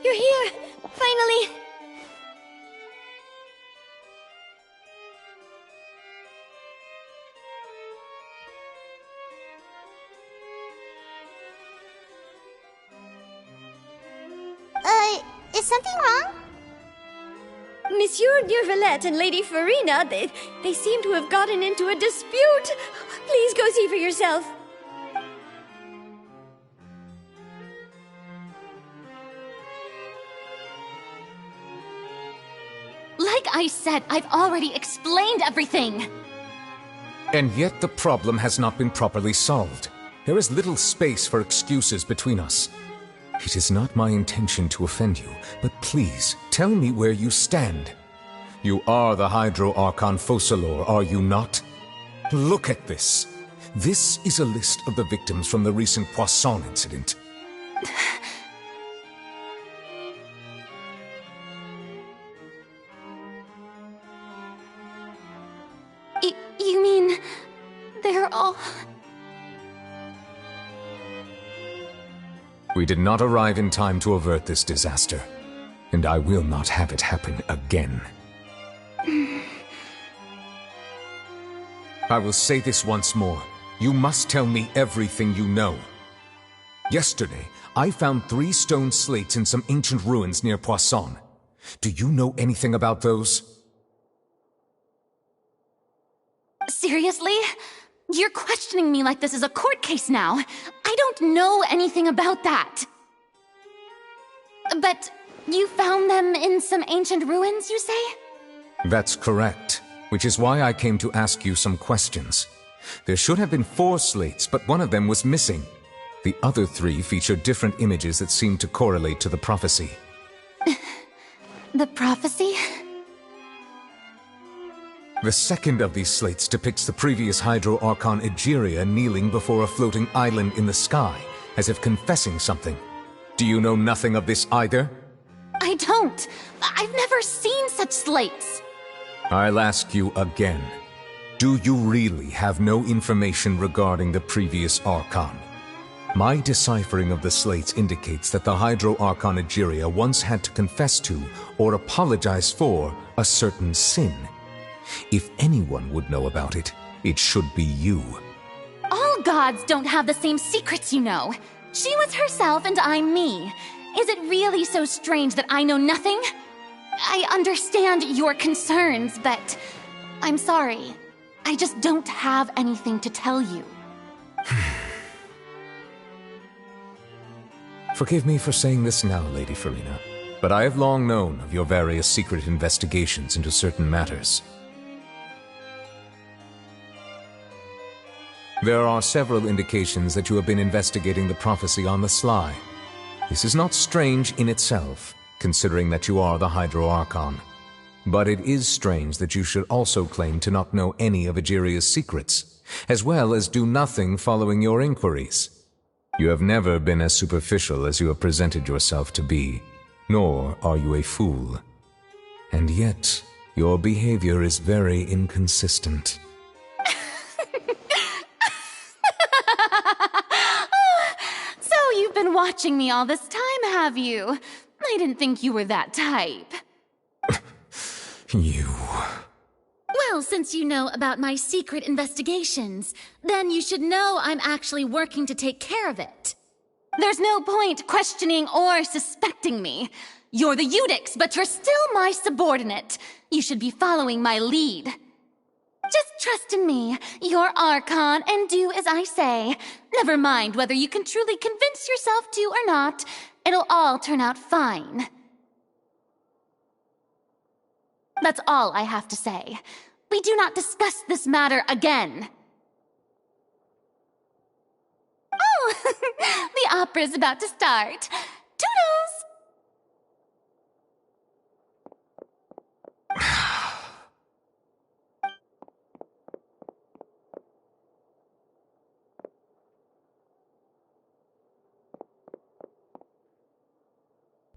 You're here! Finally! Is something wrong? Monsieur Neuvillette and Lady Farina, they seem to have gotten into a dispute. Please go see for yourself. Like I said, I've already explained everything. And yet the problem has not been properly solved. There is little space for excuses between us. It is not my intention to offend you, but please, tell me where you stand. You are the Hydro Archon Focalor, are you not? Look at this. This is a list of the victims from the recent Poisson incident. You mean... they're all... We did not arrive in time to avert this disaster, and I will not have it happen again. I will say this once more. You must tell me everything you know. Yesterday, I found 3 stone slates in some ancient ruins near Poisson. Do you know anything about those? Seriously? You're questioning me like this is a court case now. I don't know anything about that. But you found them in some ancient ruins, you say? That's correct, which is why I came to ask you some questions. There should have been 4 slates, but one of them was missing. The other 3 feature different images that seem to correlate to the prophecy. The prophecy? The second of these slates depicts the previous Hydro Archon Egeria kneeling before a floating island in the sky, as if confessing something. Do you know nothing of this either? I don't. I've never seen such slates. I'll ask you again. Do you really have no information regarding the previous Archon? My deciphering of the slates indicates that the Hydro Archon Egeria once had to confess to, or apologize for, a certain sin. If anyone would know about it, it should be you. All gods don't have the same secrets, you know. She was herself and I'm me. Is it really so strange that I know nothing? I understand your concerns, but I'm sorry. I just don't have anything to tell you. Forgive me for saying this now, Lady Farina, but I have long known of your various secret investigations into certain matters. There are several indications that you have been investigating the prophecy on the sly. This is not strange in itself, considering that you are the Hydro Archon. But it is strange that you should also claim to not know any of Egeria's secrets, as well as do nothing following your inquiries. You have never been as superficial as you have presented yourself to be, nor are you a fool. And yet, your behavior is very inconsistent. So you've been watching me all this time, have you? I didn't think you were that type. You... Well, since you know about my secret investigations, then you should know I'm actually working to take care of it. There's no point questioning or suspecting me. You're the Eudix, but you're still my subordinate. You should be following my lead. Just trust in me, your Archon, and do as I say. Never mind whether you can truly convince yourself to or not. It'll all turn out fine. That's all I have to say. We do not discuss this matter again. Oh, the opera's about to start. Toodles!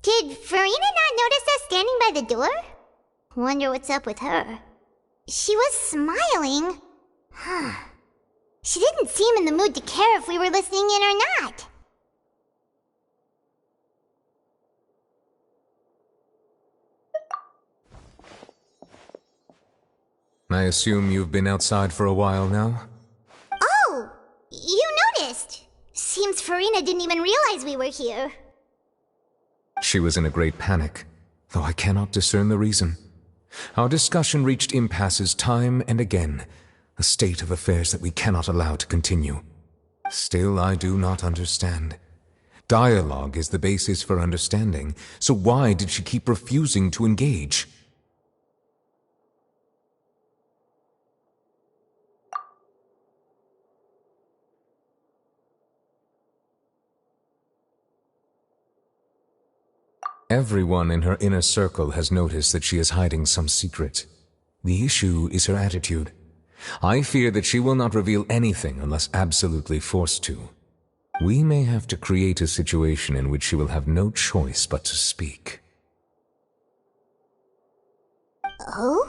Did Farina not notice us standing by the door? Wonder what's up with her. She was smiling. Huh. She didn't seem in the mood to care if we were listening in or not. I assume you've been outside for a while now? Oh! You noticed! Seems Farina didn't even realize we were here. She was in a great panic, though I cannot discern the reason. Our discussion reached impasses time and again, a state of affairs that we cannot allow to continue. Still, I do not understand. Dialogue is the basis for understanding, so why did she keep refusing to engage? Everyone in her inner circle has noticed that she is hiding some secret. The issue is her attitude. I fear that she will not reveal anything unless absolutely forced to. We may have to create a situation in which she will have no choice but to speak. Oh?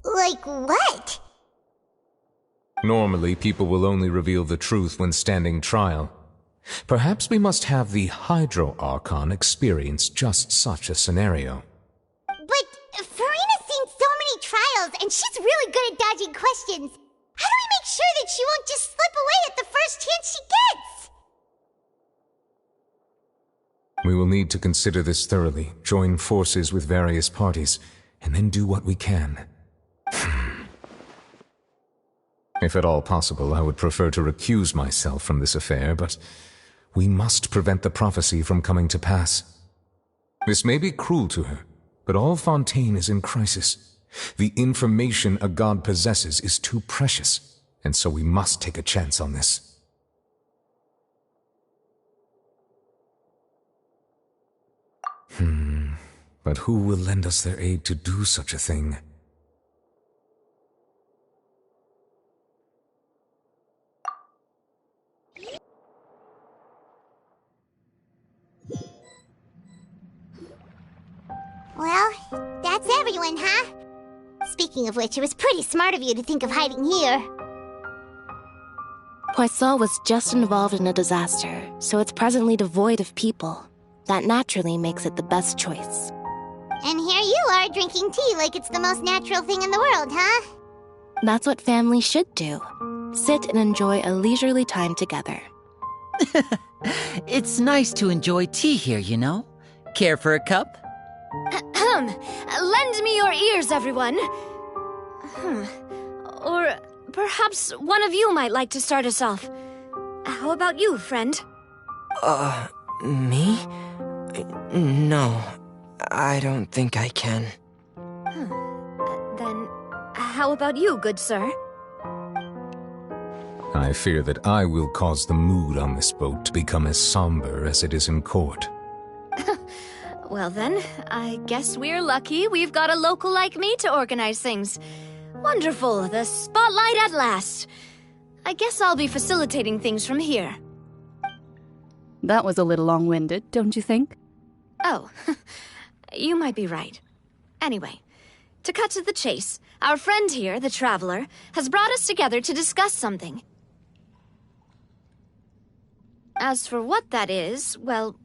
Like what? Normally, people will only reveal the truth when standing trial. Perhaps we must have the Hydro Archon experience just such a scenario. But Farina's seen so many trials, and she's really good at dodging questions. How do we make sure that she won't just slip away at the first chance she gets? We will need to consider this thoroughly, join forces with various parties, and then do what we can. If at all possible, I would prefer to recuse myself from this affair, but we must prevent the prophecy from coming to pass. This may be cruel to her, but all Fontaine is in crisis. The information a god possesses is too precious, and so we must take a chance on this. But who will lend us their aid to do such a thing? Well, that's everyone, huh? Speaking of which, it was pretty smart of you to think of hiding here. Poisson was just involved in a disaster, so it's presently devoid of people. That naturally makes it the best choice. And here you are drinking tea like it's the most natural thing in the world, huh? That's what families should do. Sit and enjoy a leisurely time together. It's nice to enjoy tea here, you know? Care for a cup? Lend me your ears, everyone. Or perhaps one of you might like to start us off. How about you, friend? Me? No, I don't think I can. Then, how about you, good sir? I fear that I will cause the mood on this boat to become as somber as it is in court. Well then, I guess we're lucky we've got a local like me to organize things. Wonderful, the spotlight at last. I guess I'll be facilitating things from here. That was a little long-winded, don't you think? Oh, you might be right. Anyway, to cut to the chase, our friend here, the Traveler, has brought us together to discuss something. As for what that is, well,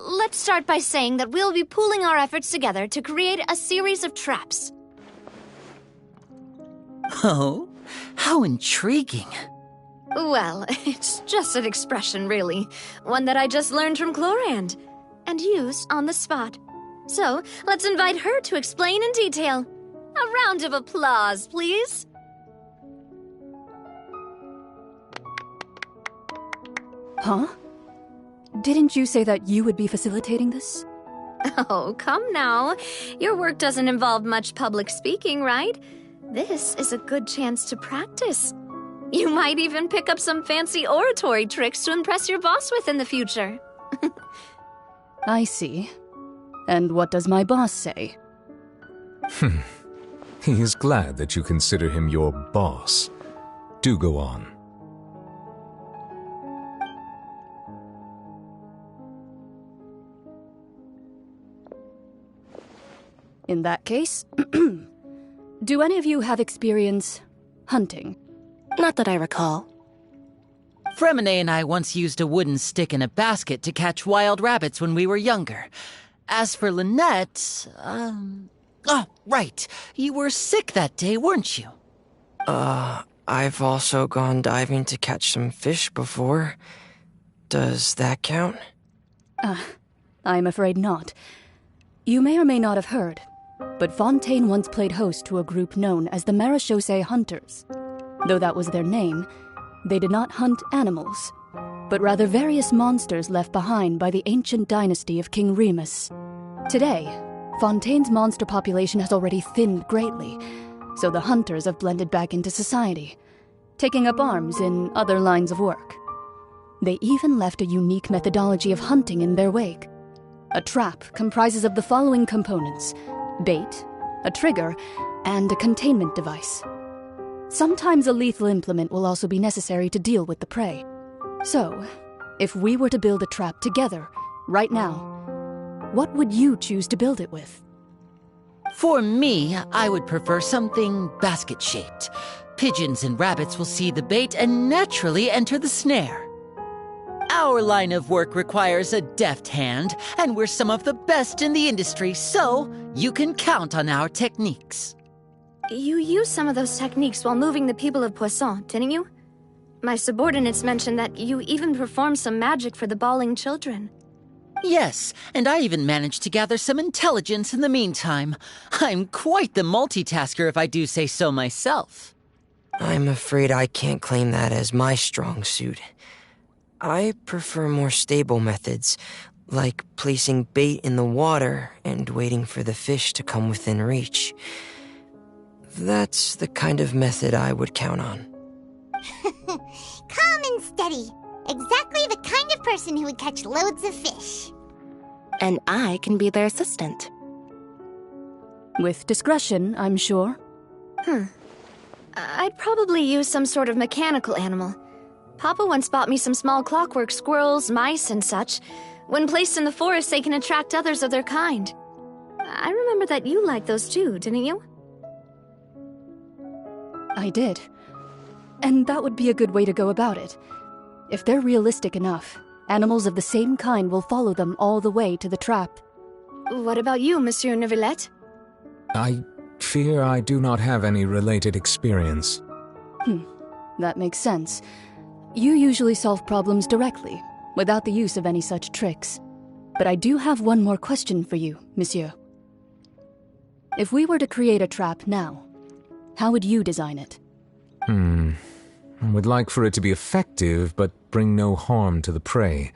let's start by saying that we'll be pooling our efforts together to create a series of traps. Oh, how intriguing. Well, it's just an expression, really. One that I just learned from Chlorand, and used on the spot. So, let's invite her to explain in detail. A round of applause, please. Huh? Didn't you say that you would be facilitating this? Oh, come now. Your work doesn't involve much public speaking, right? This is a good chance to practice. You might even pick up some fancy oratory tricks to impress your boss with in the future. I see. And what does my boss say? He is glad that you consider him your boss. Do go on. In that case, do any of you have experience hunting? Not that I recall. Fremine and I once used a wooden stick in a basket to catch wild rabbits when we were younger. As for Lynette, oh, right. You were sick that day, weren't you? I've also gone diving to catch some fish before. Does that count? I'm afraid not. You may or may not have heard, but Fontaine once played host to a group known as the Mrajtheartist Hunters. Though that was their name, they did not hunt animals, but rather various monsters left behind by the ancient dynasty of King Remus. Today, Fontaine's monster population has already thinned greatly, so the hunters have blended back into society, taking up arms in other lines of work. They even left a unique methodology of hunting in their wake. A trap comprises of the following components: bait, a trigger, and a containment device. Sometimes a lethal implement will also be necessary to deal with the prey. So, if we were to build a trap together, right now, what would you choose to build it with? For me, I would prefer something basket-shaped. Pigeons and rabbits will see the bait and naturally enter the snare. Our line of work requires a deft hand, and we're some of the best in the industry, so you can count on our techniques. You used some of those techniques while moving the people of Poisson, didn't you? My subordinates mentioned that you even performed some magic for the bawling children. Yes, and I even managed to gather some intelligence in the meantime. I'm quite the multitasker if I do say so myself. I'm afraid I can't claim that as my strong suit. I prefer more stable methods, like placing bait in the water and waiting for the fish to come within reach. That's the kind of method I would count on. Calm and steady. Exactly the kind of person who would catch loads of fish. And I can be their assistant. With discretion, I'm sure. I'd probably use some sort of mechanical animal. Papa once bought me some small clockwork squirrels, mice, and such. When placed in the forest, they can attract others of their kind. I remember that you liked those too, didn't you? I did. And that would be a good way to go about it. If they're realistic enough, animals of the same kind will follow them all the way to the trap. What about you, Monsieur Neuvillette? I fear I do not have any related experience. That makes sense. You usually solve problems directly, without the use of any such tricks. But I do have one more question for you, monsieur. If we were to create a trap now, how would you design it? I would like for it to be effective, but bring no harm to the prey.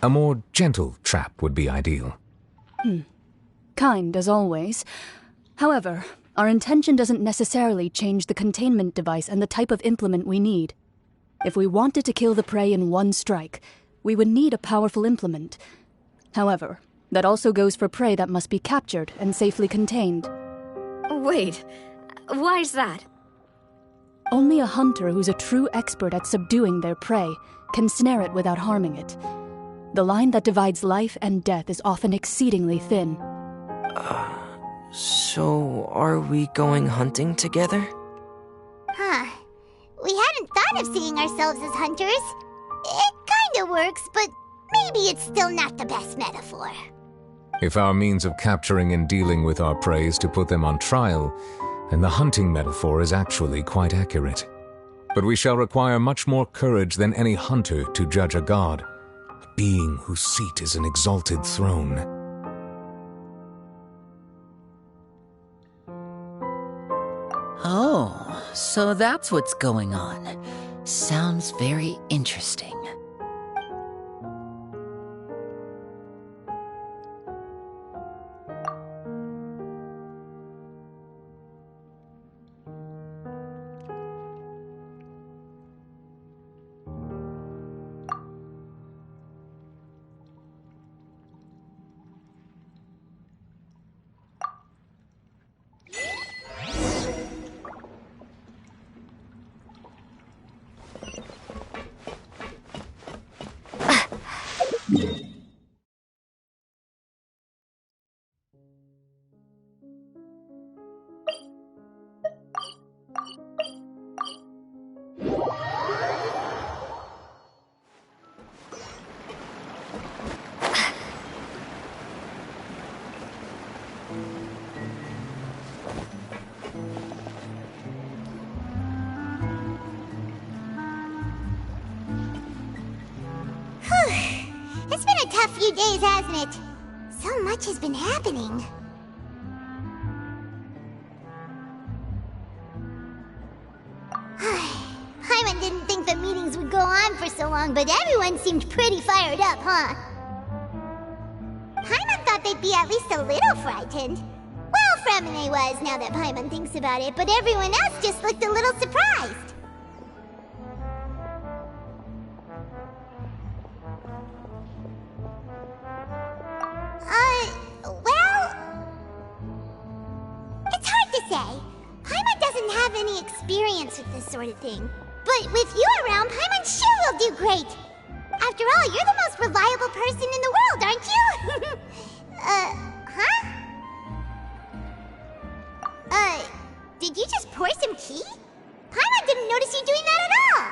A more gentle trap would be ideal. Kind, as always. However, our intention doesn't necessarily change the containment device and the type of implement we need. If we wanted to kill the prey in one strike, we would need a powerful implement. However, that also goes for prey that must be captured and safely contained. Wait, why's that? Only a hunter who's a true expert at subduing their prey can snare it without harming it. The line that divides life and death is often exceedingly thin. So are we going hunting together? We hadn't thought of seeing ourselves as hunters. It kinda works, but maybe it's still not the best metaphor. If our means of capturing and dealing with our prey is to put them on trial, and the hunting metaphor is actually quite accurate. But we shall require much more courage than any hunter to judge a god, a being whose seat is an exalted throne. Oh, so that's what's going on. Sounds very interesting. It's been a tough few days, hasn't it? So much has been happening. Hyman didn't think the meetings would go on for so long, but everyone seemed pretty fired up, huh? Paimon thought they'd be at least a little frightened. Well, Fremine was, now that Paimon thinks about it, but everyone else just looked a little surprised. Well... It's hard to say. Paimon doesn't have any experience with this sort of thing. But with you around, Paimon sure will do great. After all, you're the most reliable person in the world, aren't you? Huh? Did you just pour some tea? Paimon didn't notice you doing that at all.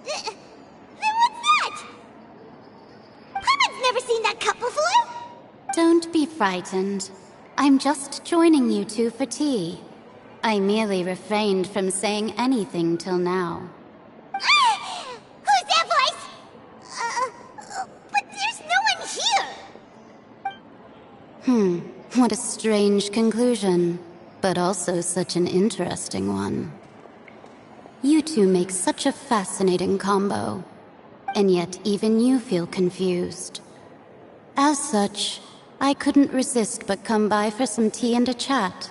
Then what's that? Paimon's never seen that cup before. Don't be frightened. I'm just joining you two for tea. I merely refrained from saying anything till now. Who's that voice? But there's no one here. What a strange conclusion, but also such an interesting one. You two make such a fascinating combo, and yet even you feel confused. As such, I couldn't resist but come by for some tea and a chat.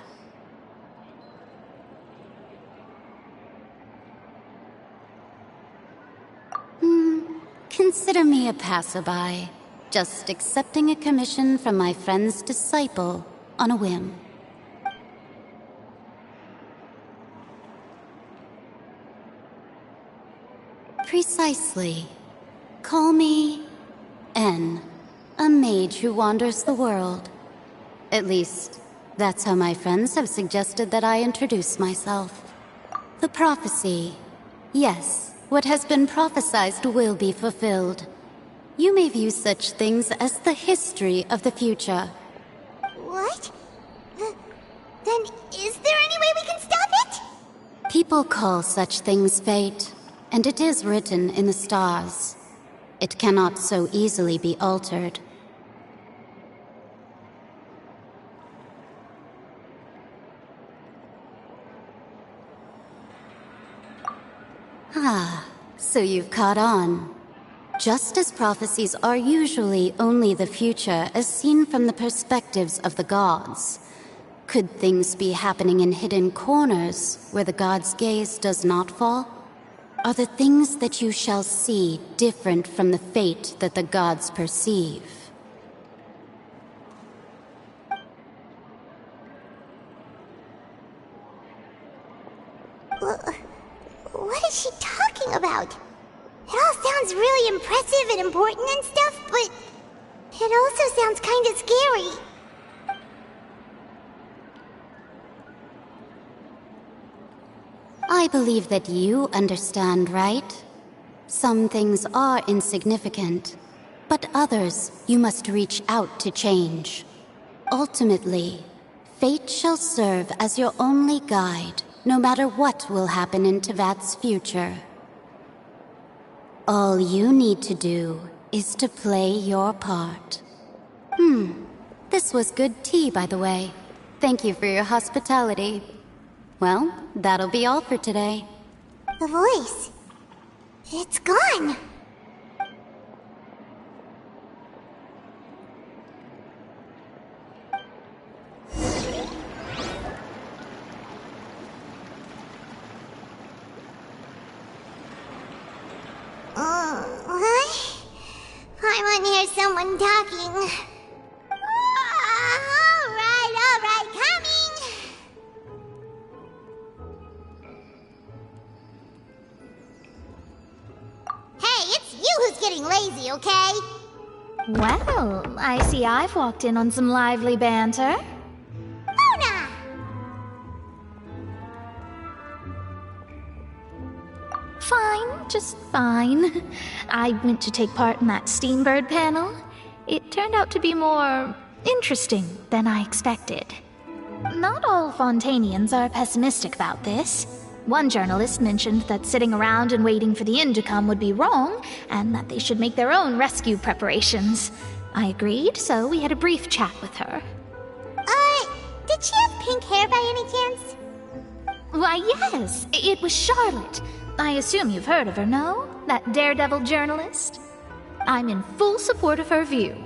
Consider me a passerby, just accepting a commission from my friend's disciple on a whim. Precisely. Call me N, a mage who wanders the world. At least, that's how my friends have suggested that I introduce myself. The prophecy. Yes, what has been prophesied will be fulfilled. You may view such things as the history of the future. What? Then is there any way we can stop it? People call such things fate, and it is written in the stars. It cannot so easily be altered. So you've caught on. Just as prophecies are usually only the future as seen from the perspectives of the gods, could things be happening in hidden corners where the gods' gaze does not fall? Are the things that you shall see different from the fate that the gods perceive? What is she talking about? It all sounds really impressive and important and stuff, but it also sounds kind of scary. I believe that you understand, right? Some things are insignificant, But others you must reach out to change. Ultimately, fate shall serve as your only guide, no matter what will happen in Tevat's future. All you need to do is to play your part. This was good tea, by the way. Thank you for your hospitality. Well, that'll be all for today. The voice. It's gone. I want to hear someone talking. All right, coming. Hey, it's you who's getting lazy, okay? Well, I see I've walked in on some lively banter. Luna! Fine, just fine. I went to take part in that Steambird panel. It turned out to be more interesting than I expected. Not all Fontainians are pessimistic about this. One journalist mentioned that sitting around and waiting for the end to come would be wrong, and that they should make their own rescue preparations. I agreed, so we had a brief chat with her. Did she have pink hair by any chance? Why, yes, it was Charlotte. I assume you've heard of her, no? That daredevil journalist? I'm in full support of her view.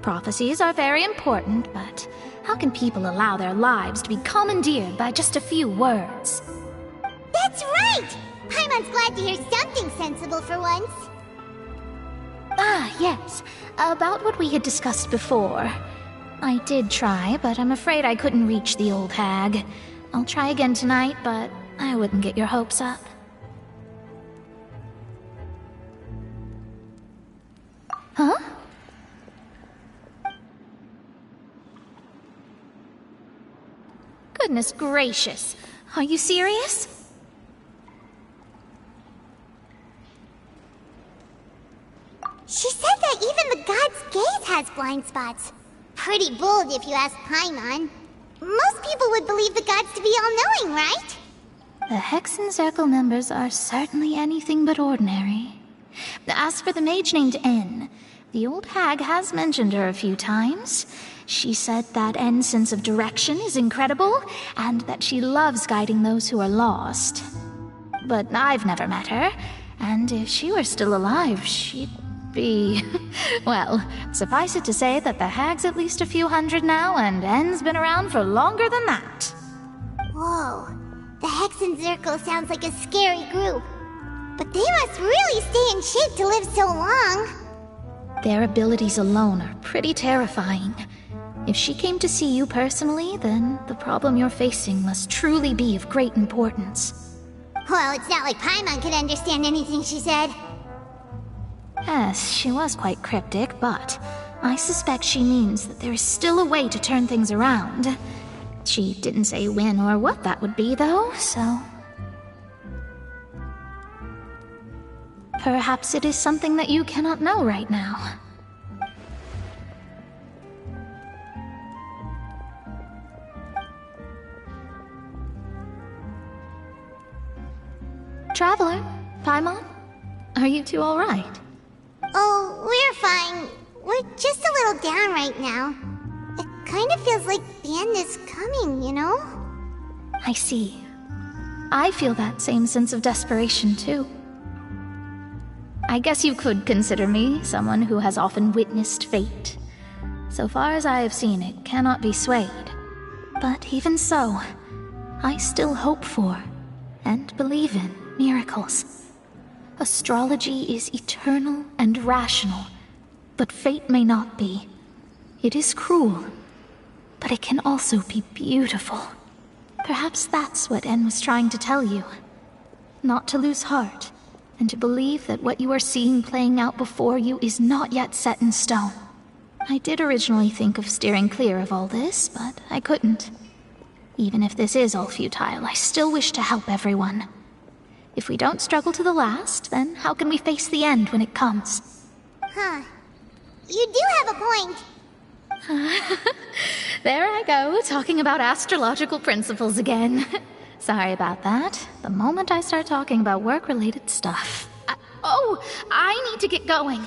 Prophecies are very important, but how can people allow their lives to be commandeered by just a few words? That's right! Paimon's glad to hear something sensible for once. Ah, yes. About what we had discussed before. I did try, but I'm afraid I couldn't reach the old hag. I'll try again tonight, but I wouldn't get your hopes up. Huh? Goodness gracious. Are you serious? She said that even the god's gaze has blind spots. Pretty bold if you ask Paimon. Most people would believe the gods to be all-knowing, right? The Hexen Circle members are certainly anything but ordinary. As for the mage named N, the old hag has mentioned her a few times. She said that N's sense of direction is incredible, and that she loves guiding those who are lost. But I've never met her, and if she were still alive, she'd be... Well, suffice it to say that the hag's at least a few hundred now, and N's been around for longer than that. Whoa, the Hexen Circle sounds like a scary group. But they must really stay in shape to live so long. Their abilities alone are pretty terrifying. If she came to see you personally, then the problem you're facing must truly be of great importance. Well, it's not like Paimon could understand anything she said. Yes, she was quite cryptic, but I suspect she means that there is still a way to turn things around. She didn't say when or what that would be, though, so... Perhaps it is something that you cannot know right now. Traveler, Paimon, are you two all right? Oh, we're fine. We're just a little down right now. It kind of feels like the end is coming, you know? I see. I feel that same sense of desperation, too. I guess you could consider me someone who has often witnessed fate. So far as I have seen, it cannot be swayed. But even so, I still hope for, and believe in, miracles. Astrology is eternal and rational, but fate may not be. It is cruel, but it can also be beautiful. Perhaps that's what En was trying to tell you. Not to lose heart, and to believe that what you are seeing playing out before you is not yet set in stone. I did originally think of steering clear of all this, but I couldn't. Even if this is all futile, I still wish to help everyone. If we don't struggle to the last, then how can we face the end when it comes? Huh. You do have a point. There I go, talking about astrological principles again. Sorry about that. The moment I start talking about work-related stuff. I need to get going.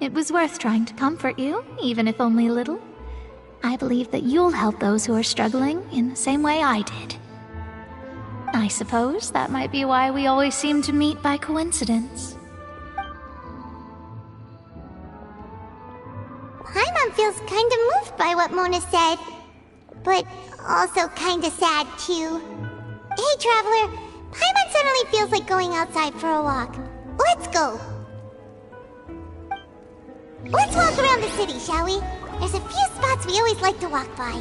It was worth trying to comfort you, even if only a little. I believe that you'll help those who are struggling in the same way I did. I suppose that might be why we always seem to meet by coincidence. Paimon feels kinda moved by what Mona said, but also kinda sad too. Hey, Traveler, Paimon suddenly feels like going outside for a walk. Let's go! Let's walk around the city, shall we? There's a few spots we always like to walk by.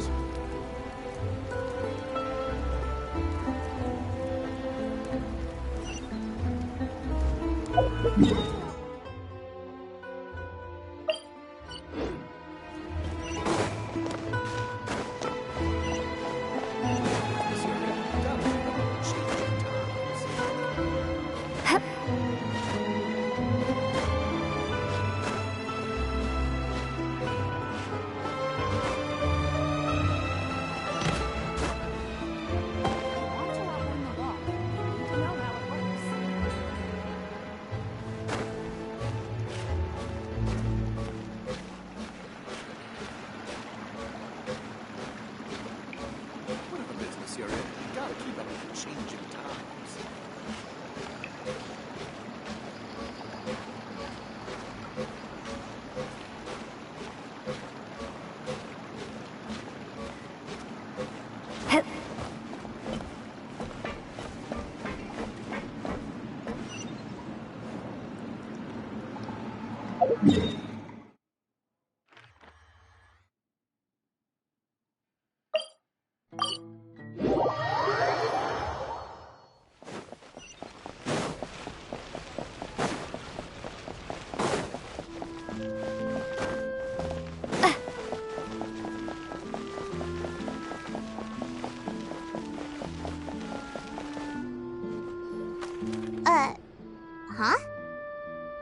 Huh?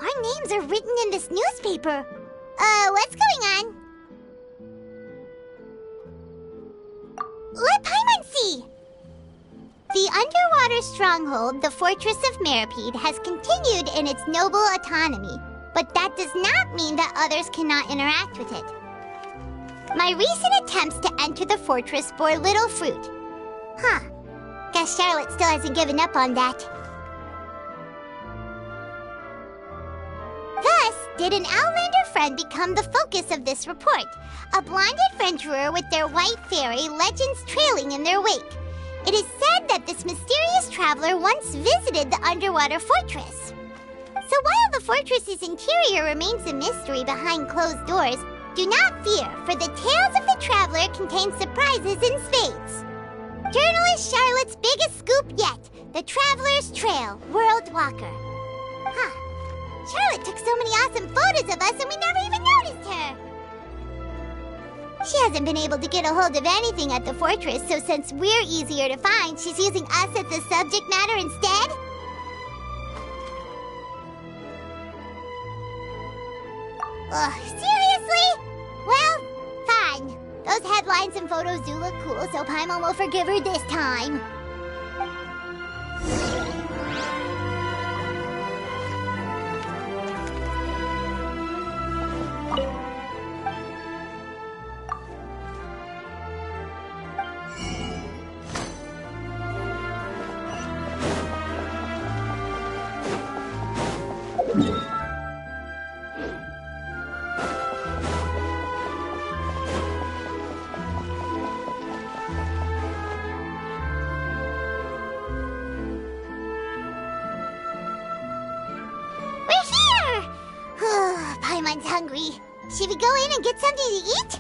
Our names are written in this newspaper. What's going on? Let Paimon see! The underwater stronghold, the Fortress of Meripede, has continued in its noble autonomy, but that does not mean that others cannot interact with it. My recent attempts to enter the fortress bore little fruit. Huh. Guess Charlotte still hasn't given up on that. Thus, did an Outlander friend become the focus of this report, a blind adventurer with their white fairy legends trailing in their wake. It is said that this mysterious traveler once visited the underwater fortress. So while the fortress's interior remains a mystery behind closed doors, do not fear, for the tales of the traveler contain surprises in spades. Journalist Charlotte's biggest scoop yet, the Traveler's Trail, World Walker. Huh. Charlotte took so many awesome photos of us and we never even noticed her. She hasn't been able to get a hold of anything at the fortress, so since we're easier to find, she's using us as the subject matter instead? Ugh, seriously? Well, fine. Those headlines and photos do look cool, so Paimon will forgive her this time. Paimon's hungry. Should we go in and get something to eat?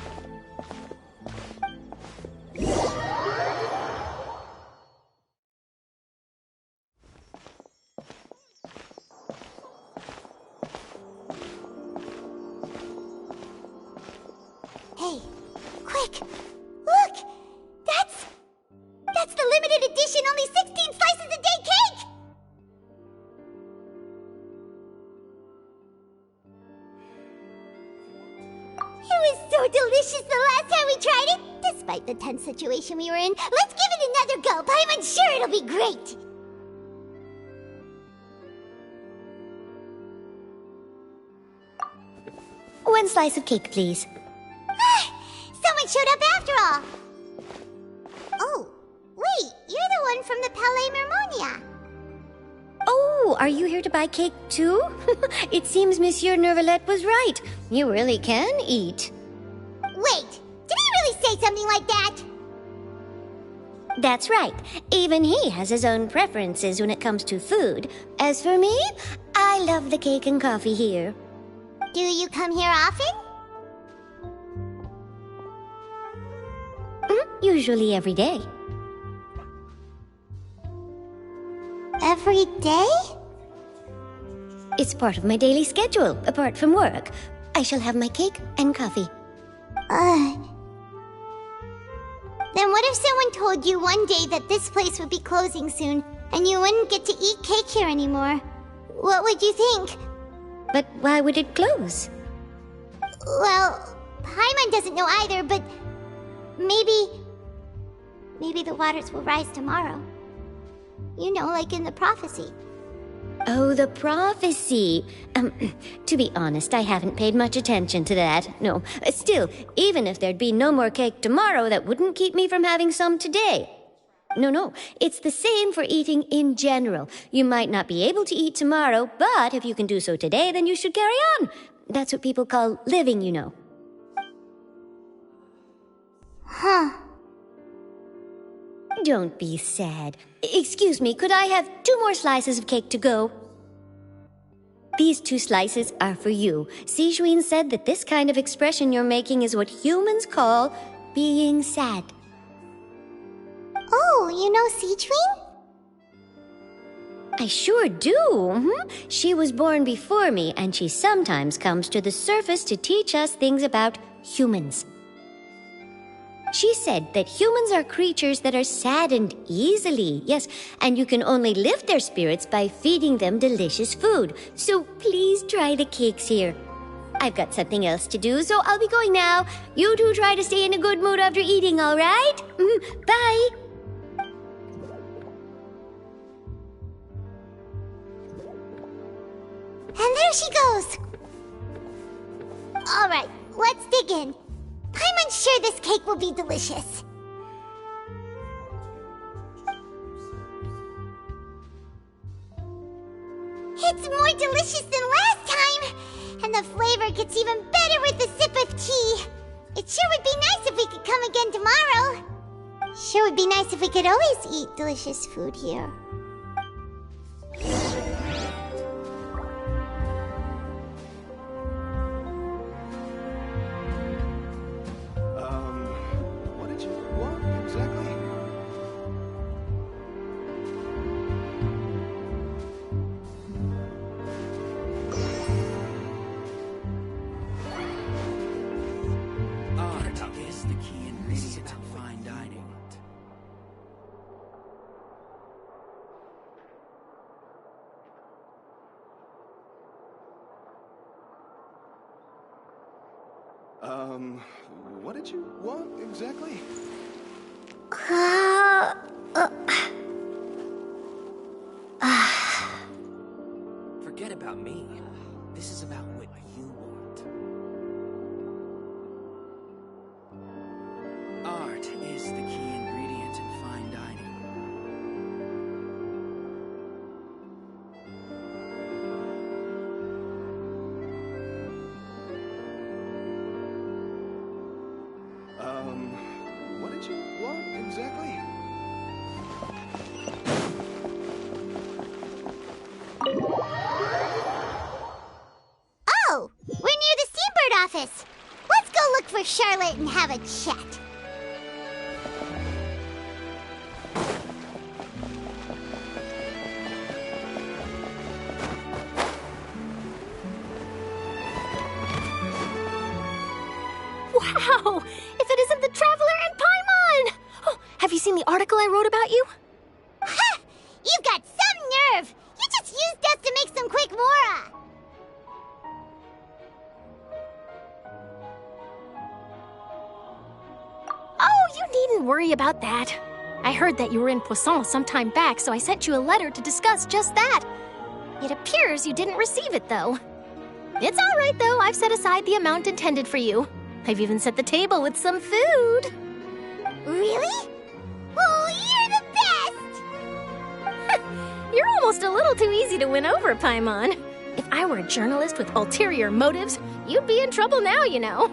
Hey, quick! Look! That's the limited edition only 16 slices a day cake! was so delicious the last time we tried it. Despite the tense situation we were in, let's give it another go. I'm sure it'll be great. One slice of cake, please. Someone showed up after all. Oh, wait, you're the one from the Palais Mermonia. Oh, are you here to buy cake too? It seems Monsieur Nervalette was right. You really can eat. Wait, did he really say something like that? That's right. Even he has his own preferences when it comes to food. As for me, I love the cake and coffee here. Do you come here often? Usually every day. Every day? It's part of my daily schedule, apart from work. I shall have my cake and coffee. Then what if someone told you one day that this place would be closing soon, and you wouldn't get to eat cake here anymore? What would you think? But why would it close? Well, Paimon doesn't know either, but maybe the waters will rise tomorrow. You know, like in the prophecy. Oh, the prophecy. To be honest, I haven't paid much attention to that. No, still, even if there'd be no more cake tomorrow, that wouldn't keep me from having some today. No, it's the same for eating in general. You might not be able to eat tomorrow, but if you can do so today, then you should carry on. That's what people call living, you know. Huh. Don't be sad. Excuse me, could I have 2 more slices of cake to go? These 2 slices are for you. Sijuin said that this kind of expression you're making is what humans call being sad. Oh, you know Sijuin? I sure do. She was born before me, and she sometimes comes to the surface to teach us things about humans. She said that humans are creatures that are saddened easily, yes, and you can only lift their spirits by feeding them delicious food. So please try the cakes here. I've got something else to do, so I'll be going now. You two try to stay in a good mood after eating, all right? Bye. And there she goes. All right, let's dig in. I'm unsure this cake will be delicious. It's more delicious than last time, and the flavor gets even better with a sip of tea. It sure would be nice if we could come again tomorrow. Sure would be nice if we could always eat delicious food here. What did you want exactly? Art is the key ingredient in fine dining. What did you want exactly? Forget about me. This is about what you want. Art is the key ingredient in fine dining. What did you want exactly? Oh, we're near the Seabird office. Let's go look for Charlotte and have a chat. Wow! If it isn't the Traveler and Paimon! Oh, have you seen the article I wrote about you? Ha! You've got some nerve! You just used us to make some quick mora! you needn't worry about that. I heard that you were in Poisson some time back, so I sent you a letter to discuss just that. It appears you didn't receive it, though. It's all right, though. I've set aside the amount intended for you. I've even set the table with some food. Really? Oh, you're the best! You're almost a little too easy to win over, Paimon. If I were a journalist with ulterior motives, you'd be in trouble now, you know.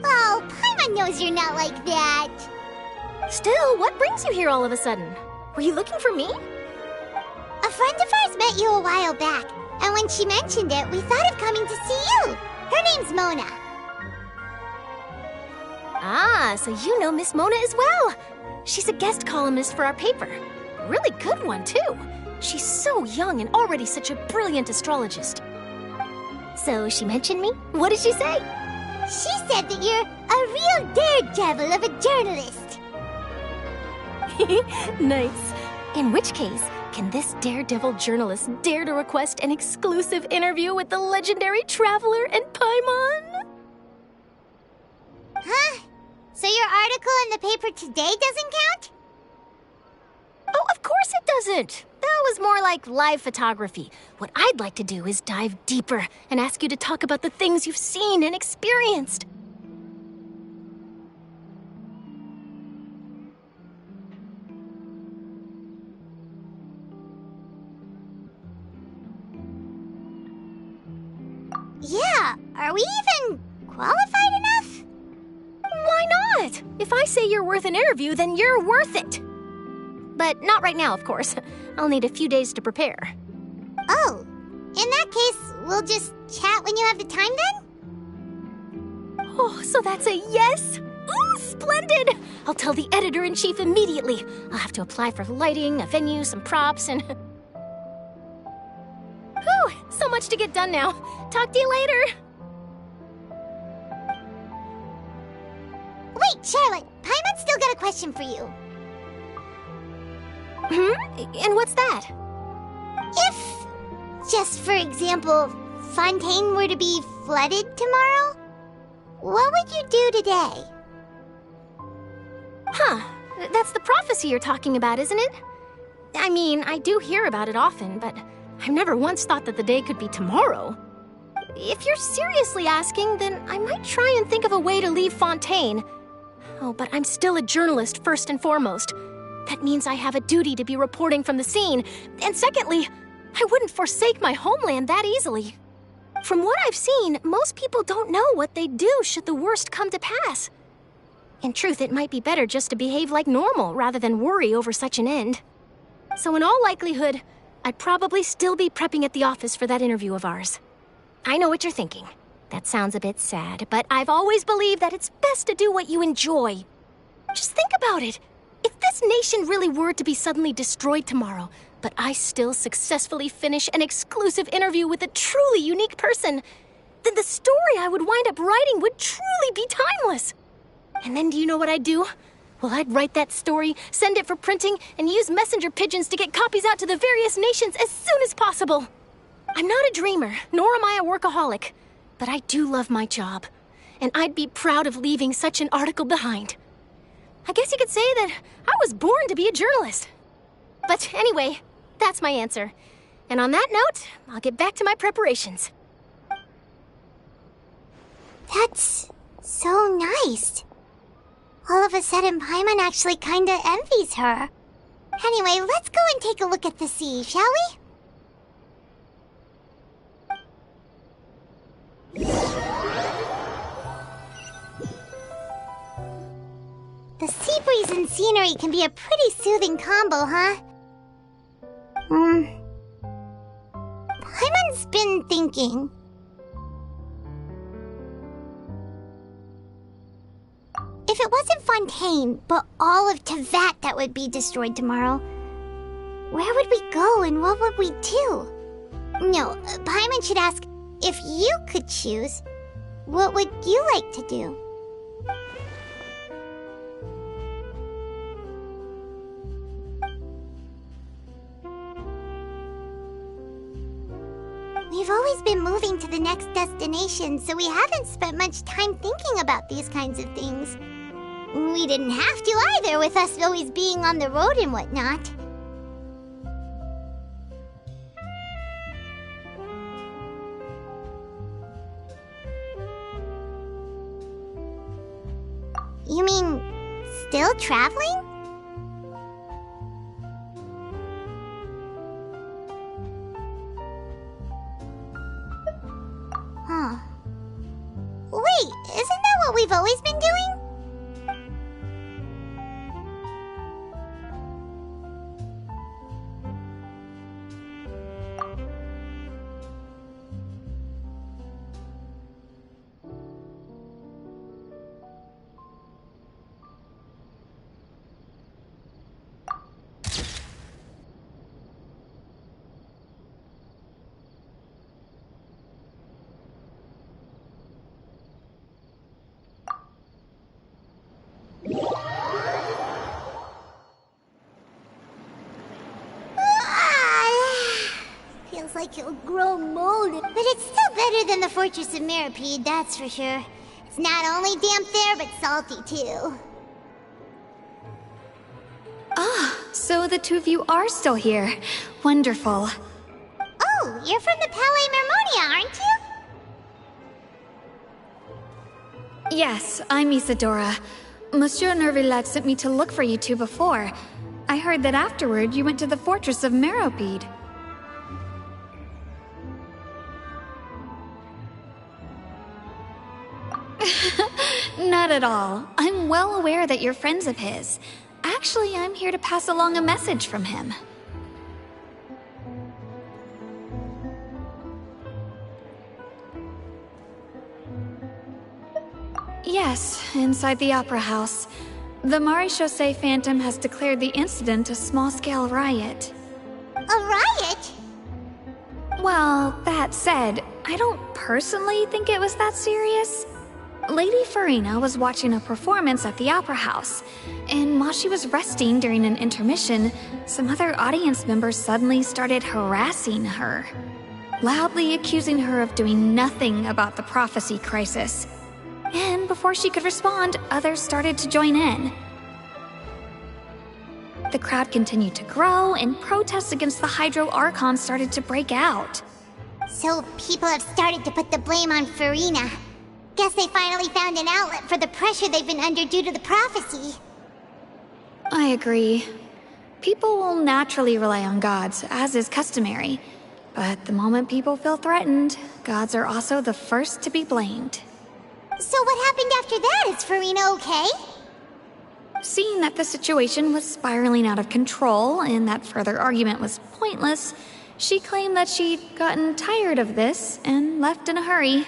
Oh, Paimon knows you're not like that. Still, what brings you here all of a sudden? Were you looking for me? A friend of ours met you a while back, and when she mentioned it, we thought of coming to see you. Her name's Mona. Ah, so you know Miss Mona as well. She's a guest columnist for our paper. Really good one, too. She's so young and already such a brilliant astrologist. So she mentioned me? What did she say? She said that you're a real daredevil of a journalist. Nice. In which case, can this daredevil journalist dare to request an exclusive interview with the legendary traveler and Paimon? Huh? So your article in the paper today doesn't count? Oh, of course it doesn't. That was more like live photography. What I'd like to do is dive deeper and ask you to talk about the things you've seen and experienced. Yeah, are we even qualified enough? Why not? If I say you're worth an interview, then you're worth it. But not right now, of course. I'll need a few days to prepare. Oh, in that case, we'll just chat when you have the time then? Oh, so that's a yes? Ooh, splendid! I'll tell the editor-in-chief immediately. I'll have to apply for lighting, a venue, some props, and... Whew, so much to get done now. Talk to you later. Wait, Charlotte, Paimon's still got a question for you. And what's that? If, just for example, Fontaine were to be flooded tomorrow, what would you do today? Huh, that's the prophecy you're talking about, isn't it? I mean, I do hear about it often, but I've never once thought that the day could be tomorrow. If you're seriously asking, then I might try and think of a way to leave Fontaine. Oh, but I'm still a journalist first and foremost. That means I have a duty to be reporting from the scene. And secondly, I wouldn't forsake my homeland that easily. From what I've seen, most people don't know what they'd do should the worst come to pass. In truth, it might be better just to behave like normal rather than worry over such an end. So in all likelihood, I'd probably still be prepping at the office for that interview of ours. I know what you're thinking. That sounds a bit sad, but I've always believed that it's best to do what you enjoy. Just think about it. If this nation really were to be suddenly destroyed tomorrow, but I still successfully finish an exclusive interview with a truly unique person, then the story I would wind up writing would truly be timeless. And then do you know what I'd do? Well, I'd write that story, send it for printing, and use messenger pigeons to get copies out to the various nations as soon as possible. I'm not a dreamer, nor am I a workaholic, but I do love my job, and I'd be proud of leaving such an article behind. I guess you could say that I was born to be a journalist. But anyway, that's my answer. And on that note, I'll get back to my preparations. That's so nice. All of a sudden, Paimon actually kinda envies her. Anyway, let's go and take a look at the sea, shall we? The sea breeze and scenery can be a pretty soothing combo, huh? Paimon's been thinking. If it wasn't Fontaine, but all of Tevat that would be destroyed tomorrow, where would we go and what would we do? No, Paimon should ask, if you could choose, what would you like to do? We've always been moving to the next destination, so we haven't spent much time thinking about these kinds of things. We didn't have to either, with us always being on the road and whatnot. You mean, still traveling? Huh. Wait, isn't that what we've always been doing? Feels like he'll grow mold. But it's still better than the Fortress of Mirapede, that's for sure. It's not only damp there, but salty too. Ah, so the two of you are still here. Wonderful. Oh, you're from the Palais Mermonia, aren't you? Yes, I'm Isadora. Monsieur Nervillat sent me to look for you two before. I heard that afterward you went to the Fortress of Mirapede. Not at all. I'm well aware that you're friends of his. Actually, I'm here to pass along a message from him. Yes, inside the Opera House. The Mrajtheartist Phantom has declared the incident a small-scale riot. A riot? Well, that said, I don't personally think it was that serious. Lady Farina was watching a performance at the Opera House, and while she was resting during an intermission, some other audience members suddenly started harassing her, loudly accusing her of doing nothing about the prophecy crisis. And before she could respond, others started to join in. The crowd continued to grow, and protests against the Hydro Archon started to break out. So people have started to put the blame on Farina. Guess they finally found an outlet for the pressure they've been under due to the prophecy. I agree. People will naturally rely on gods, as is customary. But the moment people feel threatened, gods are also the first to be blamed. So what happened after that? Is Farina okay? Seeing that the situation was spiraling out of control and that further argument was pointless, she claimed that she'd gotten tired of this and left in a hurry.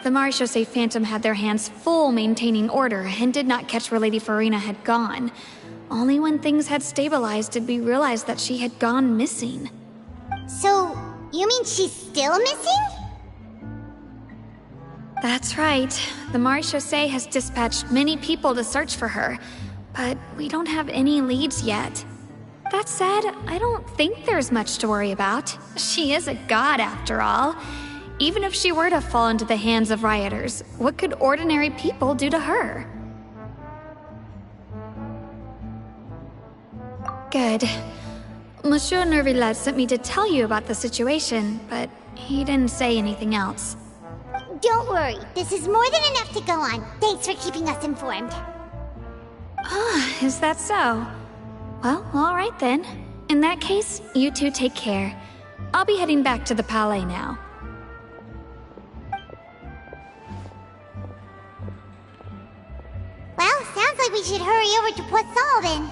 The Mrajtheartist Phantom had their hands full maintaining order and did not catch where Lady Farina had gone. Only when things had stabilized did we realize that she had gone missing. So, you mean she's still missing? That's right. The Mrajtheartist has dispatched many people to search for her, but we don't have any leads yet. That said, I don't think there's much to worry about. She is a god after all. Even if she were to fall into the hands of rioters, what could ordinary people do to her? Good. Monsieur Nervillat sent me to tell you about the situation, but he didn't say anything else. Don't worry, this is more than enough to go on. Thanks for keeping us informed. Ah, is that so? Well, alright then. In that case, you two take care. I'll be heading back to the Palais now. Well, sounds like we should hurry over to Poisson then.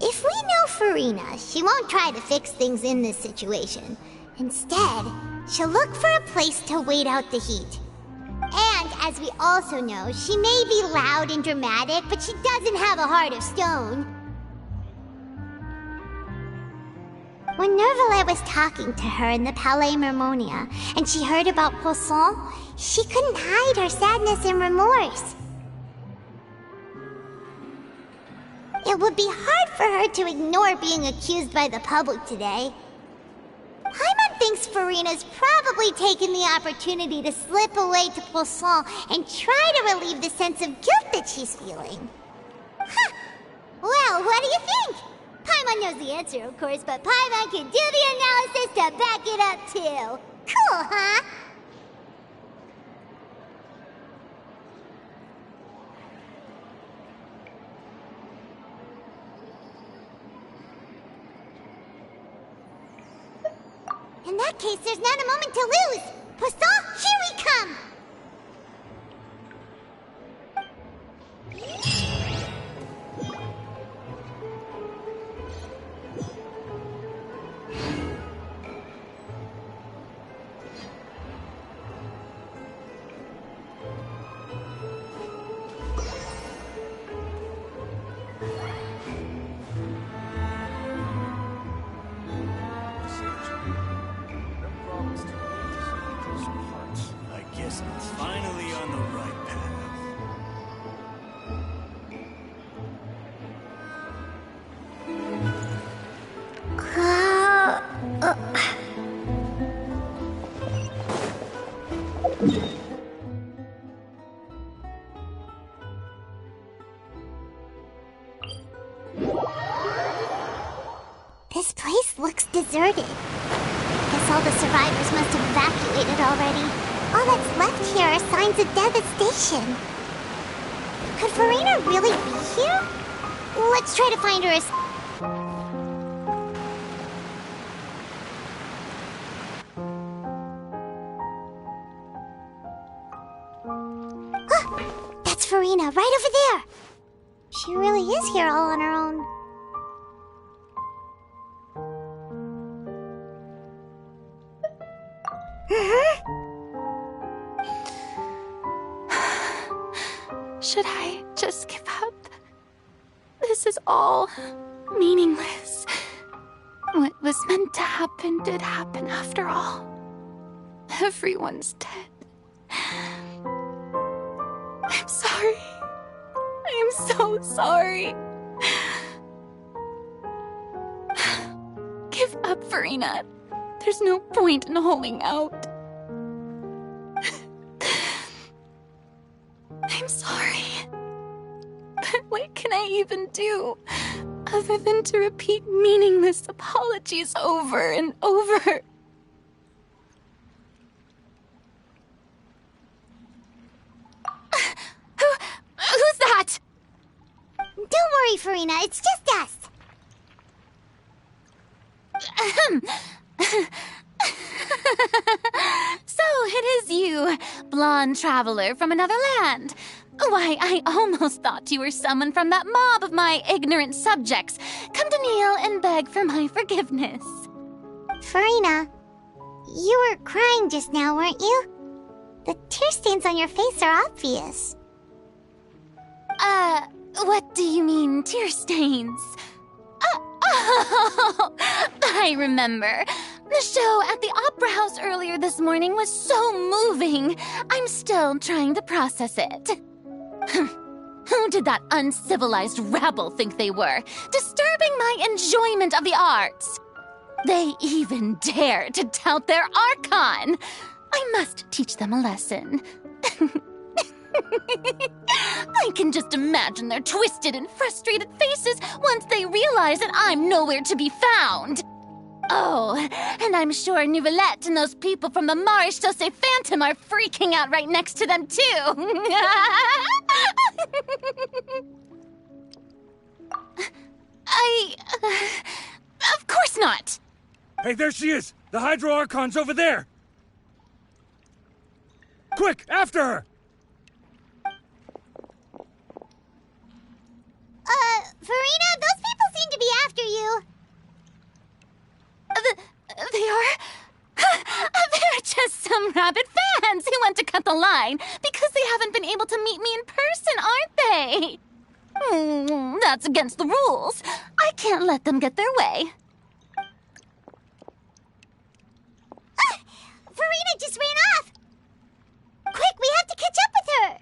If we know Farina, she won't try to fix things in this situation. Instead, she'll look for a place to wait out the heat. And, as we also know, she may be loud and dramatic, but she doesn't have a heart of stone. When Nervillat was talking to her in the Palais Mermonia, and she heard about Poisson, she couldn't hide her sadness and remorse. It would be hard for her to ignore being accused by the public today. Paimon thinks thinks Farina's probably taken the opportunity to slip away to Poisson and try to relieve the sense of guilt that she's feeling. Huh. Well, what do you think? Paimon knows the answer, of course, but Paimon can do the analysis to back it up, too. Cool, huh? In that case, there's not a moment to lose! Poisson, here we come! Finally on the right path. This place looks deserted. Guess all the survivors must have evacuated already. All that's left here are signs of devastation. Could Farina really be here? Let's try to find her as... That's Farina, right over there! She really is here all on her own. Should I just give up? This is all meaningless. What was meant to happen did happen after all. Everyone's dead. I'm sorry. I'm so sorry. Give up, Farina. There's no point in holding out. I'm sorry. But what can I even do other than to repeat meaningless apologies over and over? Who's that? Don't worry, Farina. It's just us. So it is you, blonde traveler from another land. Why, I almost thought you were someone from that mob of my ignorant subjects, come to kneel and beg for my forgiveness. Farina, you were crying just now, weren't you? The tear stains on your face are obvious. What do you mean, tear stains? Oh, I remember. The show at the Opera House earlier this morning was so moving. I'm still trying to process it. Who did that uncivilized rabble think they were, disturbing my enjoyment of the arts? They even dare to tout their Archon. I must teach them a lesson. I can just imagine their twisted and frustrated faces once they realize that I'm nowhere to be found. Oh, and I'm sure Nouvellette and those people from the Mrajtheartist Phantom are freaking out right next to them, too. Of course not. Hey, there she is! The Hydro Archon's over there! Quick, after her! Farina, those people seem to be after you. They are? They're just some rabid fans who want to cut the line because they haven't been able to meet me in person, aren't they? That's against the rules. I can't let them get their way. Farina just ran off! Quick, we have to catch up with her!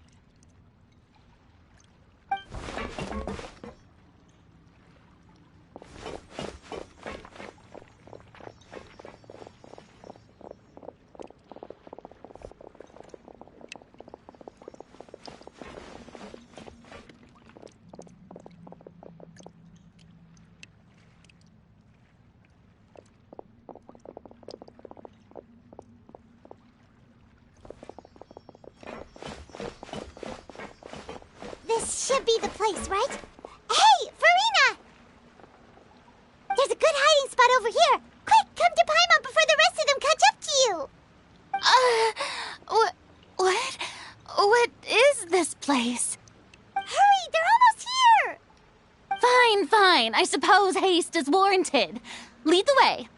should be the place, right? Hey, Farina! There's a good hiding spot over here. Quick, come to Paimon before the rest of them catch up to you. What is this place? Hurry, they're almost here. Fine. I suppose haste is warranted. Lead the way.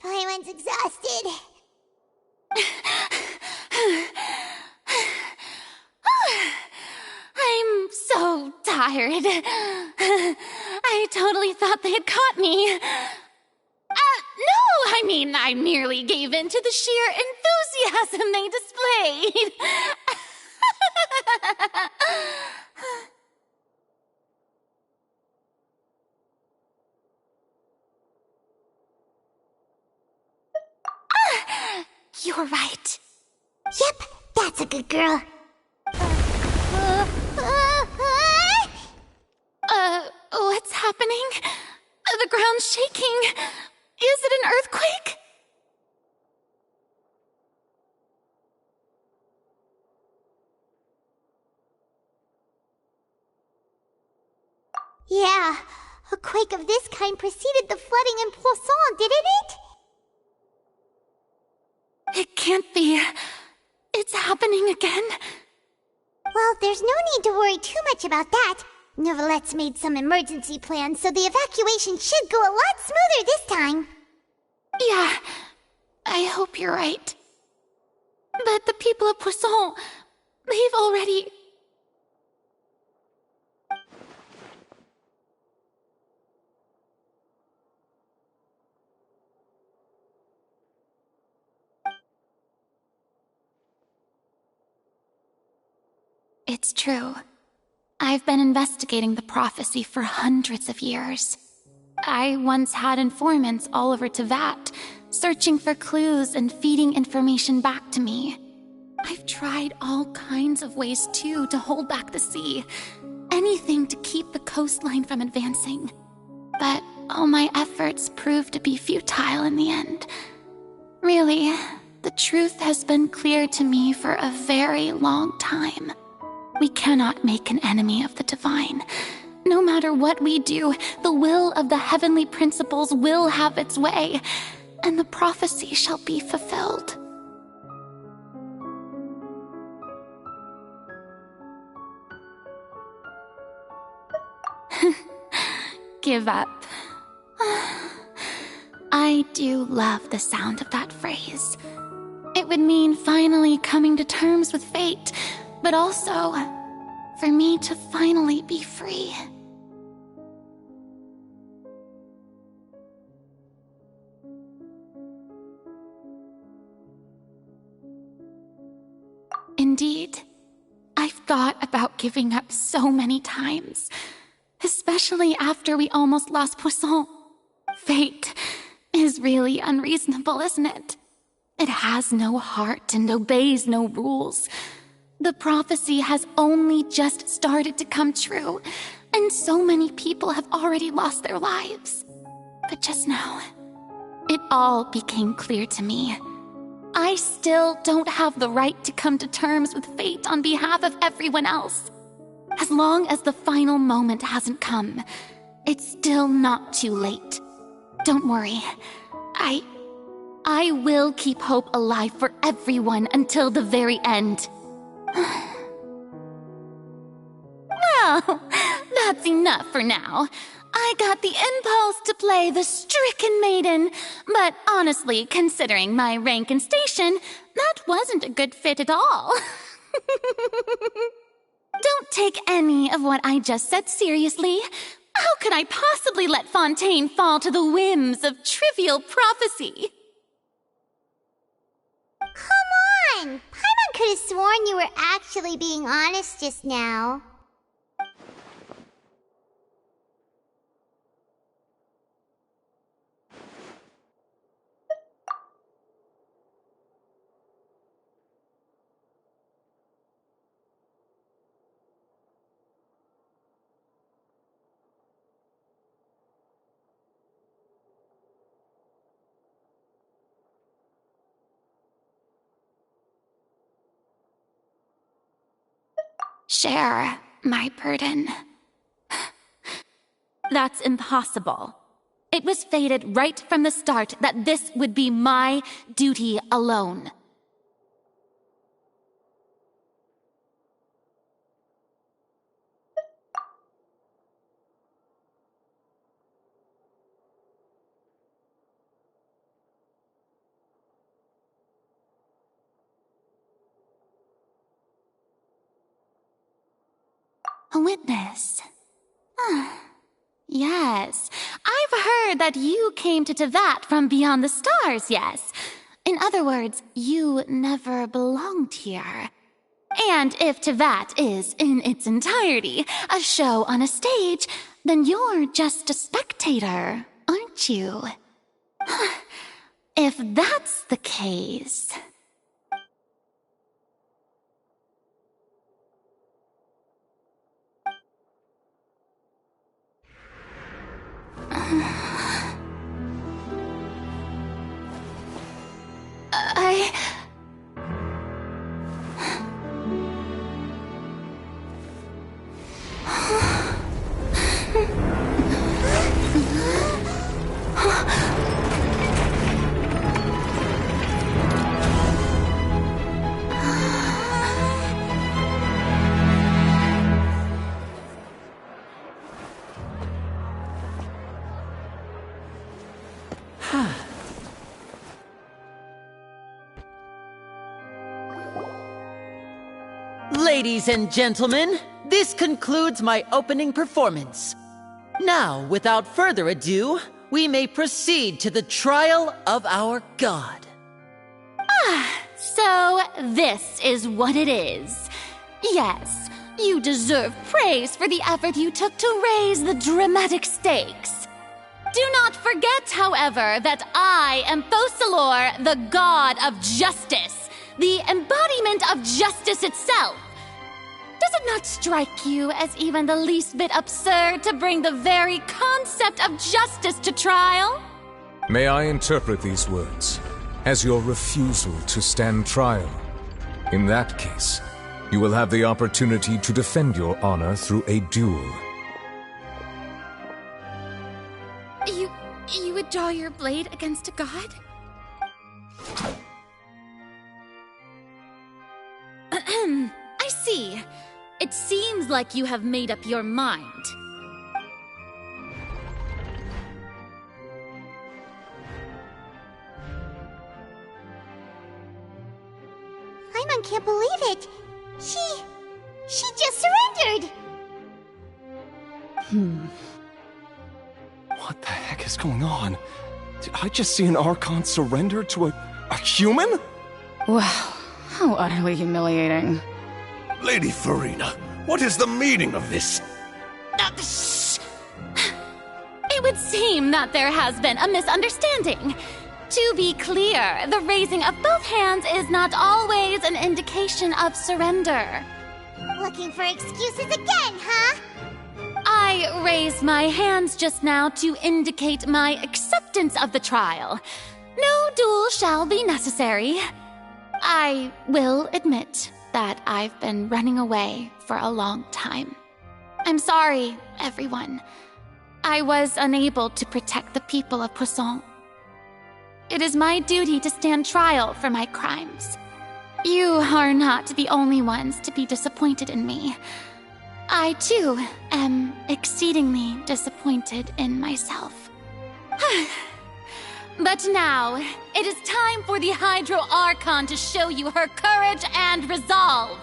Paimon's exhausted. I'm so tired. I totally thought they had caught me. No, I merely gave in to the sheer enthusiasm they displayed. You're right. Yep, that's a good girl. What's happening? The ground's shaking. Is it an earthquake? Yeah, a quake of this kind preceded the flooding in Poisson, didn't it? It can't be. It's happening again. Well, there's no need to worry too much about that. Neverlette's made some emergency plans, so the evacuation should go a lot smoother this time. Yeah, I hope you're right. But the people of Poisson, they've already... It's true. I've been investigating the prophecy for hundreds of years. I once had informants all over Tevat, searching for clues and feeding information back to me. I've tried all kinds of ways, too, to hold back the sea. Anything to keep the coastline from advancing. But all my efforts proved to be futile in the end. Really, the truth has been clear to me for a very long time. We cannot make an enemy of the divine. No matter what we do, the will of the heavenly principles will have its way, and the prophecy shall be fulfilled. Give up. I do love the sound of that phrase. It would mean finally coming to terms with fate, but also for me to finally be free. Indeed, I've thought about giving up so many times, especially after we almost lost Poisson. Fate is really unreasonable, isn't it? It has no heart and obeys no rules. The prophecy has only just started to come true, and so many people have already lost their lives. But just now, it all became clear to me. I still don't have the right to come to terms with fate on behalf of everyone else. As long as the final moment hasn't come, it's still not too late. Don't worry. I will keep hope alive for everyone until the very end. Well, that's enough for now. I got the impulse to play the stricken maiden, but honestly, considering my rank and station, that wasn't a good fit at all. Don't take any of what I just said seriously. How could I possibly let Fontaine fall to the whims of trivial prophecy? Come on! Paimon could have sworn you were actually being honest just now. share my burden. That's impossible. It was fated right from the start that this would be my duty alone. A witness. Yes, I've heard that you came to Tevat from beyond the stars, yes. In other words, you never belonged here. And if Tevat is, in its entirety, a show on a stage, then you're just a spectator, aren't you? If that's the case... Ladies and gentlemen, this concludes my opening performance. Now, without further ado, we may proceed to the trial of our god. So this is what it is. Yes, you deserve praise for the effort you took to raise the dramatic stakes. Do not forget, however, that I am Focalor, the god of justice, the embodiment of justice itself. Does it not strike you as even the least bit absurd to bring the very concept of justice to trial? May I interpret these words as your refusal to stand trial? In that case, you will have the opportunity to defend your honor through a duel. You would draw your blade against a god? I see. It seems like you have made up your mind. Paimon can't believe it. She just surrendered. What the heck is going on? Did I just see an Archon surrender to a human? Wow, how utterly humiliating. Lady Farina, what is the meaning of this? Shh! It would seem that there has been a misunderstanding. To be clear, the raising of both hands is not always an indication of surrender. Looking for excuses again, huh? I raised my hands just now to indicate my acceptance of the trial. No duel shall be necessary. I will admit that I've been running away for a long time. I'm sorry, everyone. I was unable to protect the people of Poisson. It is my duty to stand trial for my crimes. You are not the only ones to be disappointed in me. I, too, am exceedingly disappointed in myself. But now, it is time for the Hydro Archon to show you her courage and resolve.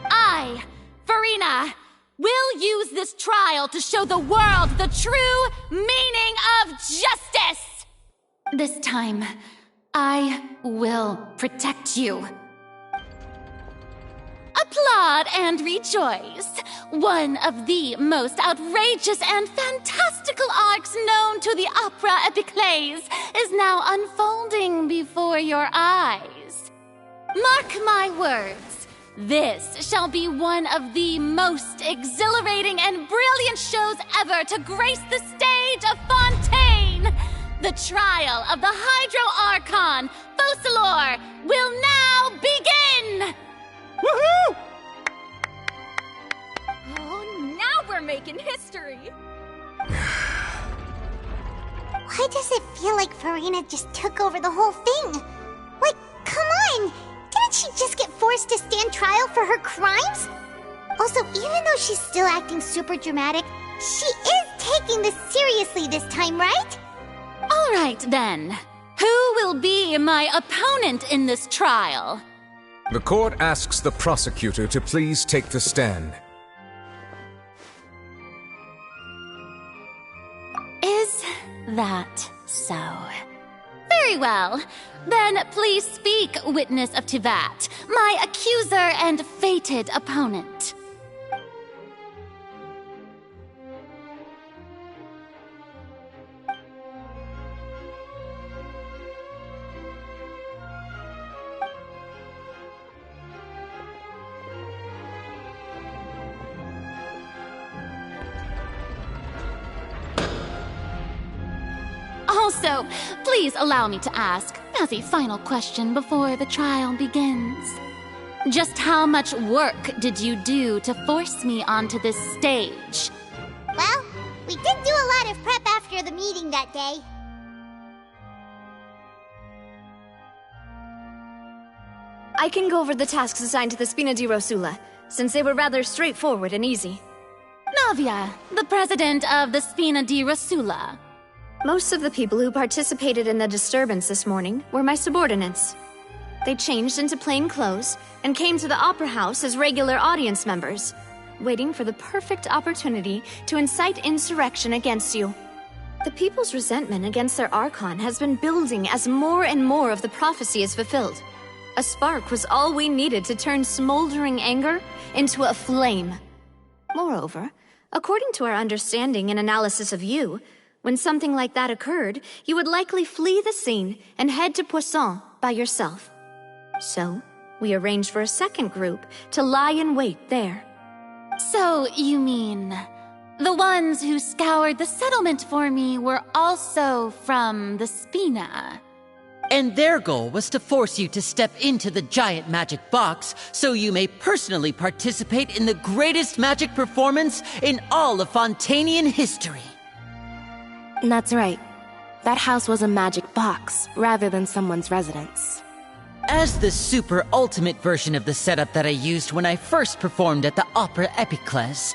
I, Farina, will use this trial to show the world the true meaning of justice! This time, I will protect you. Applaud and rejoice. One of the most outrageous and fantastical arcs known to the opera epiclese is now unfolding before your eyes. Mark my words, this shall be one of the most exhilarating and brilliant shows ever to grace the stage of Fontaine. The trial of the Hydro Archon, Focalor, will now begin! Woohoo! We're making history! Why does it feel like Farina just took over the whole thing? Like, come on! Didn't she just get forced to stand trial for her crimes? Also, even though she's still acting super dramatic, she is taking this seriously this time, right? All right, then. Who will be my opponent in this trial? The court asks the prosecutor to please take the stand. Is that so? Very well. Then please speak, witness of Tivat, my accuser and fated opponent. Also, please allow me to ask, as a final question before the trial begins. Just how much work did you do to force me onto this stage? Well, we did do a lot of prep after the meeting that day. I can go over the tasks assigned to the Spina di Rosula, since they were rather straightforward and easy. Navia, the president of the Spina di Rosula. Most of the people who participated in the disturbance this morning were my subordinates. They changed into plain clothes and came to the Opera House as regular audience members, waiting for the perfect opportunity to incite insurrection against you. The people's resentment against their Archon has been building as more and more of the prophecy is fulfilled. A spark was all we needed to turn smoldering anger into a flame. Moreover, according to our understanding and analysis of you, when something like that occurred, you would likely flee the scene and head to Poisson by yourself. So, we arranged for a second group to lie in wait there. So, you mean, the ones who scoured the settlement for me were also from the Spina? And their goal was to force you to step into the giant magic box so you may personally participate in the greatest magic performance in all of Fontanian history. That's right. That house was a magic box, rather than someone's residence. As the super ultimate version of the setup that I used when I first performed at the Opera Epiclese,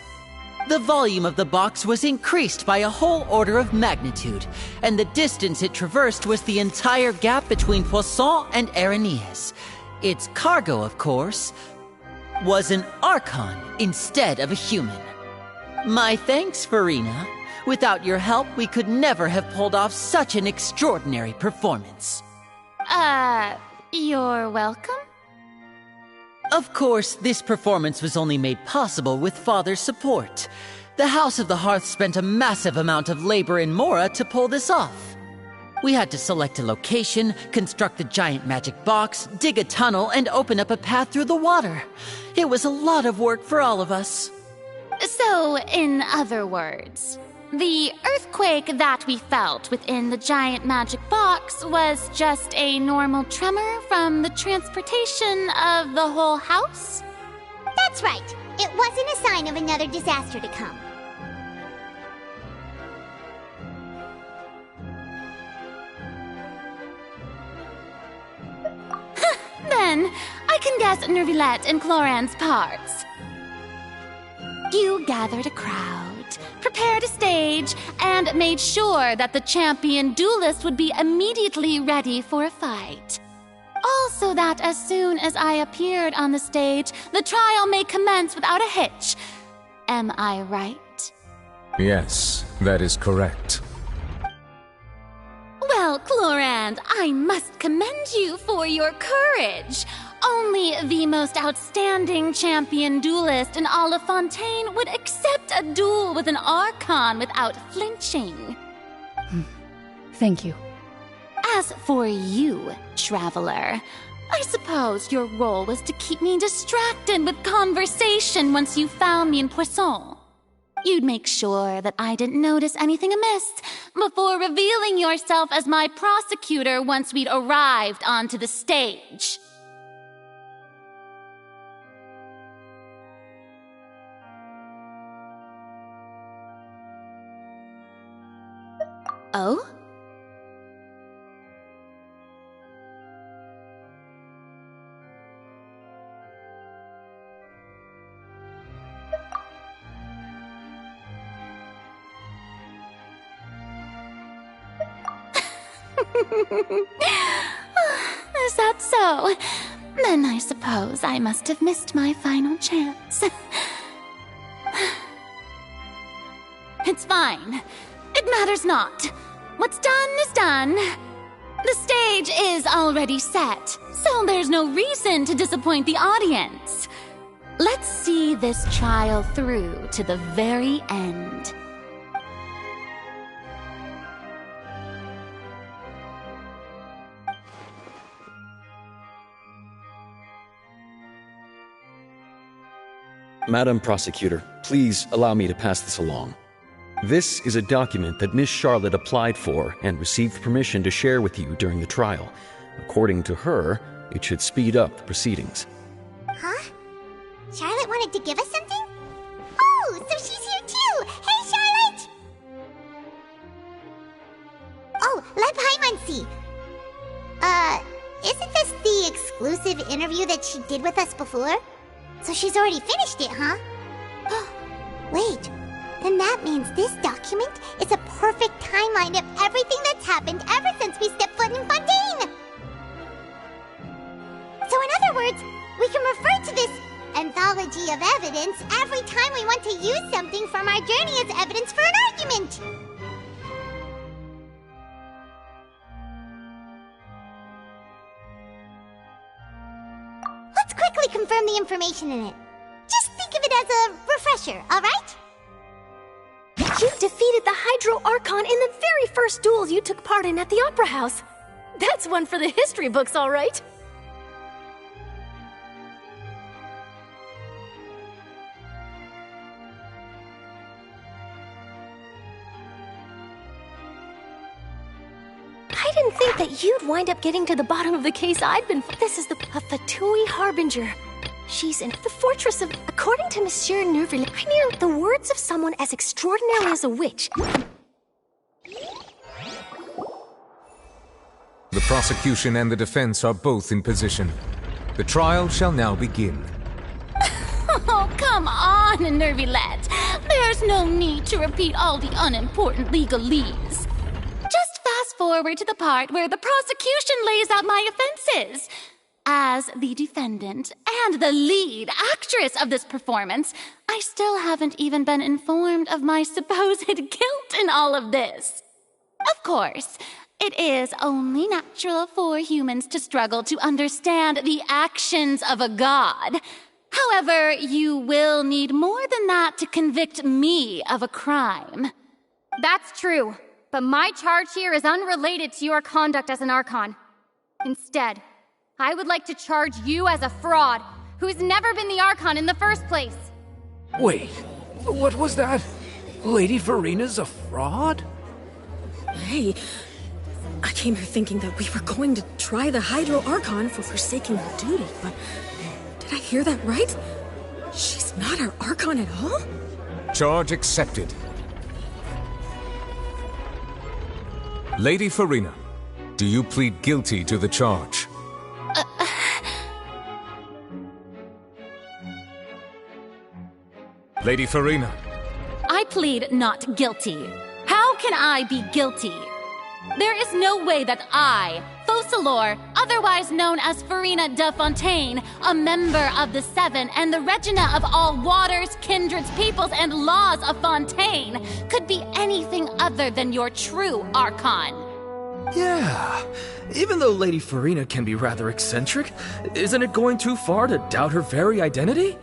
the volume of the box was increased by a whole order of magnitude, and the distance it traversed was the entire gap between Poisson and Aranias. Its cargo, of course, was an Archon instead of a human. My thanks, Farina. Without your help, we could never have pulled off such an extraordinary performance. You're welcome? Of course, this performance was only made possible with Father's support. The House of the Hearth spent a massive amount of labor in Mora to pull this off. We had to select a location, construct the giant magic box, dig a tunnel, and open up a path through the water. It was a lot of work for all of us. So, in other words, the earthquake that we felt within the giant magic box was just a normal tremor from the transportation of the whole house? That's right. It wasn't a sign of another disaster to come. Then, I can guess Nervilette and Cloran's parts. You gathered a crowd, prepared a stage, and made sure that the champion duelist would be immediately ready for a fight. Also that as soon as I appeared on the stage, the trial may commence without a hitch. Am I right? Yes, that is correct. Well, Clorand, I must commend you for your courage. Only the most outstanding champion duelist in all of Fontaine would accept a duel with an Archon without flinching. Thank you. As for you, Traveler, I suppose your role was to keep me distracted with conversation once you found me in Poisson. You'd make sure that I didn't notice anything amiss before revealing yourself as my prosecutor once we'd arrived onto the stage. Oh? Is that so? Then I suppose I must have missed my final chance. It's fine. It matters not. What's done is done. The stage is already set, so there's no reason to disappoint the audience. Let's see this trial through to the very end. Madam Prosecutor, please allow me to pass this along. This is a document that Miss Charlotte applied for and received permission to share with you during the trial. According to her, it should speed up the proceedings. Huh? Charlotte wanted to give us something? Oh, so she's here too! Hey, Charlotte! Oh, let Paimon see. Isn't this the exclusive interview that she did with us before? So she's already finished it, huh? Wait, then that means this document is a perfect timeline of everything that's happened ever since we stepped foot in Fontaine! So in other words, we can refer to this anthology of evidence every time we want to use something from our journey as evidence for an argument! Let's quickly confirm the information in it. Just think of it as a refresher, alright? You defeated the Hydro Archon in the very first duel you took part in at the Opera House. That's one for the history books, alright? I didn't think that you'd wind up getting to the bottom of the case I'd been... This is the Fatui Harbinger. She's in the fortress of... According to Monsieur Nerville, I mean, the words of someone as extraordinary as a witch. The prosecution and the defense are both in position. The trial shall now begin. Oh, come on, Nervillette. There's no need to repeat all the unimportant legalese. Just fast forward to the part where the prosecution lays out my offenses. As the defendant and the lead actress of this performance, I still haven't even been informed of my supposed guilt in all of this. Of course, it is only natural for humans to struggle to understand the actions of a god. However, you will need more than that to convict me of a crime. That's true, but my charge here is unrelated to your conduct as an Archon. Instead, I would like to charge you as a fraud who's never been the Archon in the first place. Wait, what was that? Lady Farina's a fraud? Hey, I came here thinking that we were going to try the Hydro Archon for forsaking her duty, but did I hear that right? She's not our Archon at all? Charge accepted. Lady Farina, do you plead guilty to the charge? Lady Farina. I plead not guilty. How can I be guilty? There is no way that I, Focalor, otherwise known as Farina de Fontaine, a member of the Seven and the Regina of all waters, kindreds, peoples, and laws of Fontaine, could be anything other than your true Archon. Yeah, even though Lady Farina can be rather eccentric, isn't it going too far to doubt her very identity?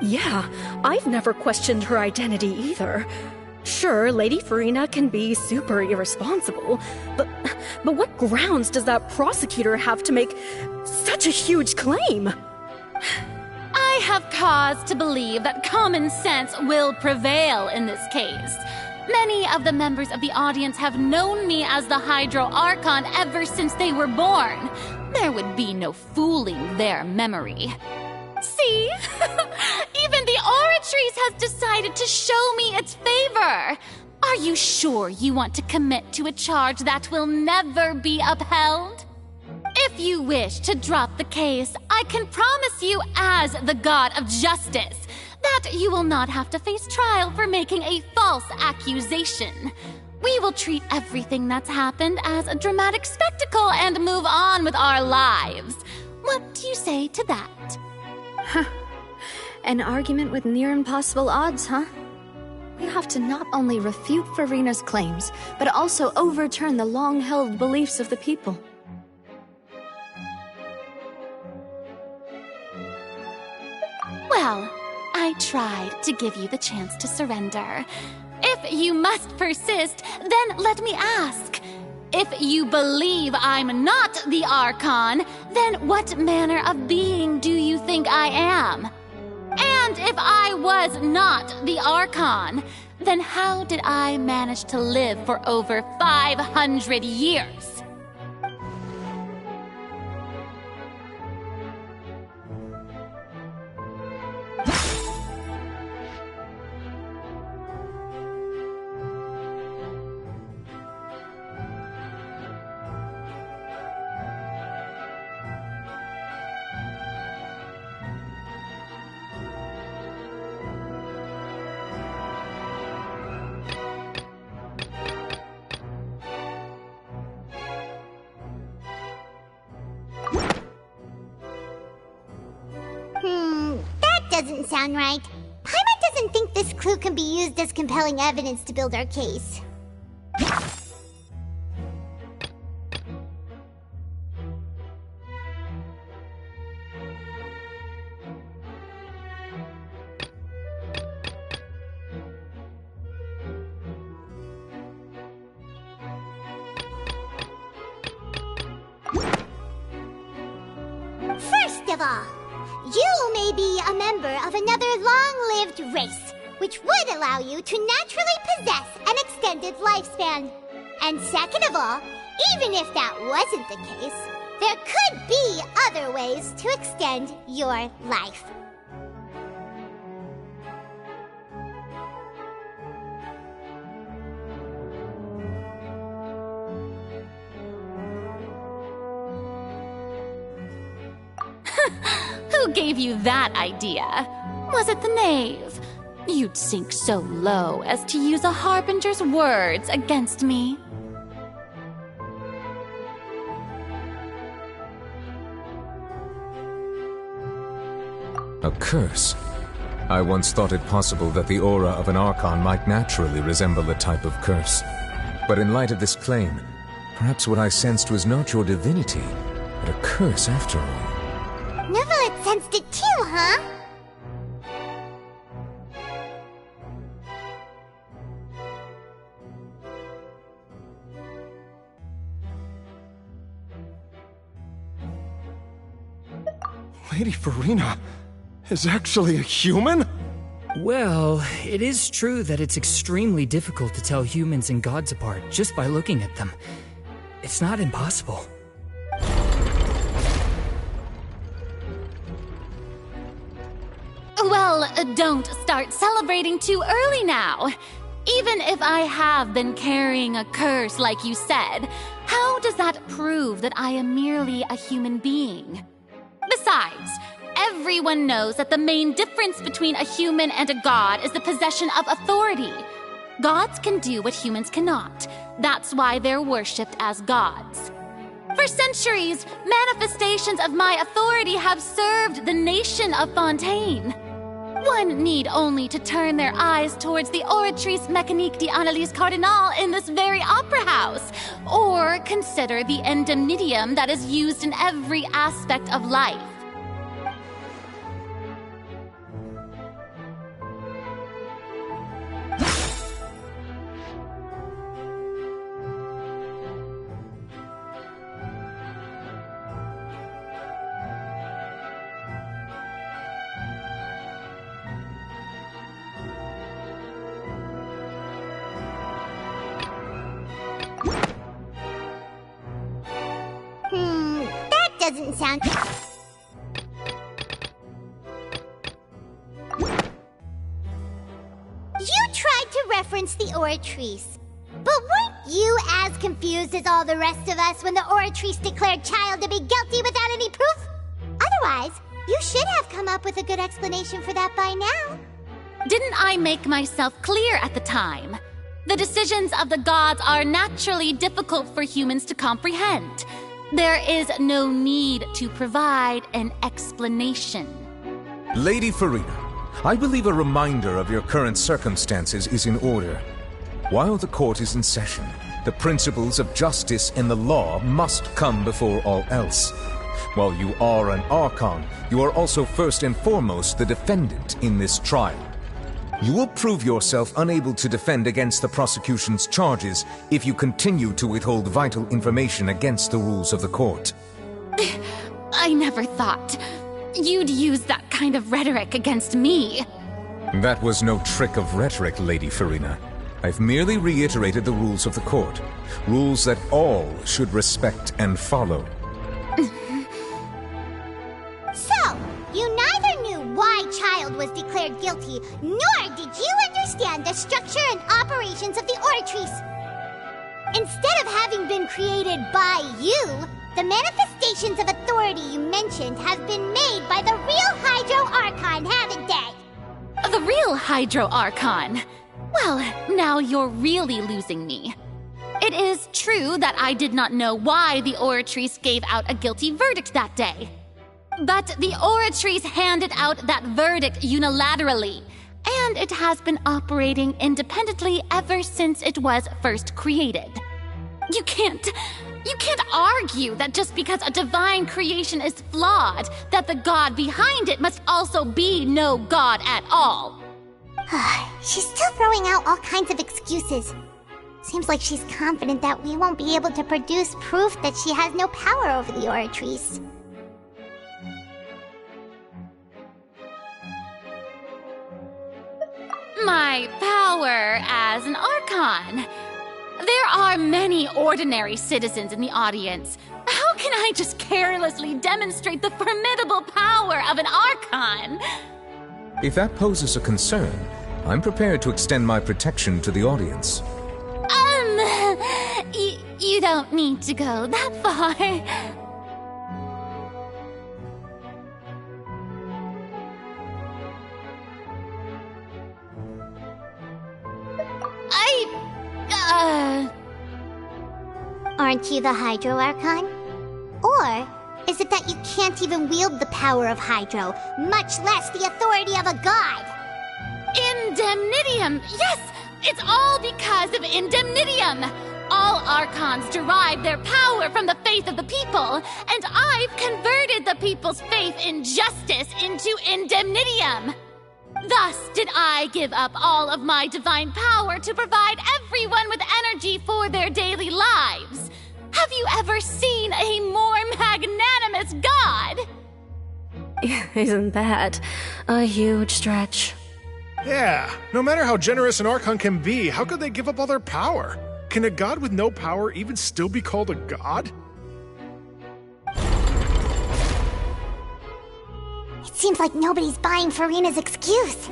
Yeah, I've never questioned her identity either. Sure, Lady Farina can be super irresponsible, but what grounds does that prosecutor have to make such a huge claim? I have cause to believe that common sense will prevail in this case. Many of the members of the audience have known me as the Hydro Archon ever since they were born. There would be no fooling their memory. See? Even the Oratrice has decided to show me its favor. Are you sure you want to commit to a charge that will never be upheld? If you wish to drop the case, I can promise you as the god of justice that you will not have to face trial for making a false accusation. We will treat everything that's happened as a dramatic spectacle and move on with our lives. What do you say to that? Huh. An argument with near impossible odds, huh? We have to not only refute Furina's claims, but also overturn the long-held beliefs of the people. Well, I tried to give you the chance to surrender. If you must persist, then let me ask. If you believe I'm not the Archon, then what manner of being do you think I am? And if I was not the Archon, then how did I manage to live for over 500 years? That doesn't sound right. Paimon doesn't think this clue can be used as compelling evidence to build our case. First of all, you may be a member of another long-lived race, which would allow you to naturally possess an extended lifespan. And second of all, even if that wasn't the case, there could be other ways to extend your life. Who gave you that idea? Was it the knave? You'd sink so low as to use a harbinger's words against me. A curse? I once thought it possible that the aura of an Archon might naturally resemble a type of curse. But in light of this claim, perhaps what I sensed was not your divinity, but a curse after all. Neverlet sensed it too, huh? Lady Furina is actually a human? Well, it is true that it's extremely difficult to tell humans and gods apart just by looking at them. It's not impossible. Well, don't start celebrating too early now. Even if I have been carrying a curse like you said, how does that prove that I am merely a human being? Besides, everyone knows that the main difference between a human and a god is the possession of authority. Gods can do what humans cannot. That's why they're worshipped as gods. For centuries, manifestations of my authority have served the nation of Fontaine. One need only to turn their eyes towards the Oratrice Mécanique d'Analyse Cardinal in this very opera house, or consider the indemnitium that is used in every aspect of life. That doesn't sound... You tried to reference reference the Oratrice. But weren't you as confused as all the rest of us when the Oratrice declared Child to be guilty without any proof? Otherwise, you should have come up with a good explanation for that by now. Didn't I make myself clear at the time? The decisions of the gods are naturally difficult for humans to comprehend. There is no need to provide an explanation. Lady Farina, I believe a reminder of your current circumstances is in order. While the court is in session, the principles of justice and the law must come before all else. While you are an Archon, you are also first and foremost the defendant in this trial. You will prove yourself unable to defend against the prosecution's charges if you continue to withhold vital information against the rules of the court. I never thought you'd use that kind of rhetoric against me. That was no trick of rhetoric, Lady Farina. I've merely reiterated the rules of the court. Rules that all should respect and follow. So, you neither knew why Child was declared guilty, nor did you understand the structure and operations of the Oratrice. Instead of having been created by you, the manifestations of authority you mentioned have been made by the real Hydro Archon, haven't they? The real Hydro Archon? Well, now you're really losing me. It is true that I did not know why the Oratrice gave out a guilty verdict that day. But the Oratrice handed out that verdict unilaterally, and it has been operating independently ever since it was first created. You can't argue that just because a divine creation is flawed, that the god behind it must also be no god at all. She's still throwing out all kinds of excuses. Seems like she's confident that we won't be able to produce proof that she has no power over the Oratrice. My power as an Archon. There are many ordinary citizens in the audience. How can I just carelessly demonstrate the formidable power of an Archon? If that poses a concern, I'm prepared to extend my protection to the audience. You don't need to go that far. Aren't you the Hydro Archon? Or is it that you can't even wield the power of Hydro, much less the authority of a god? Indemnitium! Yes! It's all because of Indemnitium! All Archons derive their power from the faith of the people, and I've converted the people's faith in justice into Indemnitium! Thus did I give up all of my divine power to provide everyone with energy for their daily lives. Have you ever seen a more magnanimous god? Isn't that a huge stretch? Yeah, no matter how generous an Archon can be, how could they give up all their power? Can a god with no power even still be called a god? It seems like nobody's buying Farina's excuse.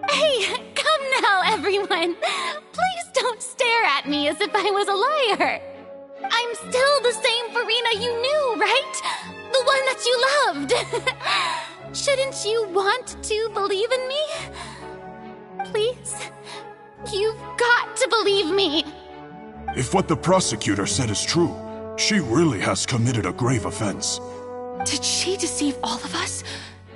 Hey, come now, everyone. Please don't stare at me as if I was a liar. I'm still the same Farina you knew, right? The one that you loved. Shouldn't you want to believe in me? Please? You've got to believe me. If what the prosecutor said is true, she really has committed a grave offense. Did she deceive all of us?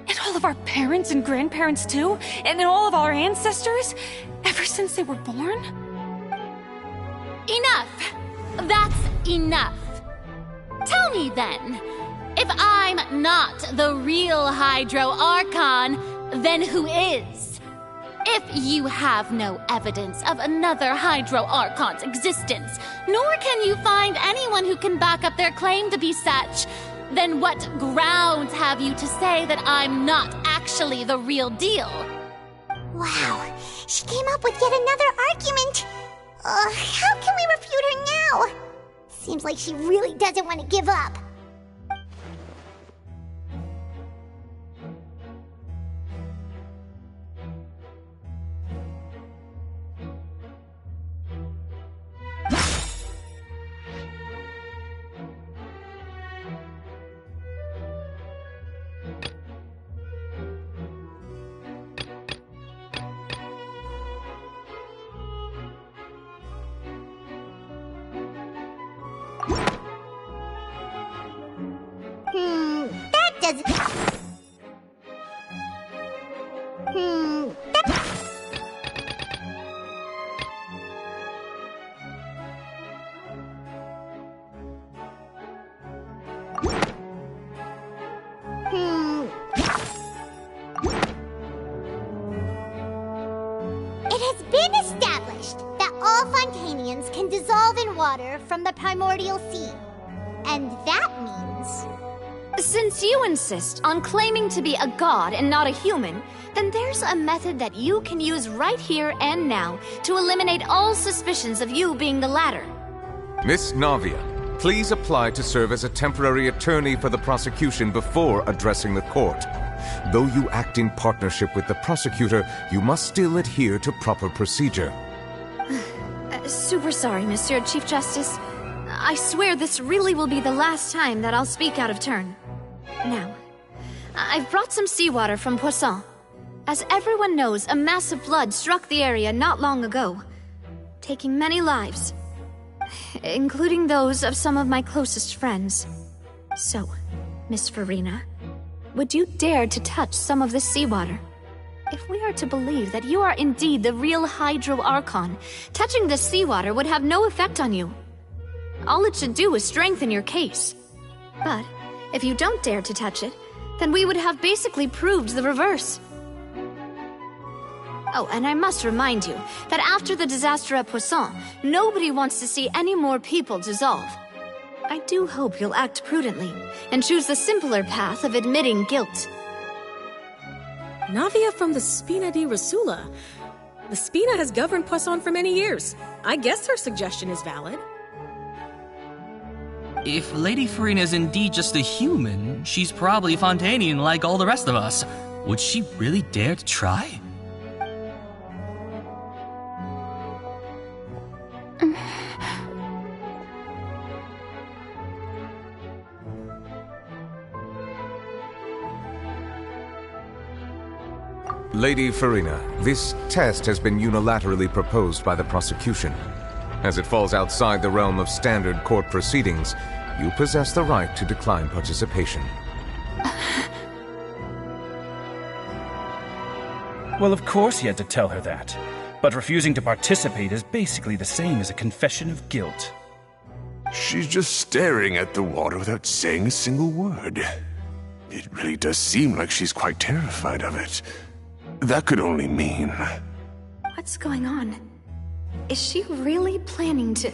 And all of our parents and grandparents too? And all of our ancestors? Ever since they were born? Enough! That's enough. Tell me then, if I'm not the real Hydro Archon, then who is? If you have no evidence of another Hydro Archon's existence, nor can you find anyone who can back up their claim to be such, then what grounds have you to say that I'm not actually the real deal? Wow, she came up with yet another argument. How can we refute her now? Seems like she really doesn't want to give up. does... It has been established that all Fontanians can dissolve in water from the primordial sea. And that means... Since you insist on claiming to be a god and not a human, then there's a method that you can use right here and now to eliminate all suspicions of you being the latter. Miss Navia, please apply to serve as a temporary attorney for the prosecution before addressing the court. Though you act in partnership with the prosecutor, you must still adhere to proper procedure. Super sorry, Monsieur Chief Justice. I swear this really will be the last time that I'll speak out of turn. Now, I've brought some seawater from Poisson. As everyone knows, a massive flood struck the area not long ago, taking many lives, including those of some of my closest friends. So, Miss Farina, would you dare to touch some of this seawater? If we are to believe that you are indeed the real Hydro Archon, touching this seawater would have no effect on you. All it should do is strengthen your case. But if you don't dare to touch it, then we would have basically proved the reverse. Oh, and I must remind you that after the disaster at Poisson, nobody wants to see any more people dissolve. I do hope you'll act prudently and choose the simpler path of admitting guilt. Navia from the Spina di Rasula. The Spina has governed Poisson for many years. I guess her suggestion is valid. If Lady Farina is indeed just a human, she's probably Fontanian like all the rest of us. Would she really dare to try? Lady Farina, this test has been unilaterally proposed by the prosecution. As it falls outside the realm of standard court proceedings, you possess the right to decline participation. Well, of course he had to tell her that. But refusing to participate is basically the same as a confession of guilt. She's just staring at the water without saying a single word. It really does seem like she's quite terrified of it. That could only mean... What's going on? Is she really planning to...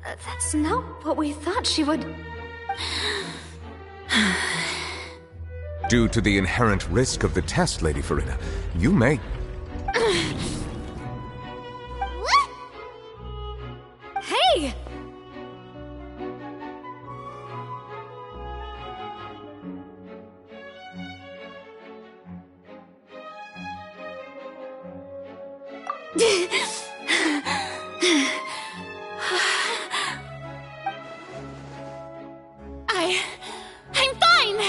that's not what we thought she would... Due to the inherent risk of the test, Lady Farina, you may... What? Hey! I'm fine!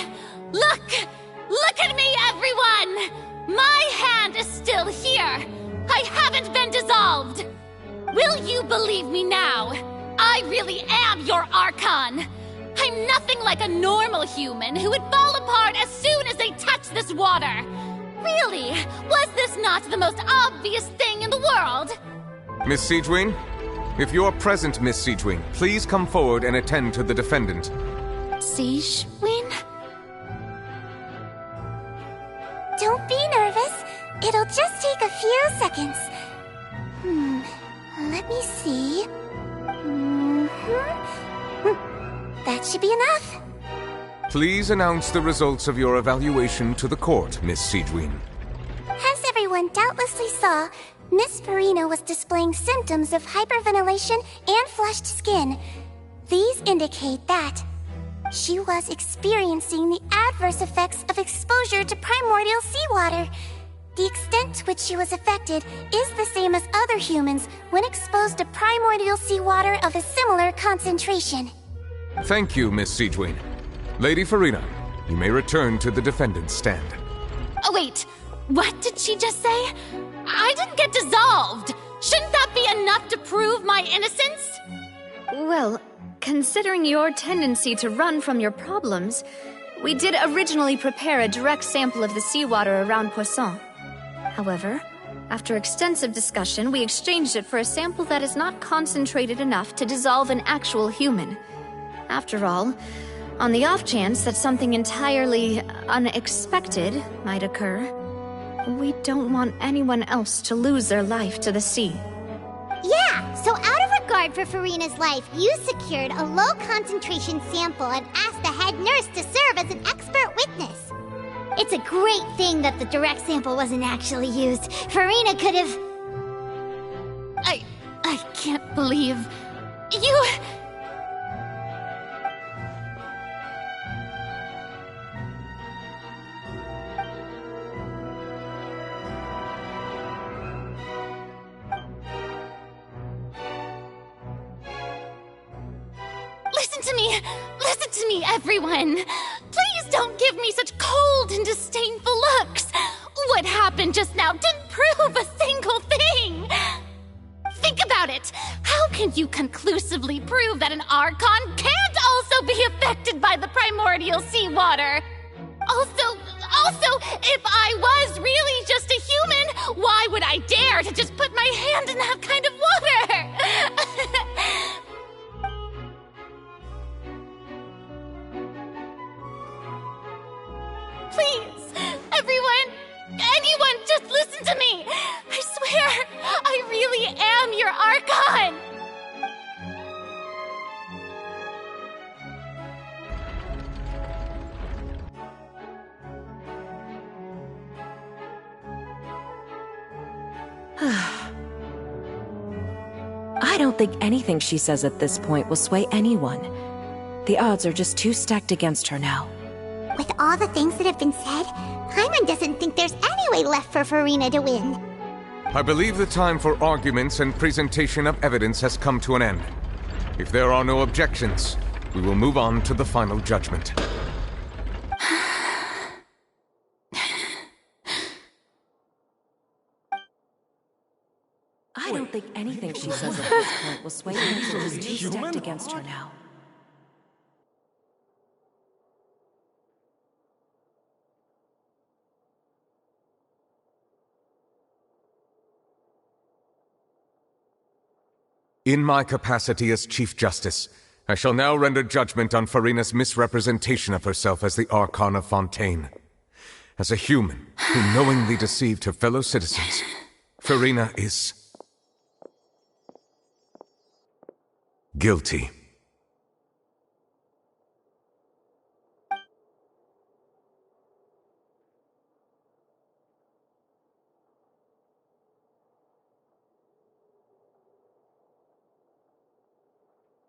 Look at me, everyone! My hand is still here! I haven't been dissolved! Will you believe me now? I really am your Archon! I'm nothing like a normal human who would fall apart as soon as they touch this water! Really? Was this not the most obvious thing in the world? Miss Siegewin? If you're present, Miss Siegewin, please come forward and attend to the defendant. Siegewin? Don't be nervous. It'll just take a few seconds. Let me see. That should be enough. Please announce the results of your evaluation to the court, Miss Siegewin. As everyone doubtlessly saw, Miss Farina was displaying symptoms of hyperventilation and flushed skin. These indicate that she was experiencing the adverse effects of exposure to primordial seawater. The extent to which she was affected is the same as other humans when exposed to primordial seawater of a similar concentration. Thank you, Miss Siegewin. Lady Farina, you may return to the defendant's stand. Oh, wait. What did she just say? I didn't get dissolved. Shouldn't that be enough to prove my innocence? Well, considering your tendency to run from your problems, We did originally prepare a direct sample of the seawater around Poisson. However, after extensive discussion, we exchanged it for a sample that is not concentrated enough to dissolve an actual human. After all, on the off chance that something entirely unexpected might occur, we don't want anyone else to lose their life to the sea. Yeah, so out of regard for Farina's life, you secured a low-concentration sample and asked the head nurse to serve as an expert witness. It's a great thing that the direct sample wasn't actually used. Farina could have... I can't believe... you... Listen to me, everyone! Please don't give me such cold and disdainful looks! What happened just now didn't prove a single thing! Think about it! How can you conclusively prove that an Archon can't also be affected by the primordial seawater? Also, if I was really just a human, why would I dare to just put my hand in that kind of water? Please, anyone, just listen to me! I swear, I really am your Archon! I don't think anything she says at this point will sway anyone. The odds are just too stacked against her now. With all the things that have been said, Paimon doesn't think there's any way left for Farina to win. I believe the time for arguments and presentation of evidence has come to an end. If there are no objections, we will move on to the final judgment. I don't think anything she says at this point will sway anyone. She's too stacked against her now. In my capacity as Chief Justice, I shall now render judgment on Farina's misrepresentation of herself as the Archon of Fontaine. As a human who knowingly deceived her fellow citizens, Farina is... guilty.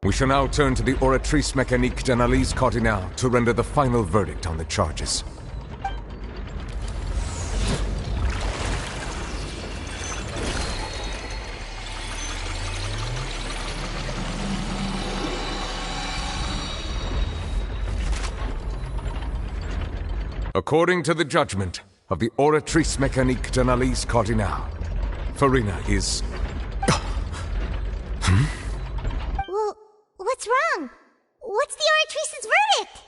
We shall now turn to the Oratrice Mécanique d'Analyse Cardinale to render the final verdict on the charges. According to the judgment of the Oratrice Mécanique d'Analyse Cardinale, Farina is... Well, what's wrong? What's the Oratrice's verdict?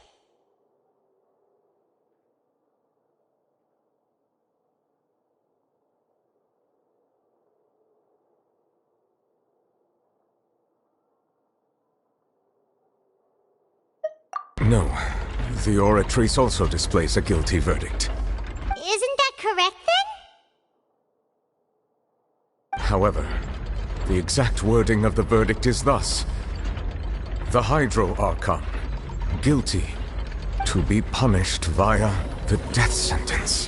No. The Oratrice also displays a guilty verdict. Isn't that correct, then? However, the exact wording of the verdict is thus. The Hydro Archon, guilty, to be punished via the death sentence.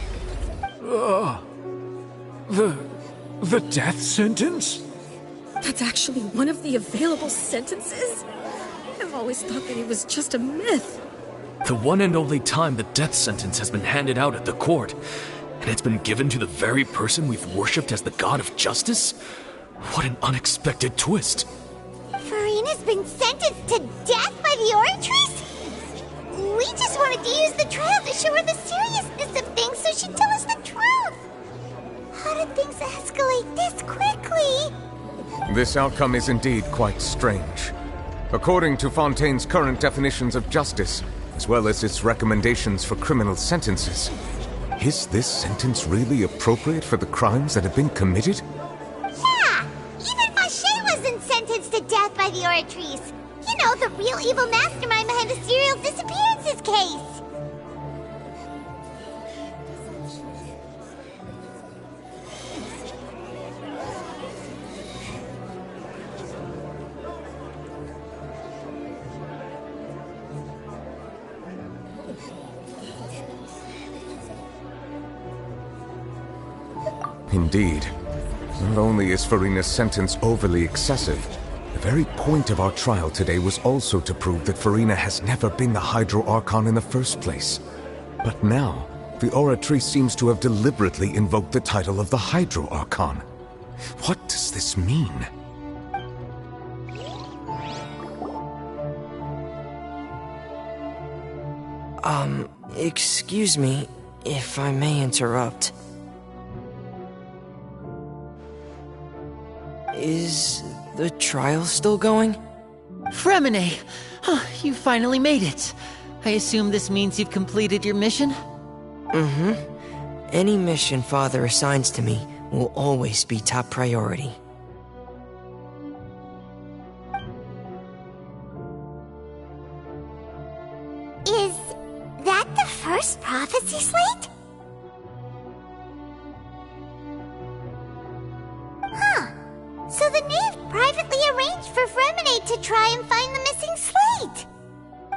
The death sentence? That's actually one of the available sentences? I've always thought that it was just a myth. The one and only time the death sentence has been handed out at the court, and it's been given to the very person we've worshipped as the god of justice? What an unexpected twist. Farina's been sentenced to death by the Oratrice? We just wanted to use the trial to show her the seriousness of things so she'd tell us the truth. How did things escalate this quickly? This outcome is indeed quite strange. According to Fontaine's current definitions of justice, as well as its recommendations for criminal sentences. Is this sentence really appropriate for the crimes that have been committed? Yeah! Even Fache wasn't sentenced to death by the Oratrice. You know, the real evil mastermind behind the serial disappearances case. Indeed. Not only is Farina's sentence overly excessive, the very point of our trial today was also to prove that Farina has never been the Hydro Archon in the first place. But now, the Oratrice seems to have deliberately invoked the title of the Hydro Archon. What does this mean? Excuse me, if I may interrupt. Is the trial still going? Fremine! You finally made it. I assume this means you've completed your mission? Mm-hmm. Any mission Father assigns to me will always be top priority. Is that the first prophecy slate? Huh. So the knave privately arranged for Fremine to try and find the missing slate!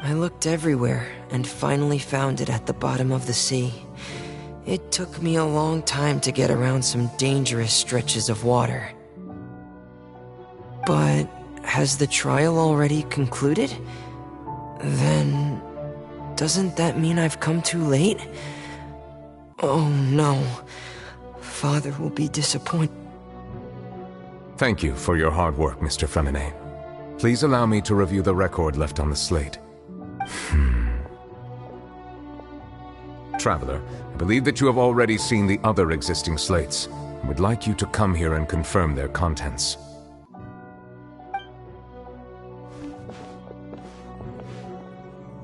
I looked everywhere and finally found it at the bottom of the sea. It took me a long time to get around some dangerous stretches of water. But has the trial already concluded? Then doesn't that mean I've come too late? Oh no. Father will be disappointed. Thank you for your hard work, Mr. Fremine. Please allow me to review the record left on the slate. Traveler, I believe that you have already seen the other existing slates. I would like you to come here and confirm their contents.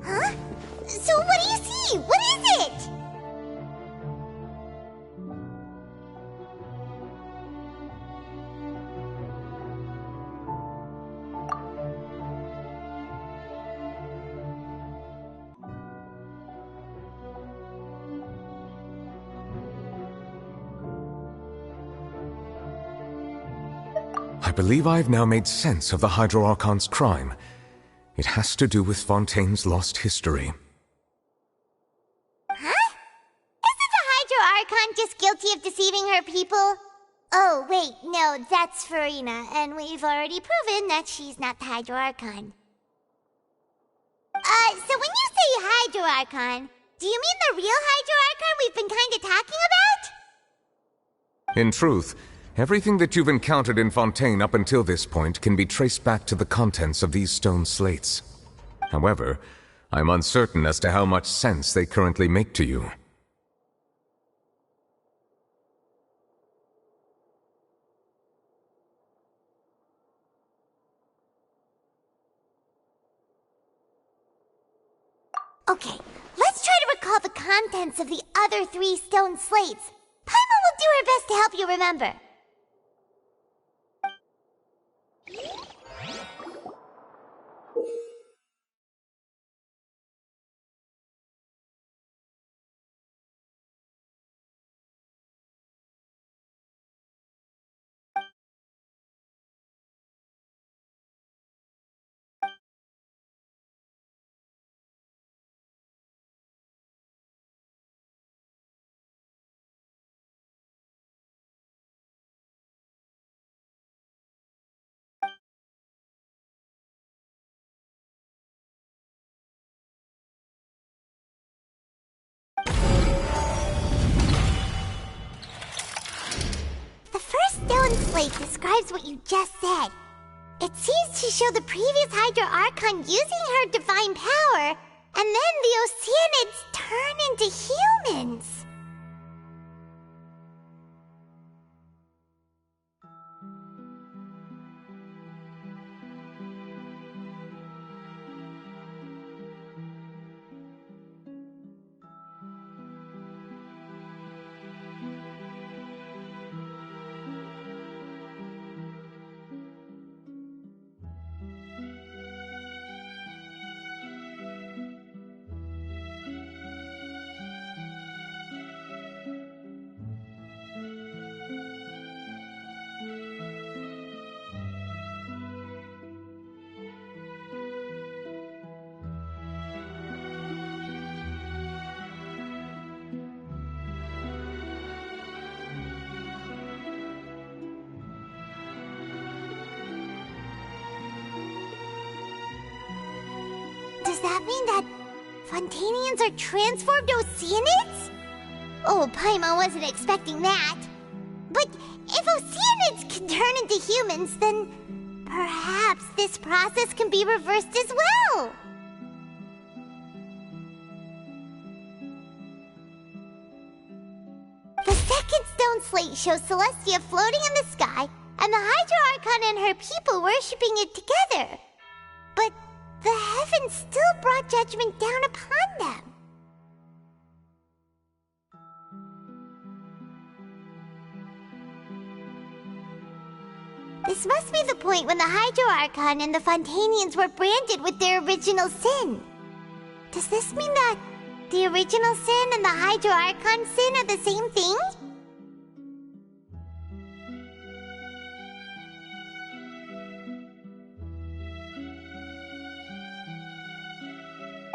Huh? So what do you see? What is it? I believe I have now made sense of the Hydro Archon's crime. It has to do with Fontaine's lost history. Huh? Isn't the Hydro Archon just guilty of deceiving her people? Oh, wait, no, that's Farina, and we've already proven that she's not the Hydro Archon. So when you say Hydro Archon, do you mean the real Hydro Archon we've been kinda talking about? In truth, everything that you've encountered in Fontaine up until this point can be traced back to the contents of these stone slates. However, I'm uncertain as to how much sense they currently make to you. Okay, let's try to recall the contents of the other 3 stone slates. Paimon will do her best to help you remember. Stone slate describes what you just said. It seems to show the previous Hydro Archon using her divine power, and then the Oceanids turn into humans. that mean that Fontanians are transformed Oceanids? Oh, Paimon wasn't expecting that. But if Oceanids can turn into humans, then perhaps this process can be reversed as well. The second stone slate shows Celestia floating in the sky, and the Hydro Archon and her people worshipping it together. But the heavens still brought judgment down upon them. This must be the point when the Hydro Archon and the Fontanians were branded with their original sin. Does this mean that the original sin and the Hydro Archon sin are the same thing?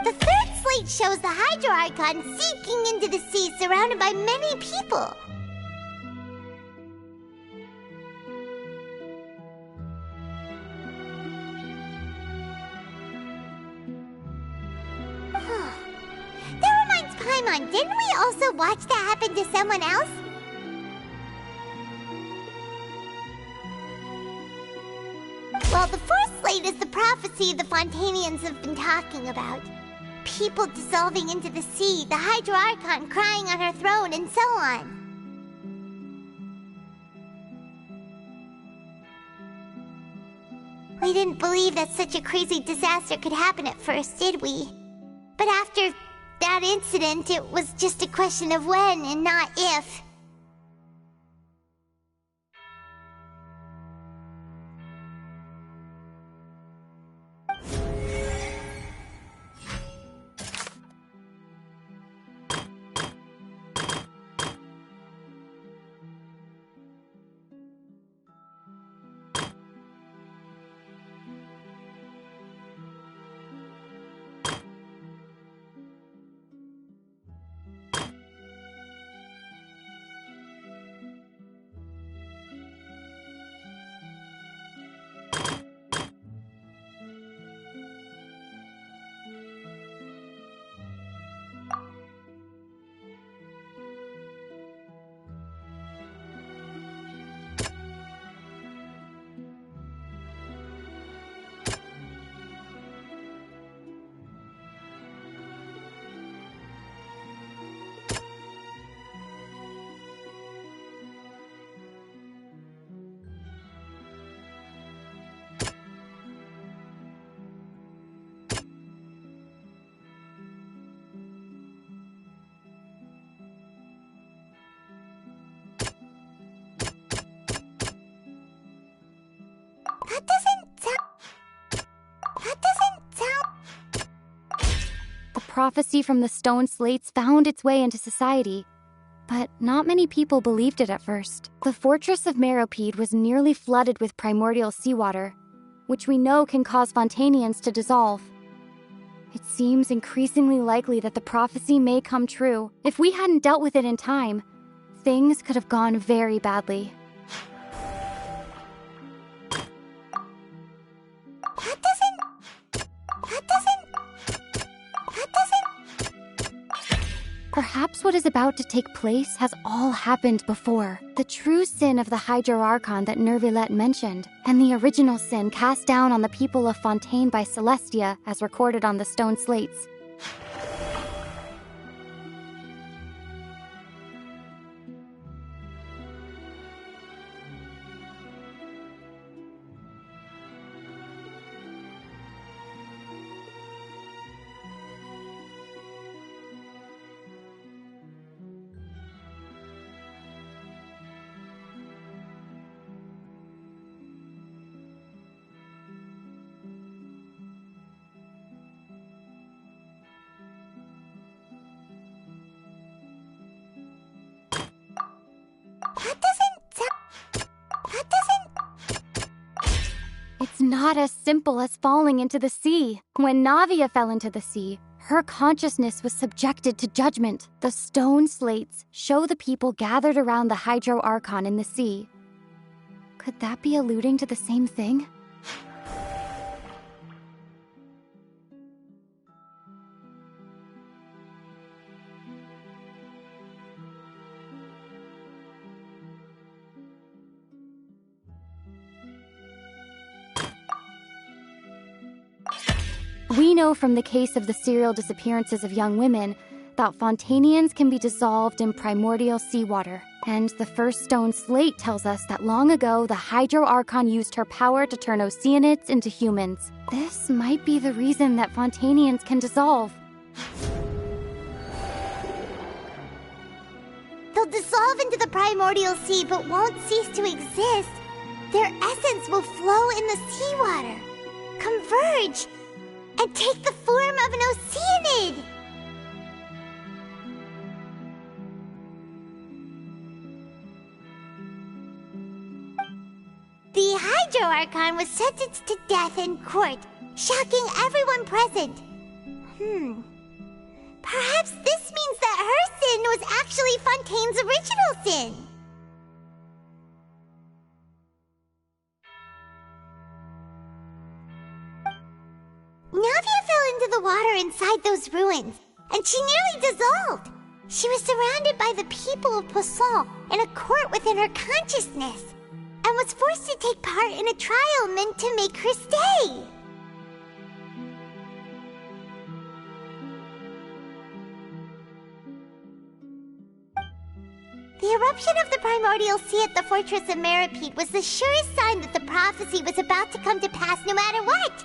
The third slate shows the Hydro Archon sinking into the sea surrounded by many people. That reminds Paimon, didn't we also watch that happen to someone else? Well, the fourth slate is the prophecy the Fontanians have been talking about. People dissolving into the sea, the Hydro Archon crying on her throne, and so on. We didn't believe that such a crazy disaster could happen at first, did we? But after that incident, it was just a question of when and not if. The prophecy from the stone slates found its way into society, but not many people believed it at first. The fortress of Meropide was nearly flooded with primordial seawater, which we know can cause Fontanians to dissolve. It seems increasingly likely that the prophecy may come true. If we hadn't dealt with it in time, things could have gone very badly. Perhaps what is about to take place has all happened before. The true sin of the Hydro Archon that Nervilette mentioned, and the original sin cast down on the people of Fontaine by Celestia as recorded on the stone slates. It's not as simple as falling into the sea. When Navia fell into the sea, her consciousness was subjected to judgment. The stone slates show the people gathered around the Hydro Archon in the sea. Could that be alluding to the same thing? know from the case of the serial disappearances of young women that Fontanians can be dissolved in primordial seawater. And the first stone slate tells us that long ago, the Hydro Archon used her power to turn Oceanids into humans. This might be the reason that Fontanians can dissolve. They'll dissolve into the primordial sea but won't cease to exist. Their essence will flow in the seawater, converge, and take the form of an Oceanid. The Hydro Archon was sentenced to death in court, shocking everyone present. Perhaps this means that her sin was actually Fontaine's original sin. Navia fell into the water inside those ruins, and she nearly dissolved. She was surrounded by the people of Poisson in a court within her consciousness, and was forced to take part in a trial meant to make her stay. The eruption of the primordial sea at the fortress of Meripede was the surest sign that the prophecy was about to come to pass no matter what.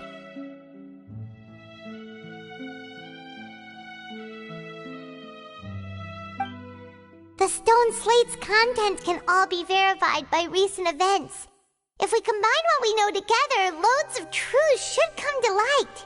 The stone slate's content can all be verified by recent events. If we combine what we know together, loads of truths should come to light.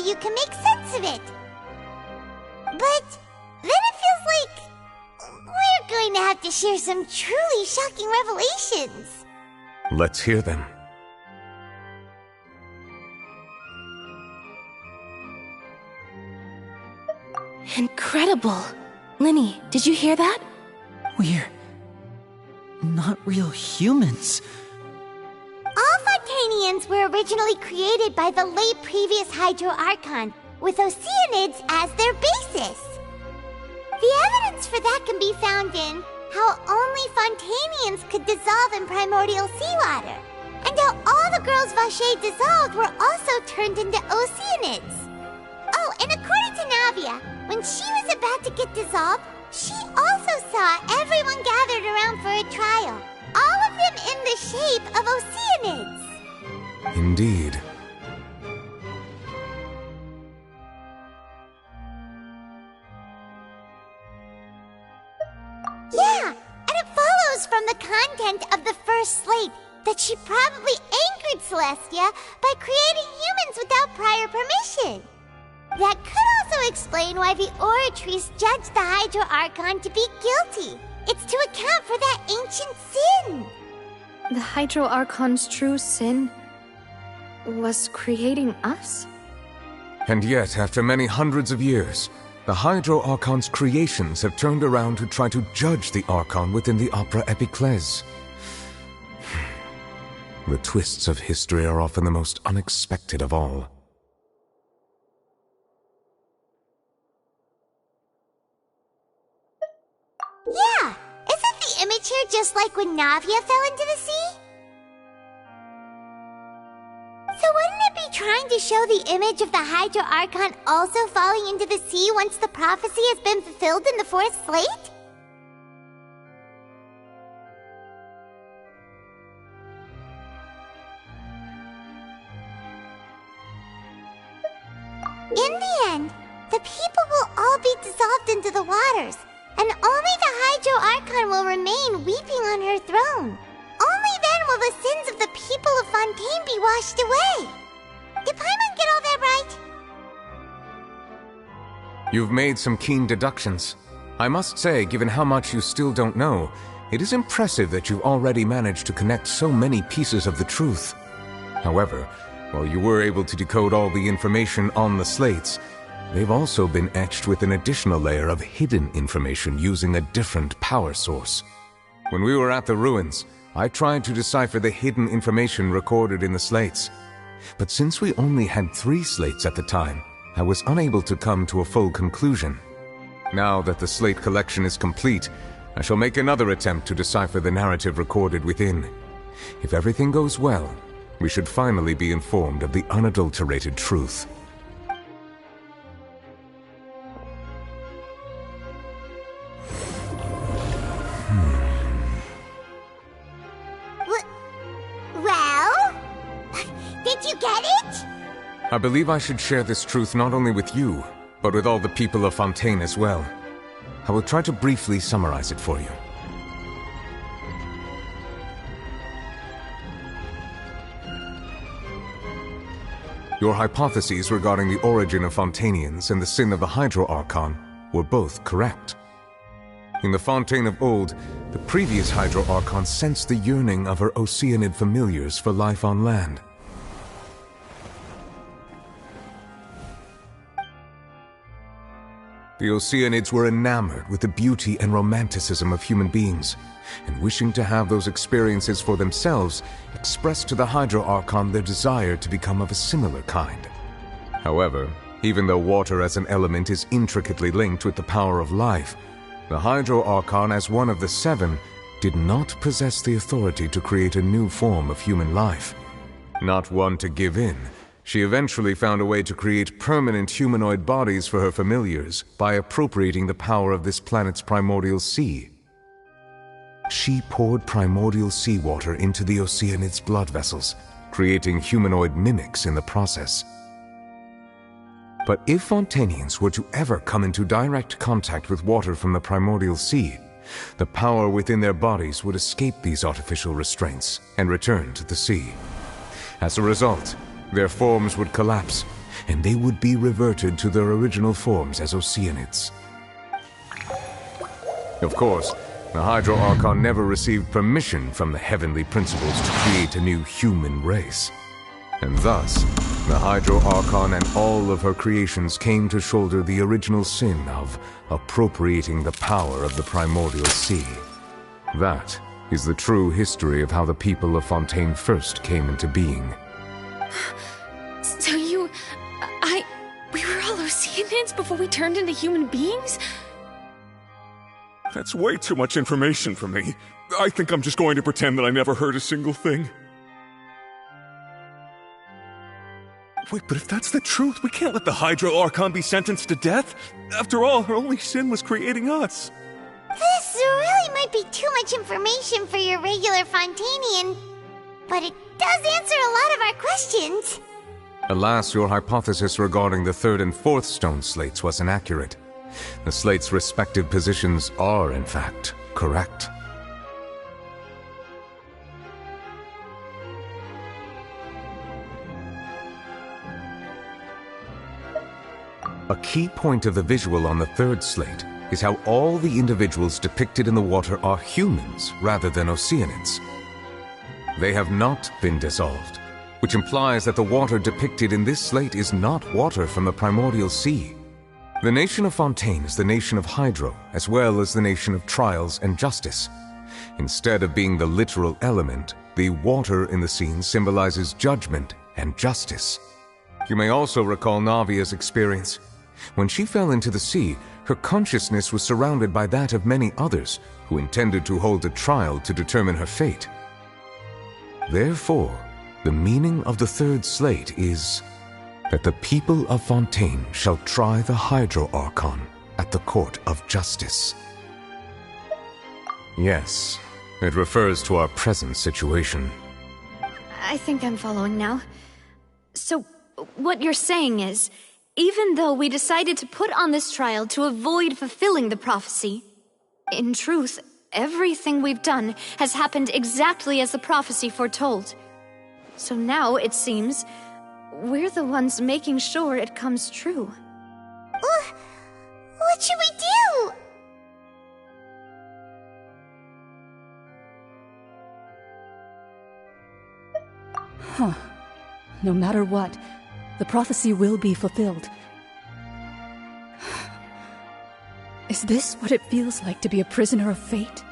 You can make sense of it. But then it feels like we're going to have to share some truly shocking revelations. Let's hear them. Incredible. Linny, did you hear that? We're not real humans. All Fontanians were originally created by the late previous Hydro Archon, with Oceanids as their basis. The evidence for that can be found in how only Fontanians could dissolve in primordial seawater, and how all the girls Vacher dissolved were also turned into Oceanids. Oh, and according to Navia, when she was about to get dissolved, she also saw everyone gathered around for a trial, all of them in the shape of Oceanids. Indeed. Yeah, and it follows from the content of the first slate that she probably angered Celestia by creating humans without prior permission. That could also explain why the Oratrice judged the Hydro Archon to be guilty. It's to account for that ancient sin. The Hydro Archon's true sin was creating us? And yet, after many hundreds of years, the Hydro Archon's creations have turned around to try to judge the Archon within the Opera Epiclese. The twists of history are often the most unexpected of all. Yeah, isn't the image here just like when Navia fell into the sea? So wouldn't it be trying to show the image of the Hydro Archon also falling into the sea once the prophecy has been fulfilled in the fourth slate? In the end, the people will all be dissolved into the waters, and only the Hydro Archon will remain weeping on her throne. Only then will the sins of the people of Fontaine be washed away. Did Paimon get all that right? You've made some keen deductions. I must say, given how much you still don't know, it is impressive that you've already managed to connect so many pieces of the truth. However, while you were able to decode all the information on the slates, they've also been etched with an additional layer of hidden information using a different power source. When we were at the ruins, I tried to decipher the hidden information recorded in the slates. But since we only had 3 slates at the time, I was unable to come to a full conclusion. Now that the slate collection is complete, I shall make another attempt to decipher the narrative recorded within. If everything goes well, we should finally be informed of the unadulterated truth. Well? Did you get it? I believe I should share this truth not only with you, but with all the people of Fontaine as well. I will try to briefly summarize it for you. Your hypotheses regarding the origin of Fontainians and the sin of the Hydro Archon were both correct. In the Fontaine of old, the previous Hydro Archon sensed the yearning of her Oceanid familiars for life on land. The Oceanids were enamored with the beauty and romanticism of human beings, and wishing to have those experiences for themselves, expressed to the Hydro Archon their desire to become of a similar kind. However, even though water as an element is intricately linked with the power of life, the Hydro Archon, as one of the 7, did not possess the authority to create a new form of human life. Not one to give in, she eventually found a way to create permanent humanoid bodies for her familiars by appropriating the power of this planet's primordial sea. She poured primordial seawater into the Oceanids' blood vessels, creating humanoid mimics in the process. But if Fontainians were to ever come into direct contact with water from the primordial sea, the power within their bodies would escape these artificial restraints and return to the sea. As a result, their forms would collapse, and they would be reverted to their original forms as Oceanids. Of course, the Hydro Archon never received permission from the heavenly principles to create a new human race. And thus, the Hydro Archon and all of her creations came to shoulder the original sin of appropriating the power of the primordial sea. That is the true history of how the people of Fontaine first came into being. So we were all Oceanids before we turned into human beings? That's way too much information for me. I think I'm just going to pretend that I never heard a single thing. Wait, but if that's the truth, we can't let the Hydro Archon be sentenced to death. After all, her only sin was creating us. This really might be too much information for your regular Fontainian, but it does answer a lot of our questions. Alas, your hypothesis regarding the 3rd and 4th stone slates was inaccurate. The slates' respective positions are, in fact, correct. A key point of the visual on the 3rd slate is how all the individuals depicted in the water are humans rather than Oceanids. They have not been dissolved, which implies that the water depicted in this slate is not water from the primordial sea. The nation of Fontaine is the nation of Hydro, as well as the nation of trials and justice. Instead of being the literal element, the water in the scene symbolizes judgment and justice. You may also recall Navia's experience. When she fell into the sea, her consciousness was surrounded by that of many others who intended to hold a trial to determine her fate. Therefore, the meaning of the 3rd slate is that the people of Fontaine shall try the Hydro Archon at the court of justice. Yes, it refers to our present situation. I think I'm following now. So, what you're saying is, even though we decided to put on this trial to avoid fulfilling the prophecy, In truth, everything we've done has happened exactly as the prophecy foretold. So now, it seems, we're the ones making sure it comes true. What should we do? Huh. No matter what, the prophecy will be fulfilled. Is this what it feels like to be a prisoner of fate?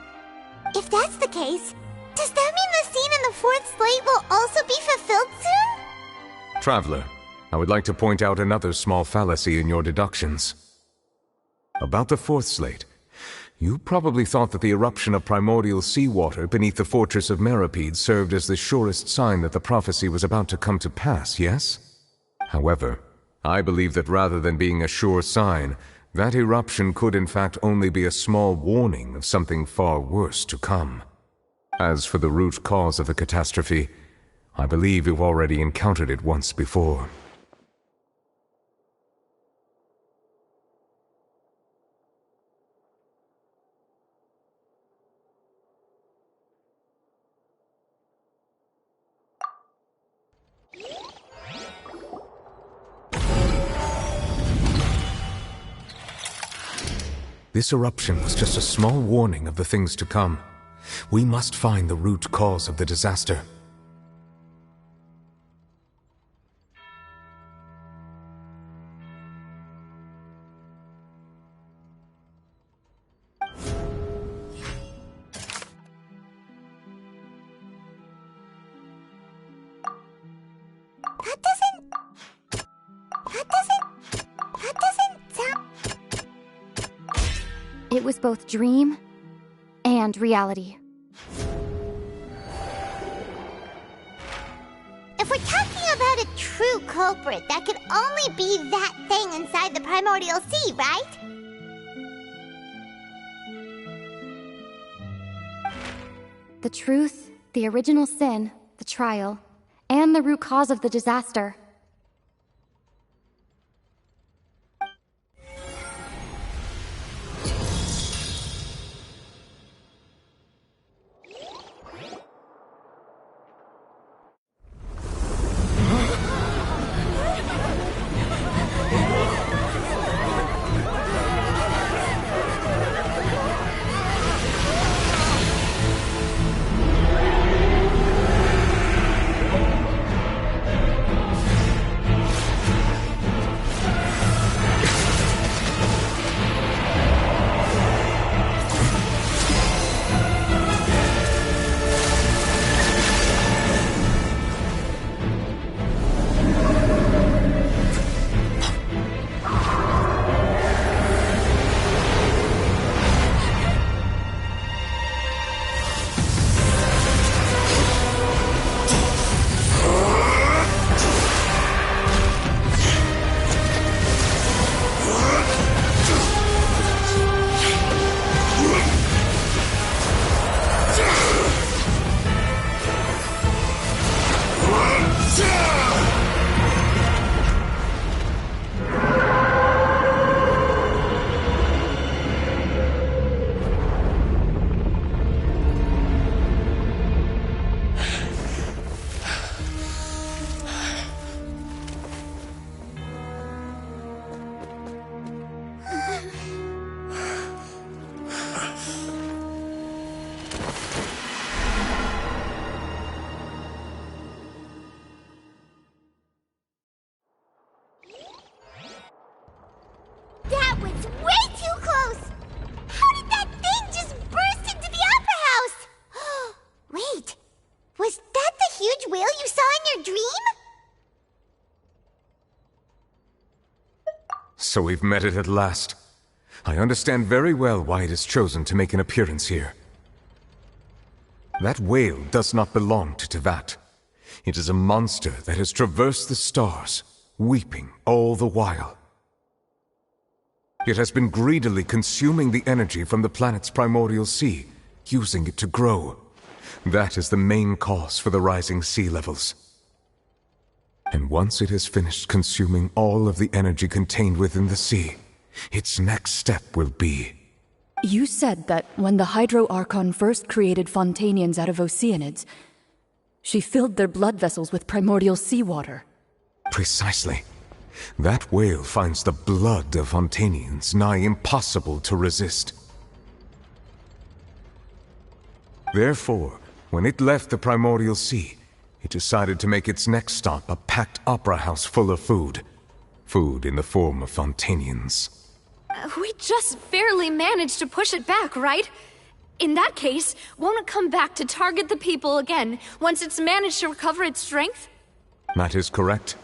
If that's the case, does that mean the scene in the fourth slate will also be fulfilled soon? Traveler, I would like to point out another small fallacy in your deductions. About the fourth slate, you probably thought that the eruption of primordial seawater beneath the fortress of Meripede served as the surest sign that the prophecy was about to come to pass, yes? However, I believe that rather than being a sure sign, that eruption could in fact only be a small warning of something far worse to come. As for the root cause of the catastrophe, I believe you've already encountered it once before. This eruption was just a small warning of the things to come. We must find the root cause of the disaster. It was both dream and reality. If we're talking about a true culprit, that could only be that thing inside the primordial sea, right? The truth, the original sin, the trial, and the root cause of the disaster. That was way too close! How did that thing just burst into the opera house? Wait, was that the huge whale you saw in your dream? So we've met it at last. I understand very well why it has chosen to make an appearance here. That whale does not belong to Tevat. It is a monster that has traversed the stars, weeping all the while. It has been greedily consuming the energy from the planet's primordial sea, using it to grow. That is the main cause for the rising sea levels. And once it has finished consuming all of the energy contained within the sea, its next step will be You said that when the Hydro Archon first created Fontanians out of Oceanids, she filled their blood vessels with primordial seawater. Precisely. That whale finds the blood of Fontanians nigh impossible to resist. Therefore, when it left the primordial sea, it decided to make its next stop a packed opera house full of food. Food in the form of Fontanians. We just barely managed to push it back, right? In that case, won't it come back to target the people again once it's managed to recover its strength? That is correct.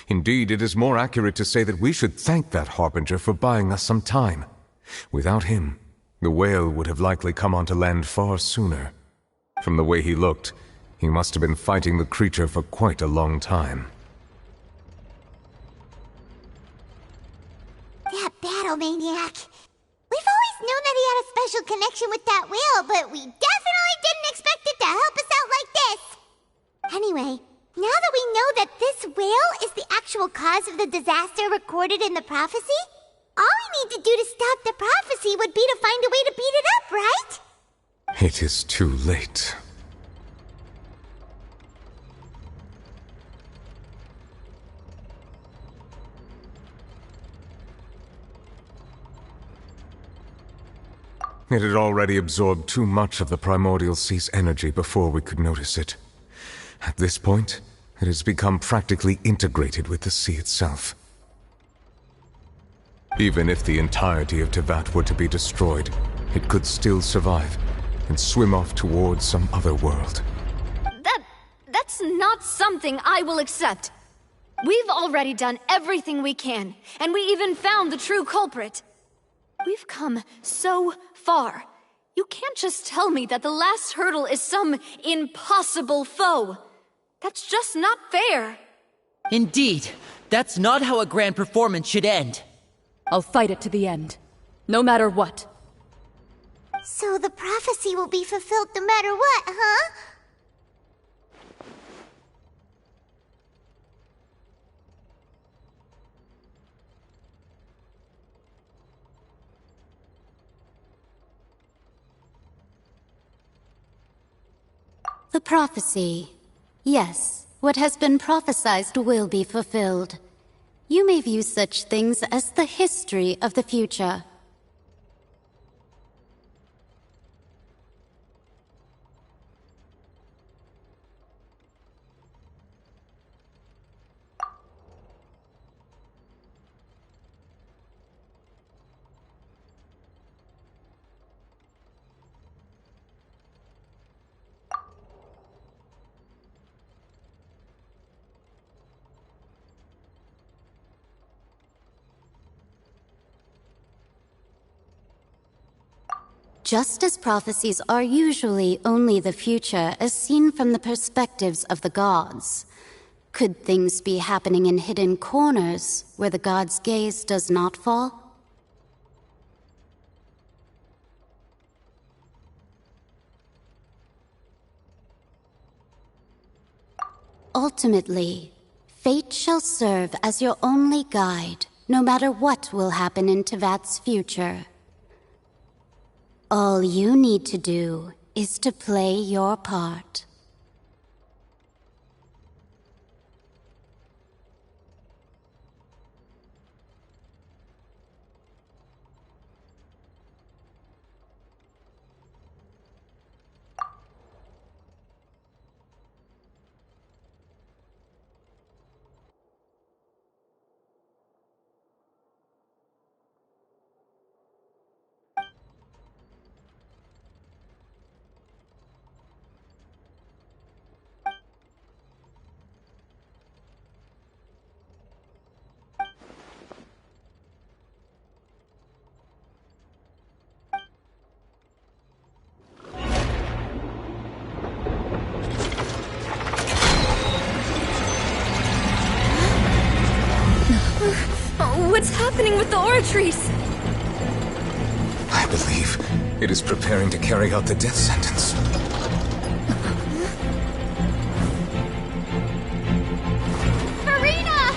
Indeed, it is more accurate to say that we should thank that Harbinger for buying us some time. Without him, the whale would have likely come onto land far sooner. From the way he looked, he must have been fighting the creature for quite a long time. That battle maniac. We've always known that he had a special connection with that whale, but we definitely didn't expect it to help us out like this. Anyway, now that we know that this whale is the actual cause of the disaster recorded in the prophecy, all we need to do to stop the prophecy would be to find a way to beat it up, right? It is too late. It had already absorbed too much of the primordial sea's energy before we could notice it. At this point, it has become practically integrated with the sea itself. Even if the entirety of Tevat were to be destroyed, it could still survive and swim off towards some other world. That's not something I will accept. We've already done everything we can, and we even found the true culprit. We've come so far. You can't just tell me that the last hurdle is some impossible foe. That's just not fair. Indeed, that's not how a grand performance should end. I'll fight it to the end, no matter what. So the prophecy will be fulfilled no matter what, huh? The prophecy. Yes, what has been prophesied will be fulfilled. You may view such things as the history of the future. Just as prophecies are usually only the future as seen from the perspectives of the gods, could things be happening in hidden corners where the gods' gaze does not fall? Ultimately, fate shall serve as your only guide, no matter what will happen in Tevat's future. All you need to do is to play your part. What's happening with the oratories? I believe it is preparing to carry out the death sentence. Farina!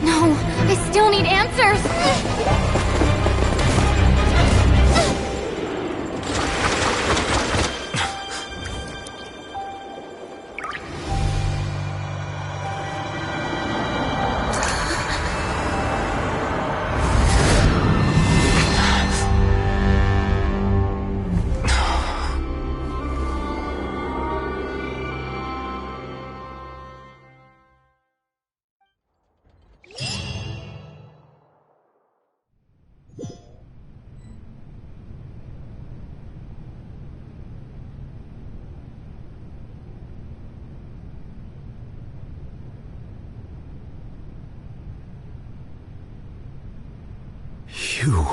No. still need answers! You.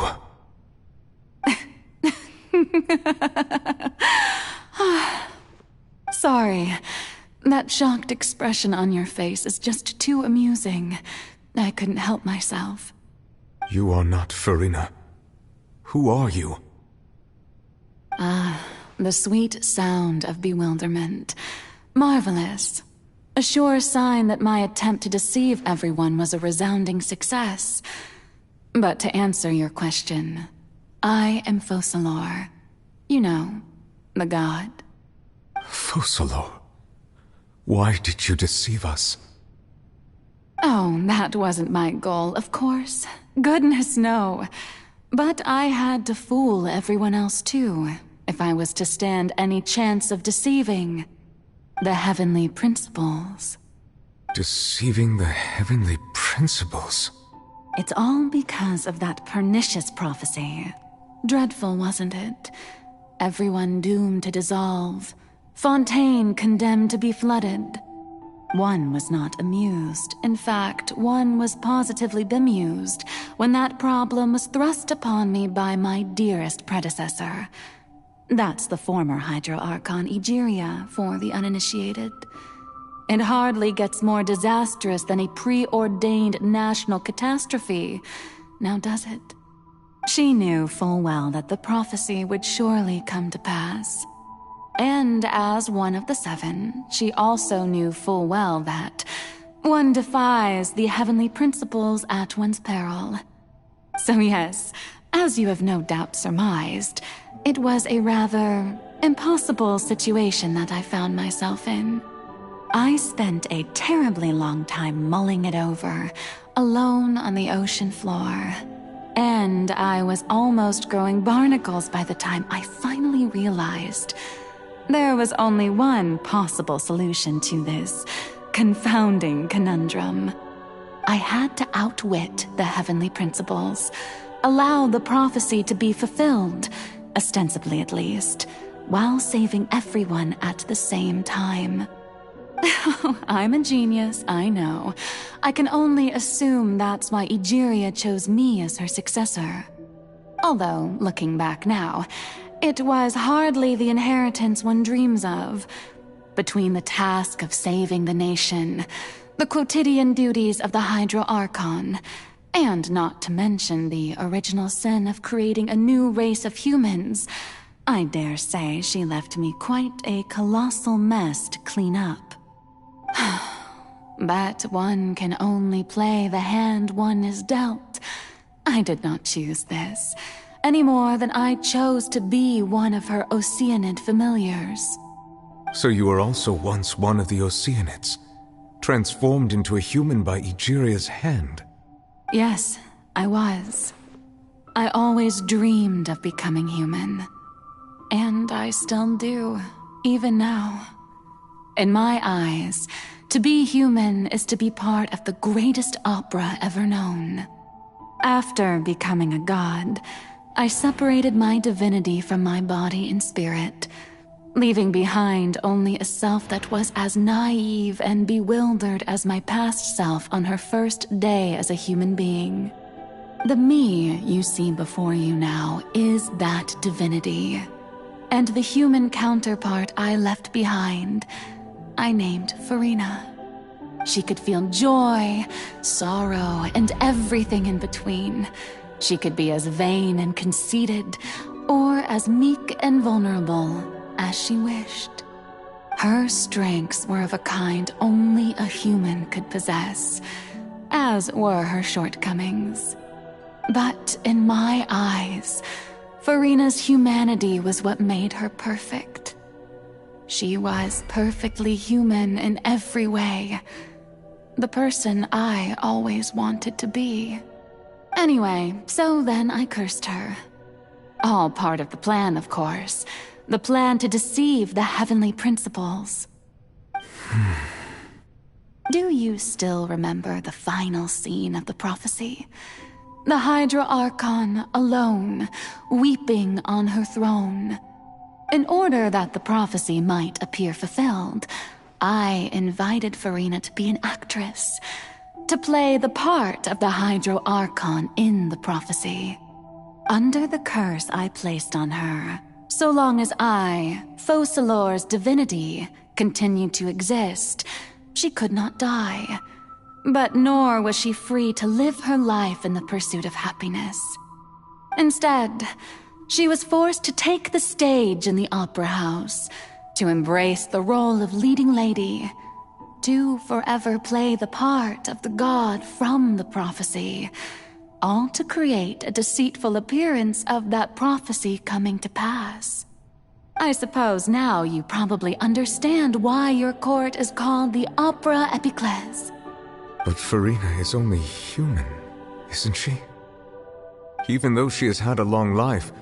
Sorry. That shocked expression on your face is just too amusing. I couldn't help myself. You are not Farina. Who are you? The sweet sound of bewilderment. Marvelous. A sure sign that my attempt to deceive everyone was a resounding success. But to answer your question, I am Focalor. You know, the god. Focalor? Why did you deceive us? Oh, that wasn't my goal, of course. Goodness, no. But I had to fool everyone else too, if I was to stand any chance of deceiving the heavenly principles. Deceiving the heavenly principles? It's all because of that pernicious prophecy. Dreadful, wasn't it? Everyone doomed to dissolve. Fontaine condemned to be flooded. One was not amused. In fact, one was positively bemused when that problem was thrust upon me by my dearest predecessor. That's the former Hydro Archon Egeria, for the uninitiated. It hardly gets more disastrous than a preordained national catastrophe, now does it? She knew full well that the prophecy would surely come to pass. And as one of the seven, she also knew full well that one defies the heavenly principles at one's peril. So yes, as you have no doubt surmised, it was a rather impossible situation that I found myself in. I spent a terribly long time mulling it over, alone on the ocean floor. And I was almost growing barnacles by the time I finally realized there was only one possible solution to this confounding conundrum. I had to outwit the heavenly principles, allow the prophecy to be fulfilled, ostensibly at least, while saving everyone at the same time. I'm a genius, I know. I can only assume that's why Egeria chose me as her successor. Although, looking back now, it was hardly the inheritance one dreams of. Between the task of saving the nation, the quotidian duties of the Hydro Archon, and not to mention the original sin of creating a new race of humans, I dare say she left me quite a colossal mess to clean up. But one can only play the hand one is dealt. I did not choose this, any more than I chose to be one of her Oceanid familiars. So you were also once one of the Oceanids, transformed into a human by Egeria's hand? Yes, I was. I always dreamed of becoming human. And I still do, even now. In my eyes, to be human is to be part of the greatest opera ever known. After becoming a god, I separated my divinity from my body and spirit, leaving behind only a self that was as naive and bewildered as my past self on her first day as a human being. The me you see before you now is that divinity, and the human counterpart I left behind, I named Farina. She could feel joy, sorrow, and everything in between. She could be as vain and conceited, or as meek and vulnerable as she wished. Her strengths were of a kind only a human could possess, as were her shortcomings. But in my eyes, Furina's humanity was what made her perfect. She was perfectly human in every way. The person I always wanted to be. Anyway, so then I cursed her. All part of the plan, of course. The plan to deceive the heavenly principles. Do you still remember the final scene of the prophecy? The Hydra Archon, alone, weeping on her throne. In order that the prophecy might appear fulfilled, I invited Furina to be an actress, to play the part of the Hydra Archon in the prophecy. Under the curse I placed on her, so long as I, Focalor's divinity, continued to exist, she could not die. But nor was she free to live her life in the pursuit of happiness. Instead, she was forced to take the stage in the opera house, to embrace the role of leading lady, to forever play the part of the god from the prophecy, all to create a deceitful appearance of that prophecy coming to pass. I suppose now you probably understand why your court is called the Opera Epiclese. But Furina is only human, isn't she? Even though she has had a long life,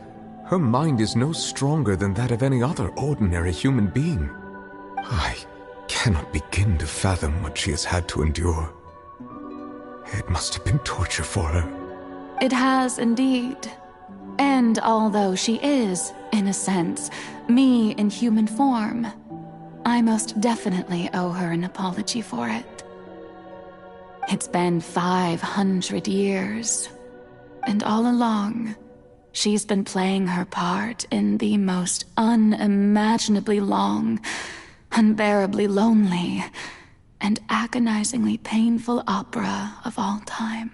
her mind is no stronger than that of any other ordinary human being. I cannot begin to fathom what she has had to endure. It must have been torture for her. It has indeed. And although she is, in a sense, me in human form, I most definitely owe her an apology for it. It's been 500 years, and all along, she's been playing her part in the most unimaginably long, unbearably lonely, and agonizingly painful opera of all time.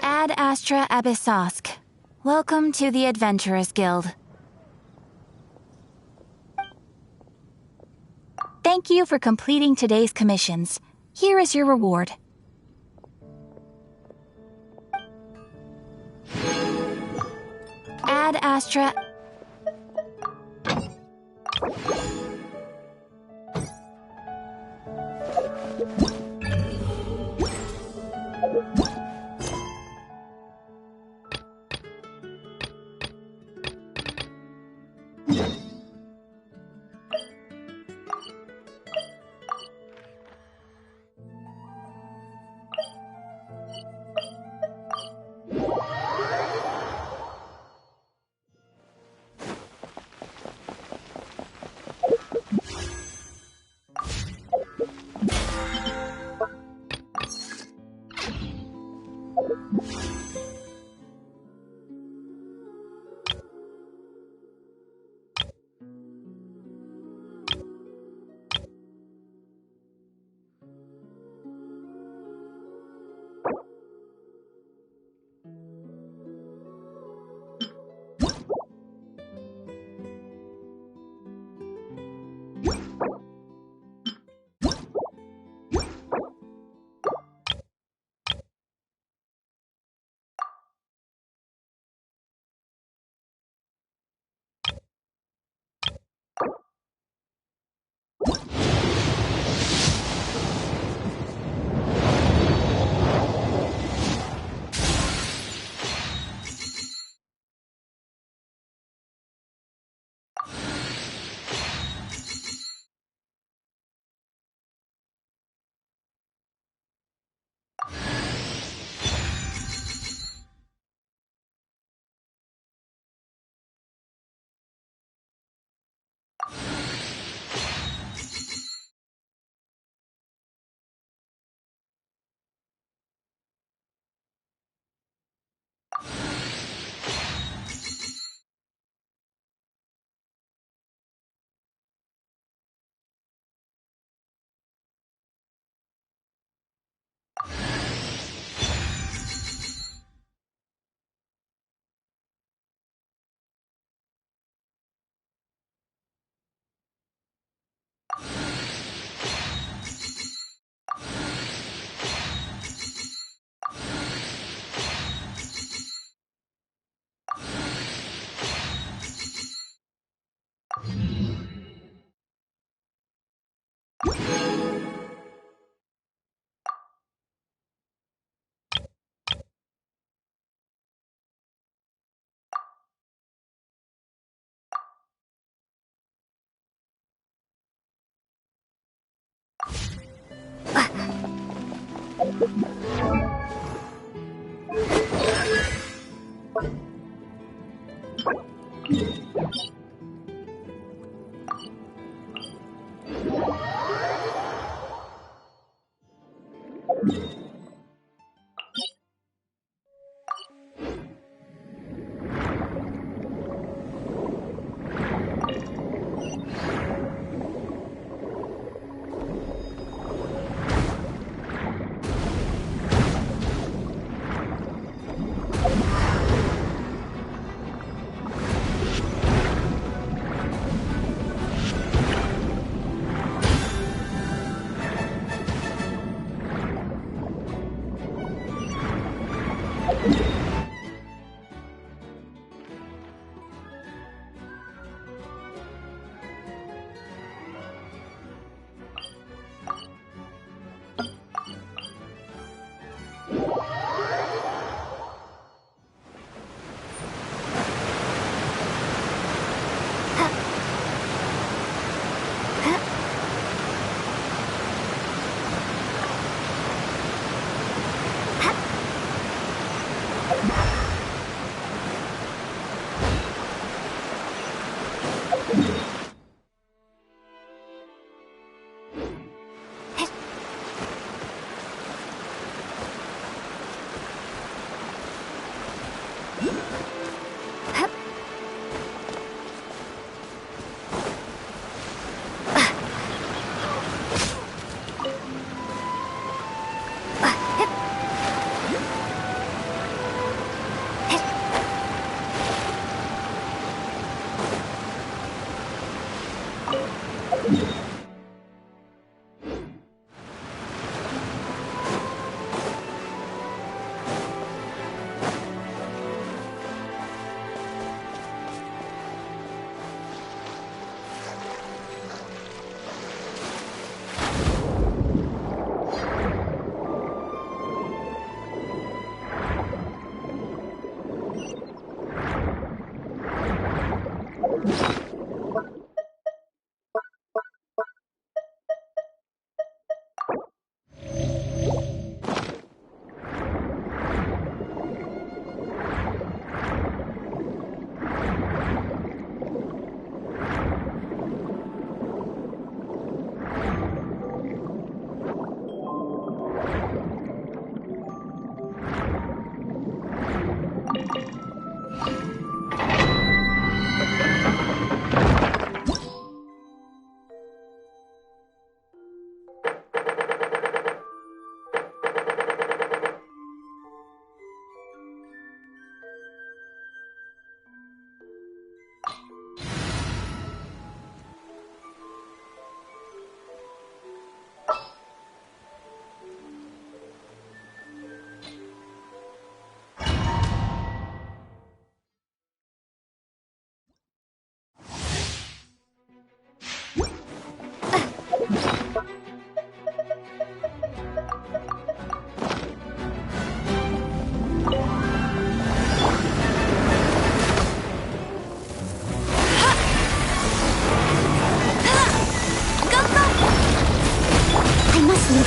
Ad Astra Abyssosk. Welcome to the Adventurers Guild. Thank you for completing today's commissions. Here is your reward. Ad Astra...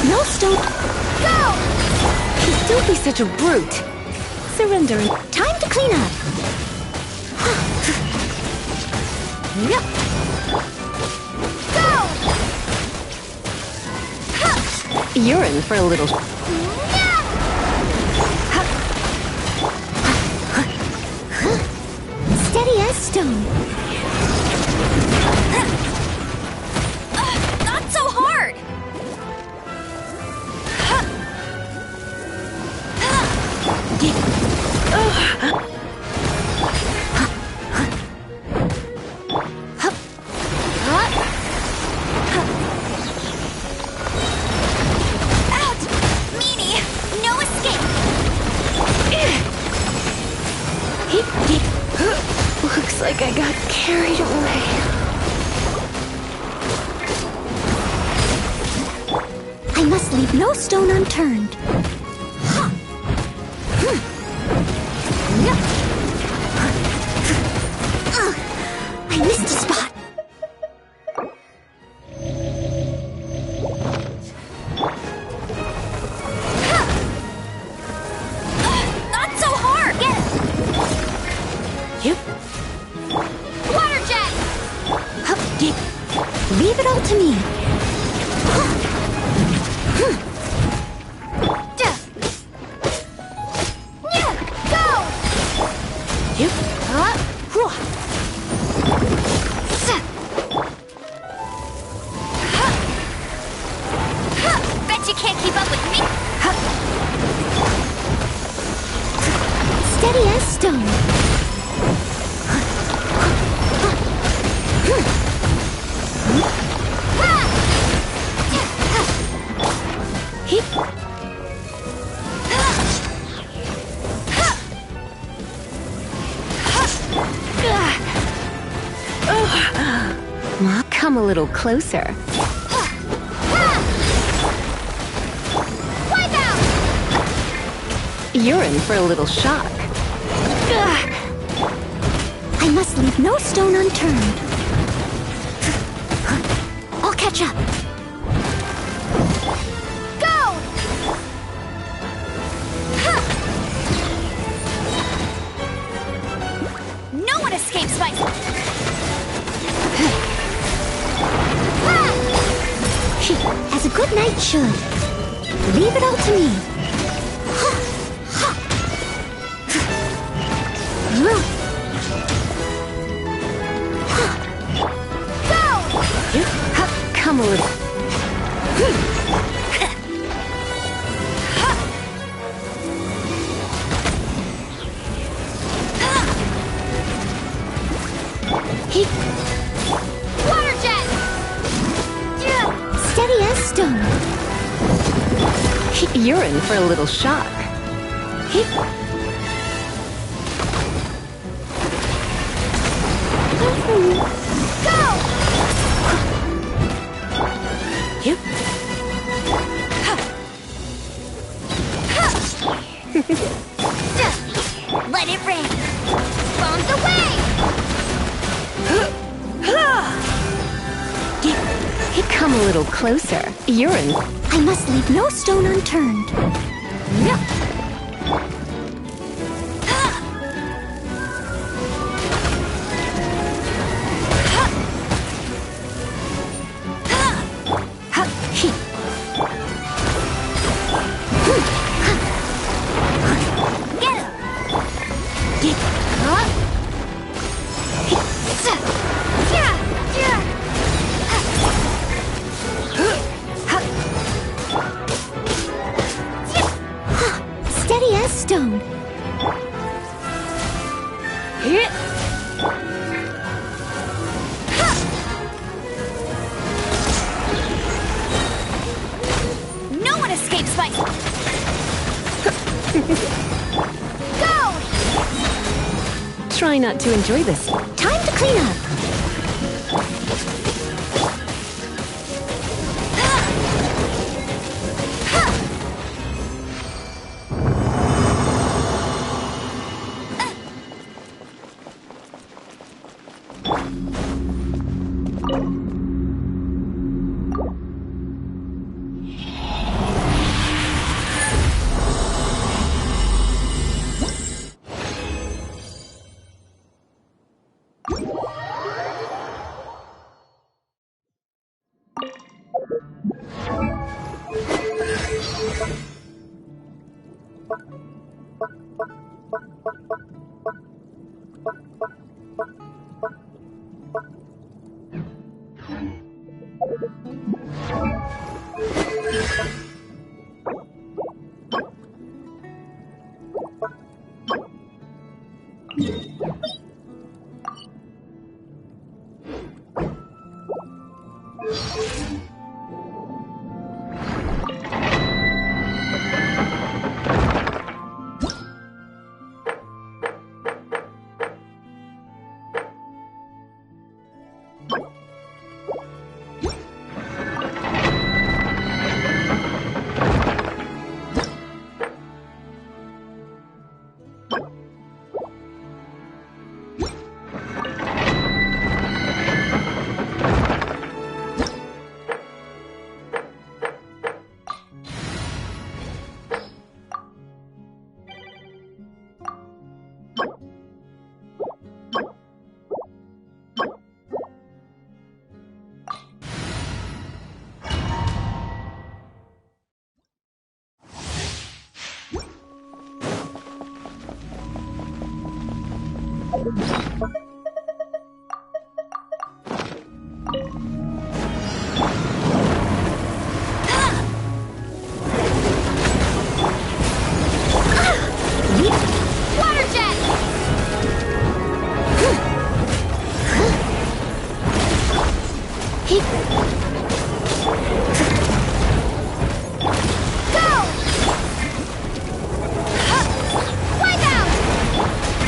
no stone. Go! Don't be such a brute. Surrender. Time to clean up. Yep. Go! You're in for a little... Steady as stone. Not so hard! Out! Meanie! No escape! Looks like I got carried away. I must leave no stone unturned. I missed a spot. Not so hard! Get Yep. Water jet! Leave it all to me. Go! Yep. Bet you can't keep up with me! Steady as stone. Come a little closer. Wipe out! You're in for a little shock. I must leave no stone unturned. I'll catch up. Go! No one escapes my... As a good knight should. Leave it all to me. Come a little. Water jet! Steady as stone. You're in for a little shock. Go! Yep. Let it rain! Bombs away! Come a little closer. You're in. I must leave no stone unturned. Steady as stone. No one escapes my... Go! Try not to enjoy this. Time to clean up.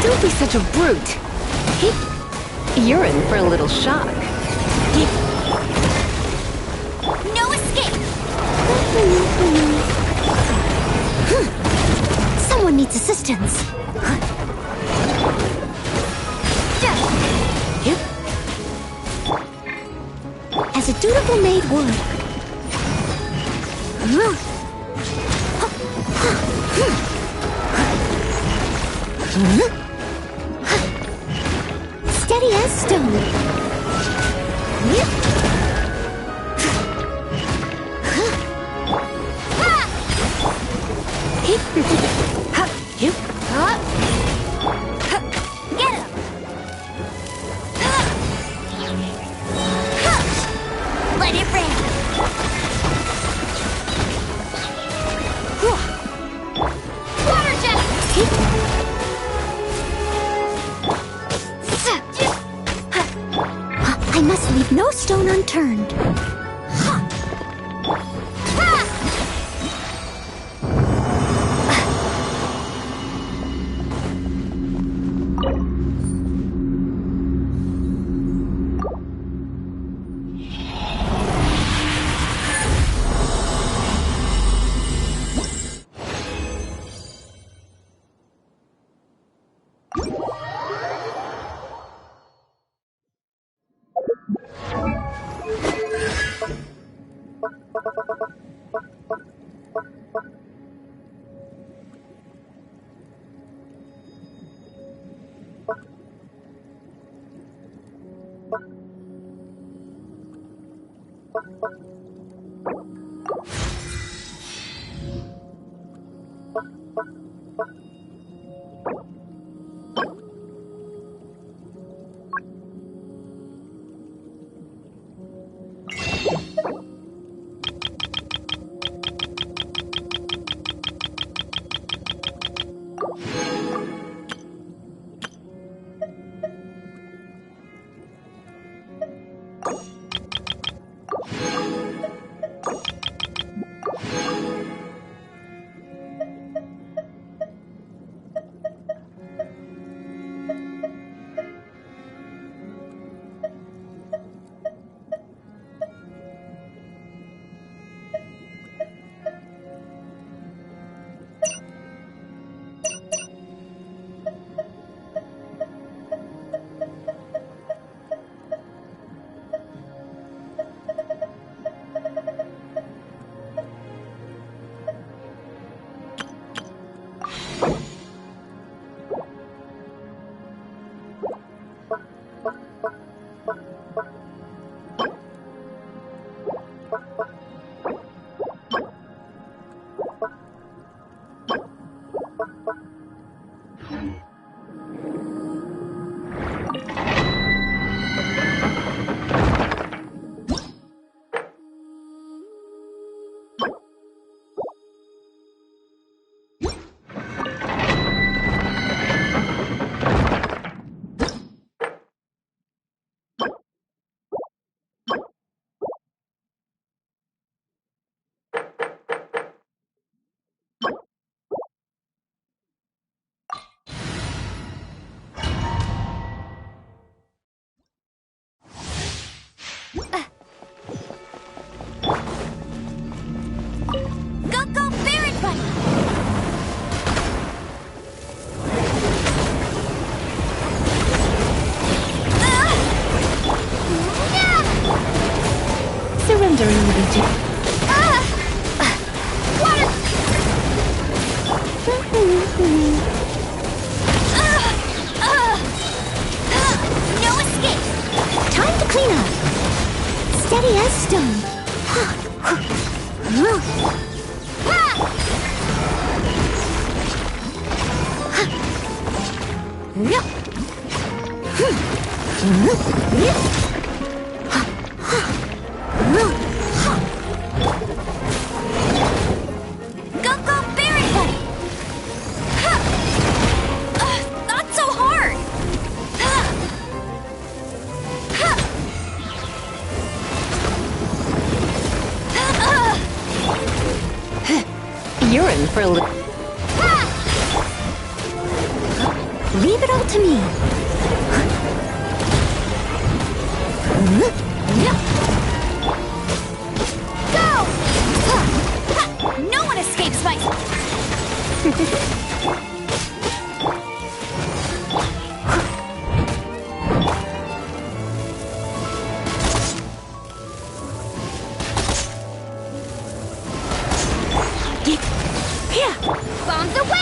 Don't be such a brute. You're in for a little shock. No escape! Someone needs assistance. As a dutiful maid would. Steady as stone. Get him! Let it rain! Water jet! I must leave no stone unturned. No escape! Time to clean up! Steady as stone! Go, Barry! Not so hard! You're in for a little. Leave it all to me! Go! No one escapes my... Bombs away!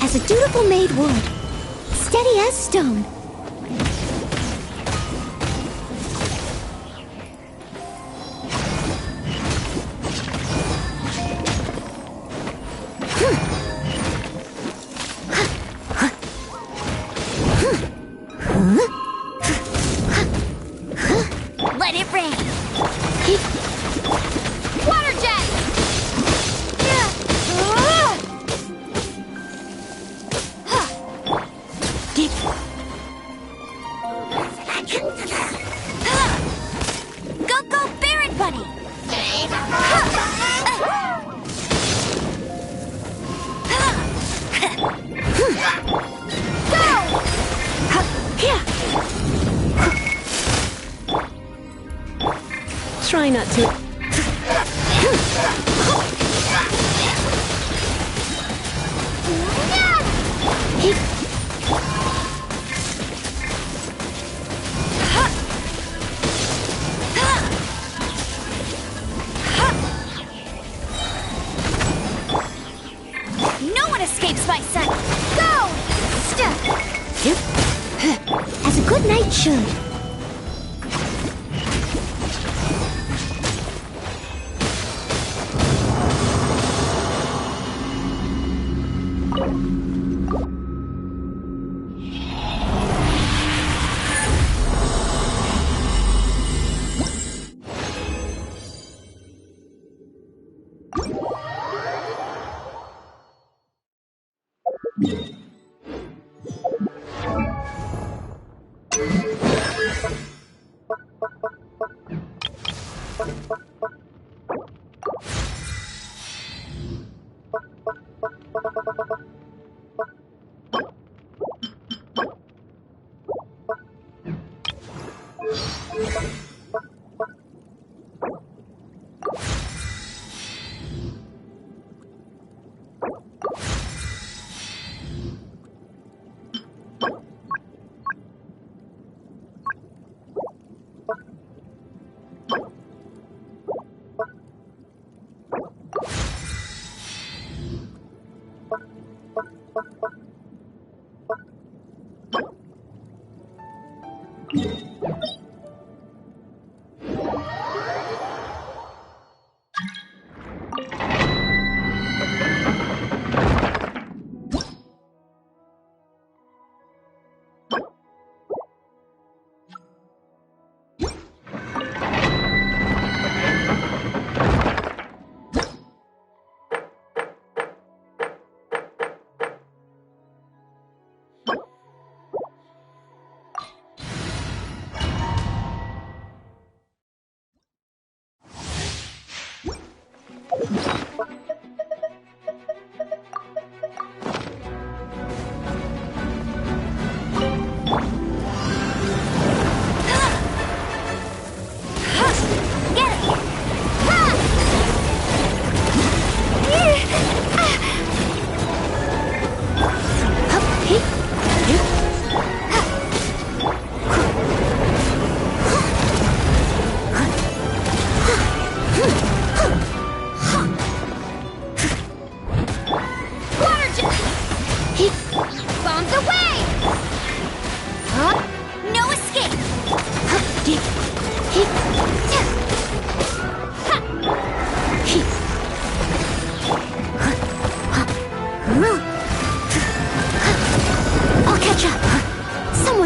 As a dutiful maid would. Steady as stone. Let it rain! Water jet! Go, Barrett Buddy! Try not to. No one escapes my sight! Go! As a good knight should.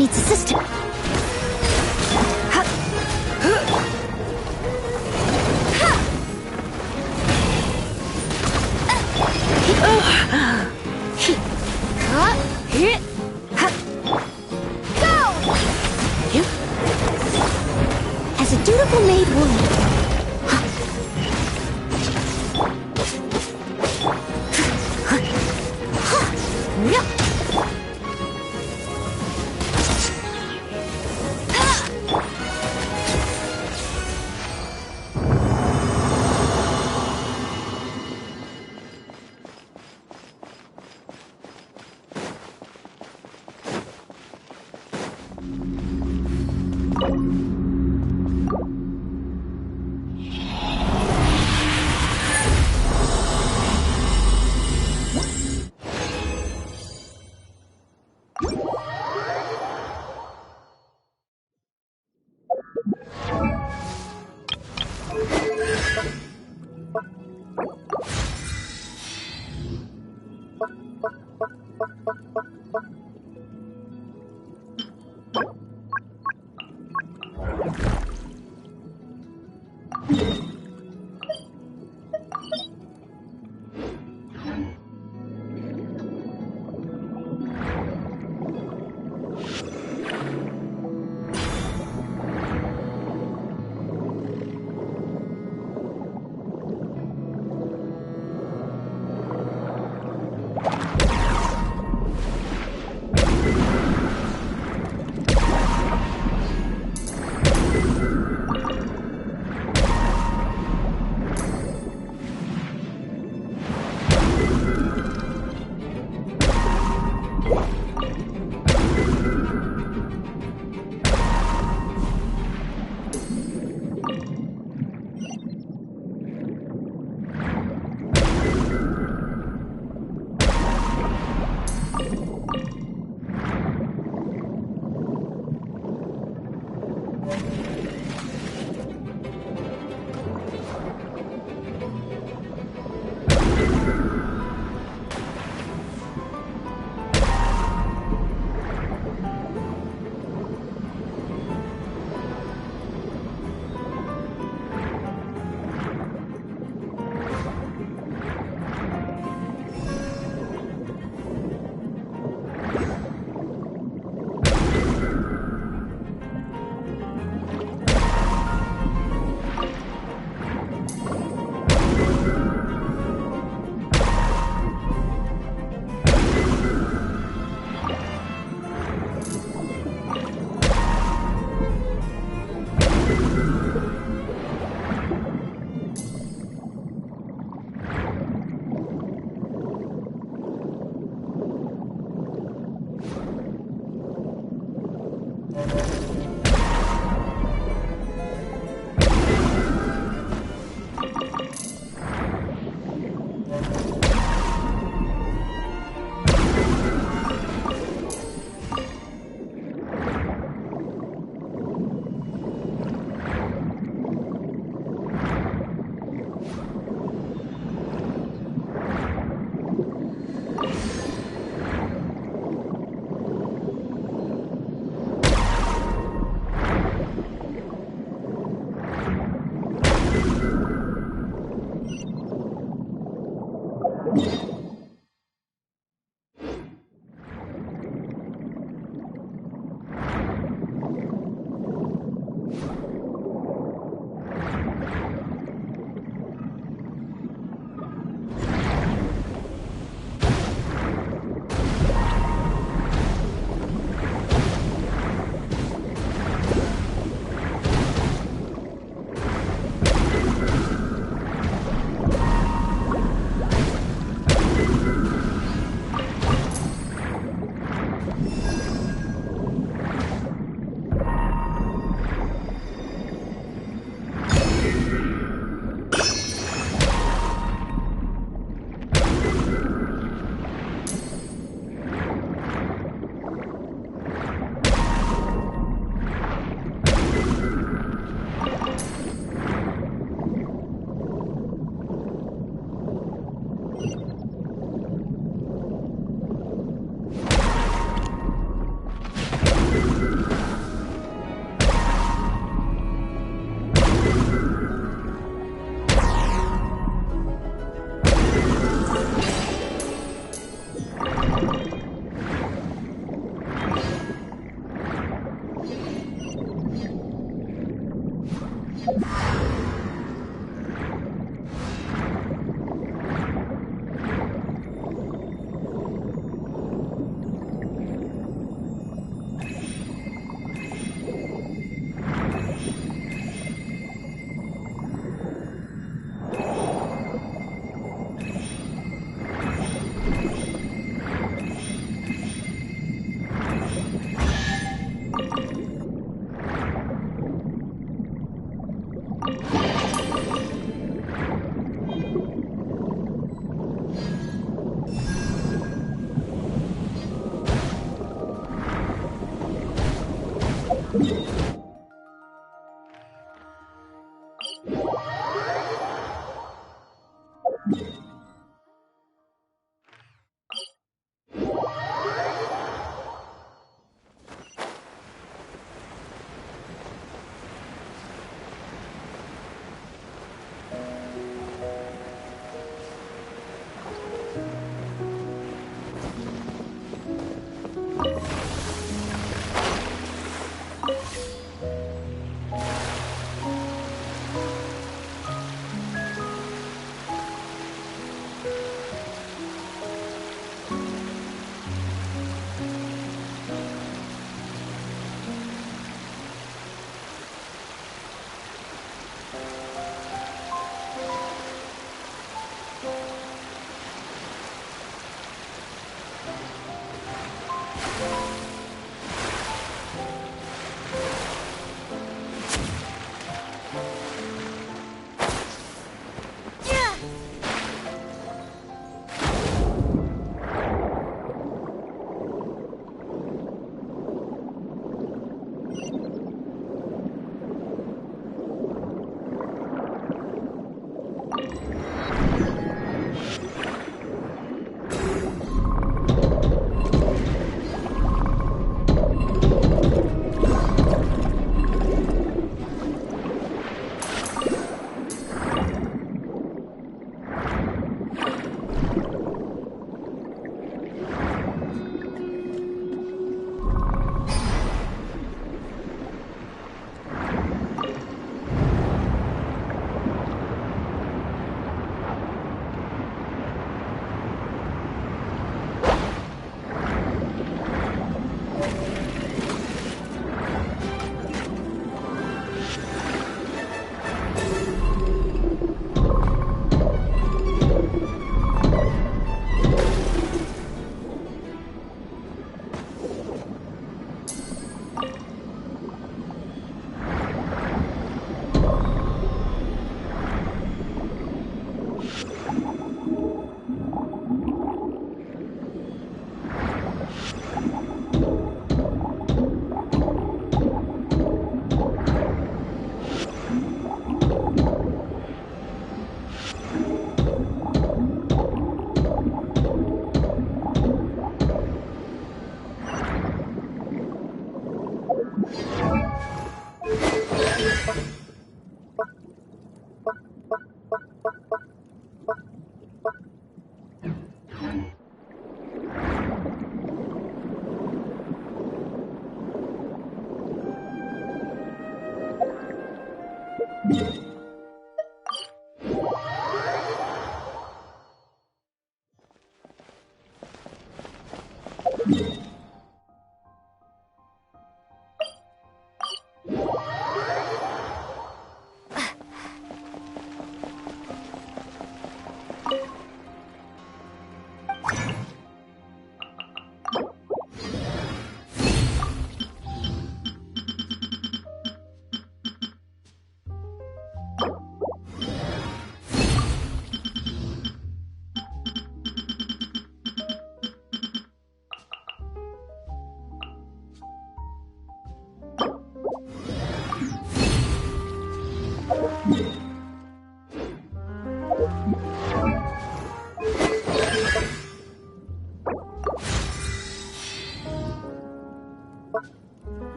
needs assistance. As a dutiful maid woman.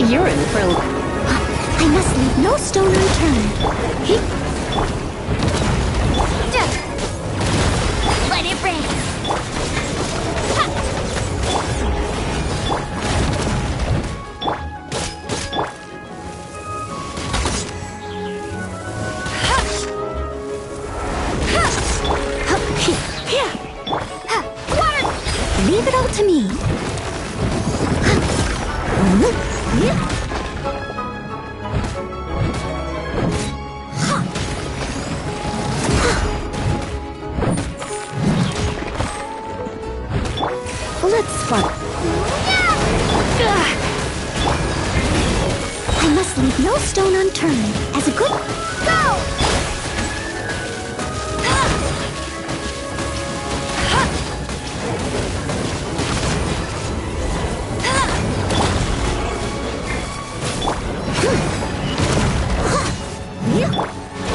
You're in for I must leave no stone unturned. Let it rain! Leave it all to me. Let's spark. I must leave no stone unturned. As a good go!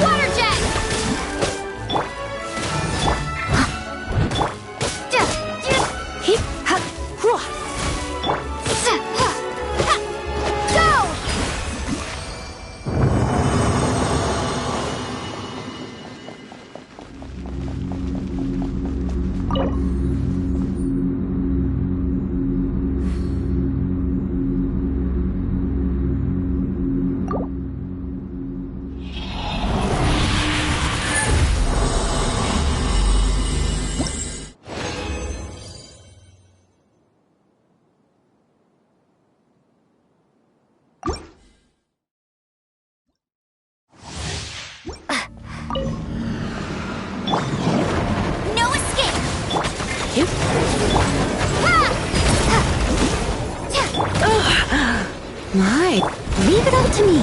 Water jet! Go! No escape! My, leave it all to me.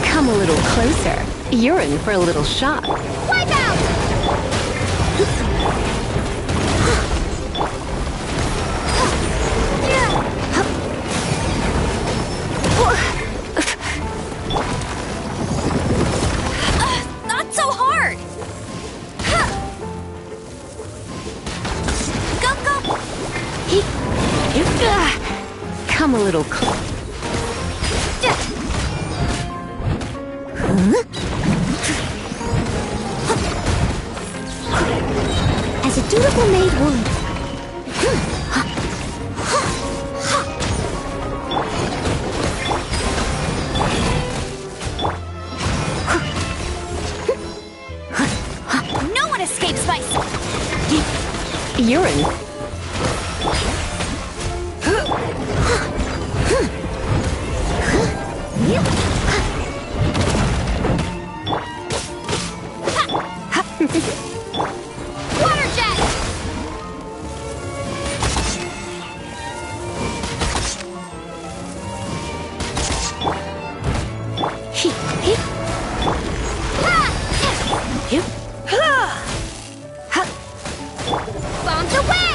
Come a little closer. You're in for a little shock. Wipe out! Not so hard! Go, go! Come a little closer. As a dutiful maid would. No one escapes my... You're in. Water jet! Bombs away!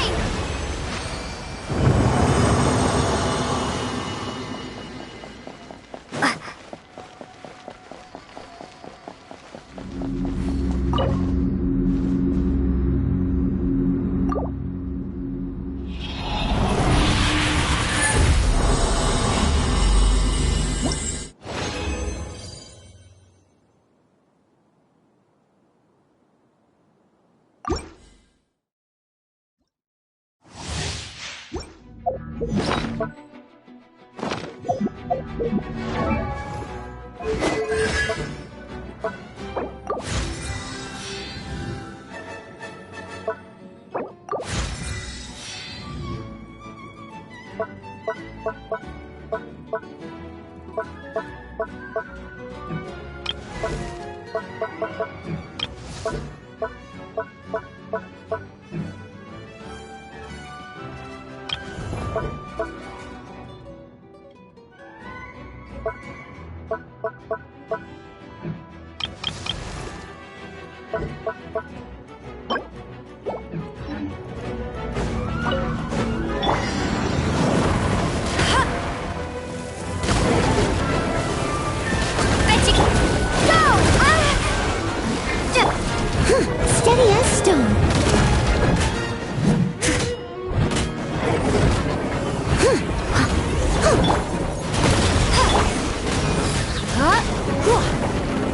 Steady as stone.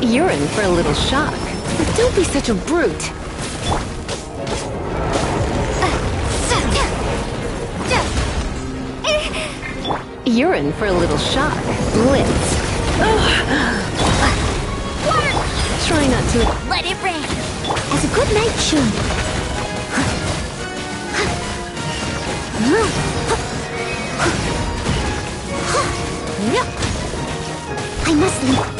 You're in for a little shock. But don't be such a brute. You're in for a little shock. Blitz. Try not to... Let it rain. As a good knight should. I must leave.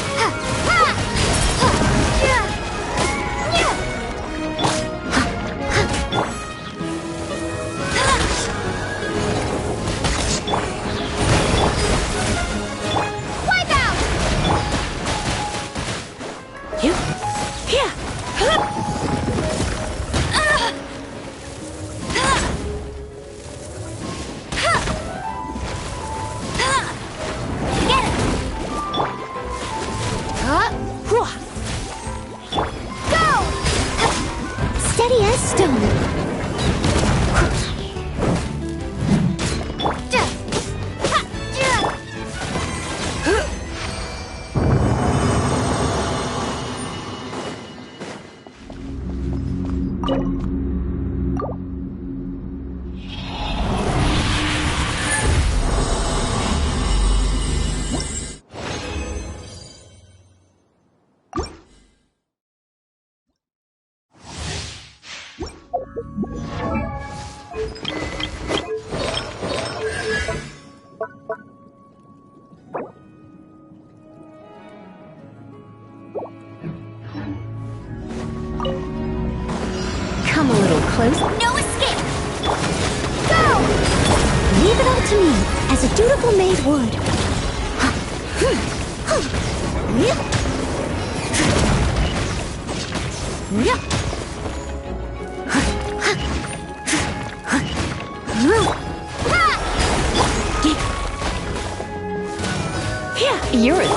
Steady as stone. Come a little close. No escape! Go! Leave it all to me, as a dutiful maid would. You're in.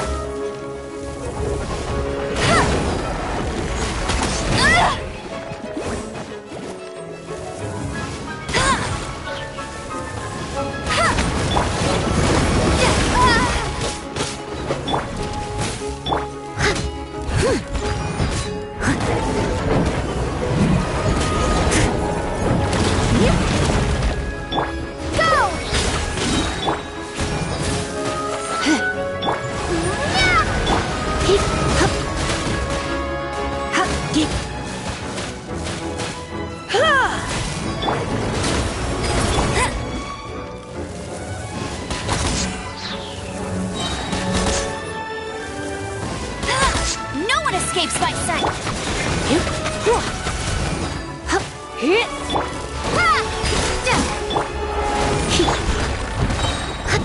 No one escapes my sight!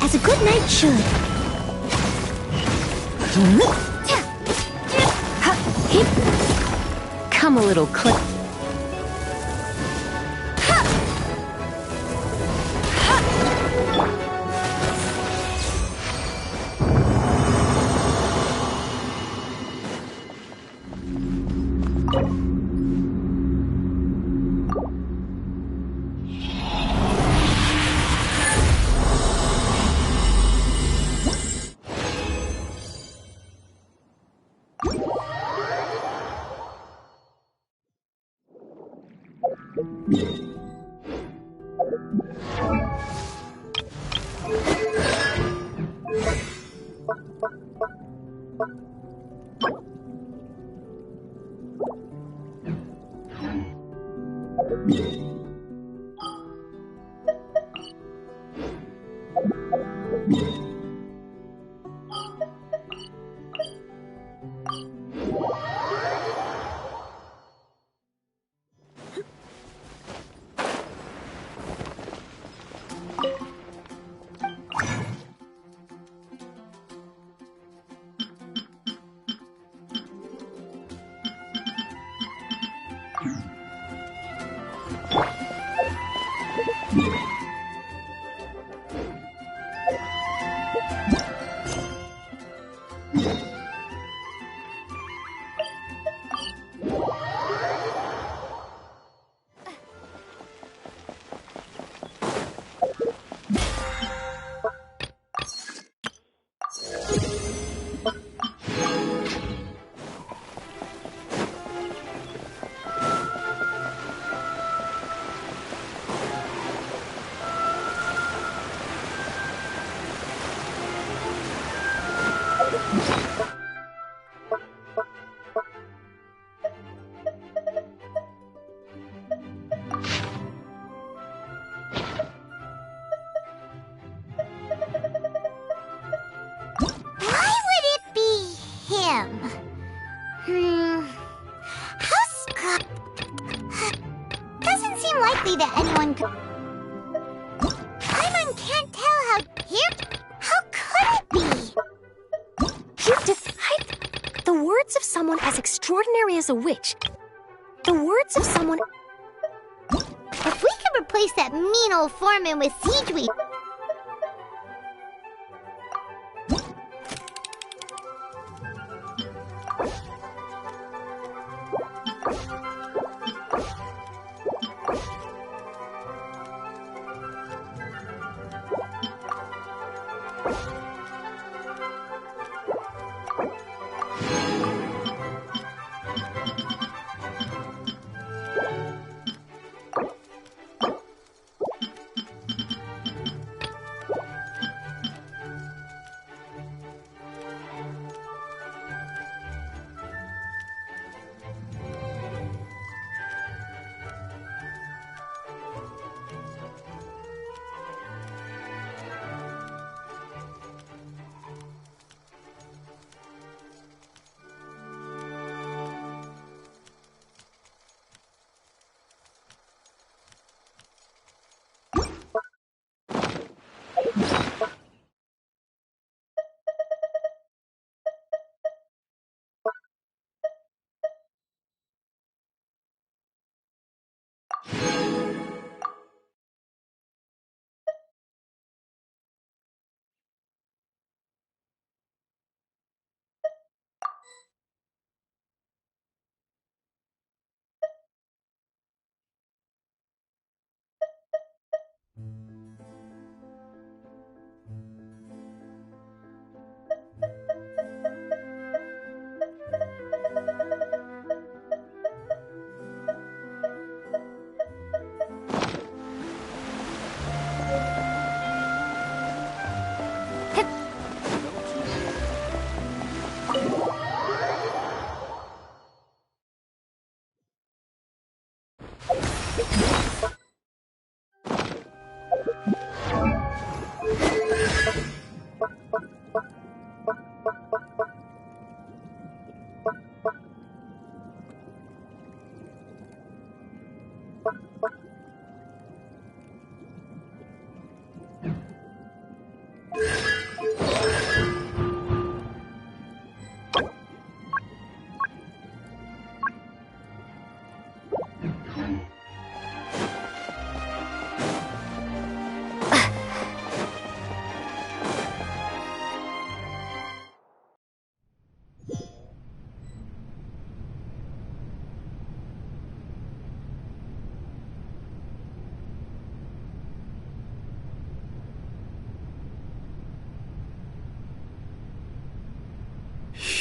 As a good knight should. Come a little close. That anyone could. Paimon can't tell how here. How could it be? You described the words of someone as extraordinary as a witch. The words of someone. If we could replace that mean old foreman with Seaweed.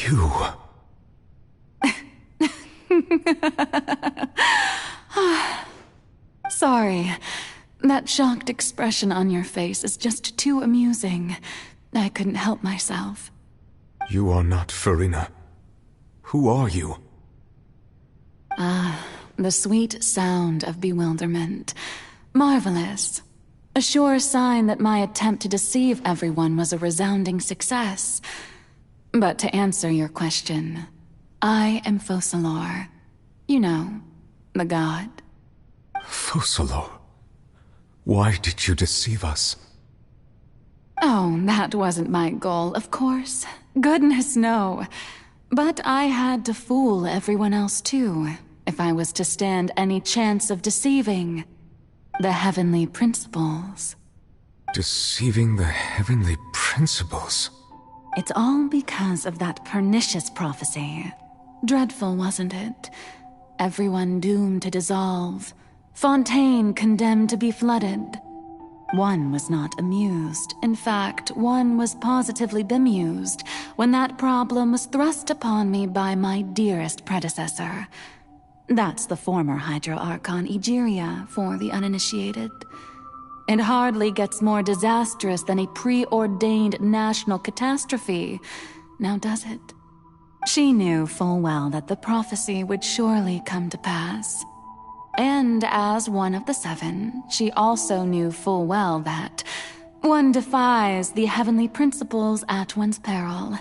You. Sorry. That shocked expression on your face is just too amusing. I couldn't help myself. You are not Farina. Who are you? The sweet sound of bewilderment. Marvelous. A sure sign that my attempt to deceive everyone was a resounding success. But to answer your question, I am Focalor. You know, the god. Focalor? Why did you deceive us? Oh, that wasn't my goal, of course. Goodness, no. But I had to fool everyone else too, if I was to stand any chance of deceiving the heavenly principles. Deceiving the heavenly principles? It's all because of that pernicious prophecy. Dreadful, wasn't it? Everyone doomed to dissolve. Fontaine condemned to be flooded. One was not amused. In fact, one was positively bemused when that problem was thrust upon me by my dearest predecessor. That's the former Hydro Archon Egeria, for the uninitiated. It hardly gets more disastrous than a preordained national catastrophe, now does it? She knew full well that the prophecy would surely come to pass. And as one of the seven, she also knew full well that one defies the heavenly principles at one's peril.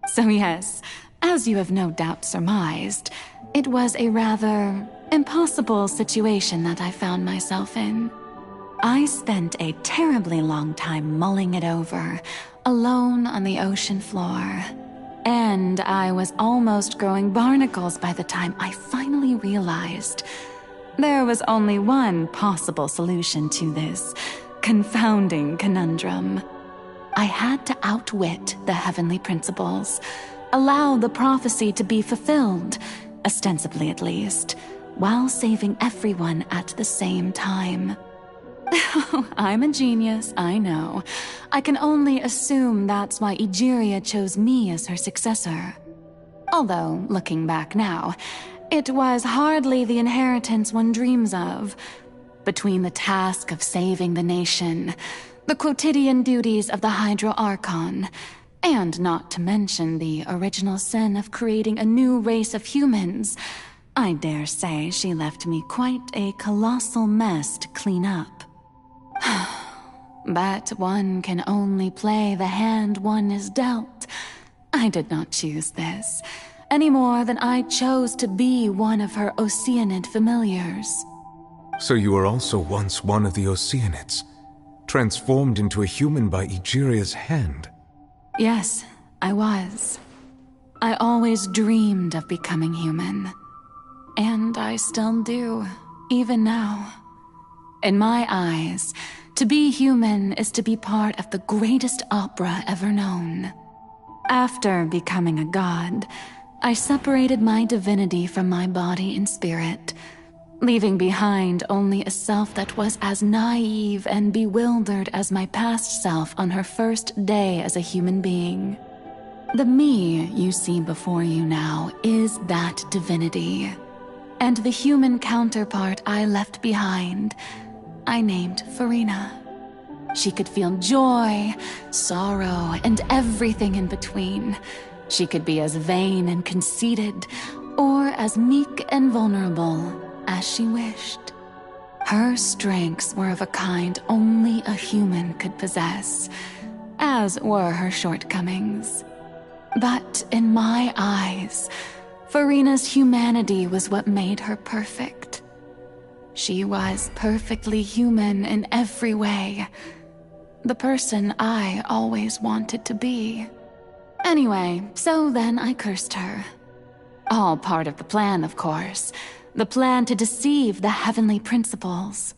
So yes, as you have no doubt surmised, it was a rather impossible situation that I found myself in. I spent a terribly long time mulling it over, alone on the ocean floor. And I was almost growing barnacles by the time I finally realized there was only one possible solution to this confounding conundrum. I had to outwit the heavenly principles, allow the prophecy to be fulfilled, ostensibly at least, while saving everyone at the same time. I'm a genius, I know. I can only assume that's why Egeria chose me as her successor. Although, looking back now, it was hardly the inheritance one dreams of. Between the task of saving the nation, the quotidian duties of the Hydro Archon, and not to mention the original sin of creating a new race of humans, I dare say she left me quite a colossal mess to clean up. But one can only play the hand one is dealt. I did not choose this, any more than I chose to be one of her Oceanid familiars. So you were also once one of the Oceanids, transformed into a human by Egeria's hand? Yes, I was. I always dreamed of becoming human. And I still do, even now. In my eyes, to be human is to be part of the greatest opera ever known. After becoming a god, I separated my divinity from my body and spirit, leaving behind only a self that was as naive and bewildered as my past self on her first day as a human being. The me you see before you now is that divinity. And the human counterpart I left behind, I named Furina. She could feel joy, sorrow, and everything in between. She could be as vain and conceited, or as meek and vulnerable as she wished. Her strengths were of a kind only a human could possess, as were her shortcomings. But in my eyes, Furina's humanity was what made her perfect. She was perfectly human in every way. The person I always wanted to be. Anyway, so then I cursed her. All part of the plan, of course. The plan to deceive the heavenly principles.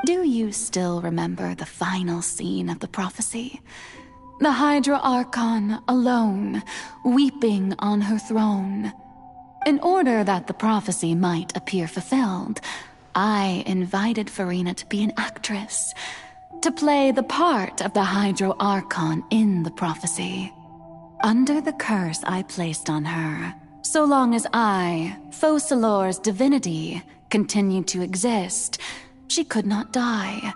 Do you still remember the final scene of the prophecy? The Hydra Archon alone, weeping on her throne. In order that the prophecy might appear fulfilled, I invited Furina to be an actress, to play the part of the Hydro Archon in the prophecy. Under the curse I placed on her, so long as I, Focalor's divinity, continued to exist, she could not die.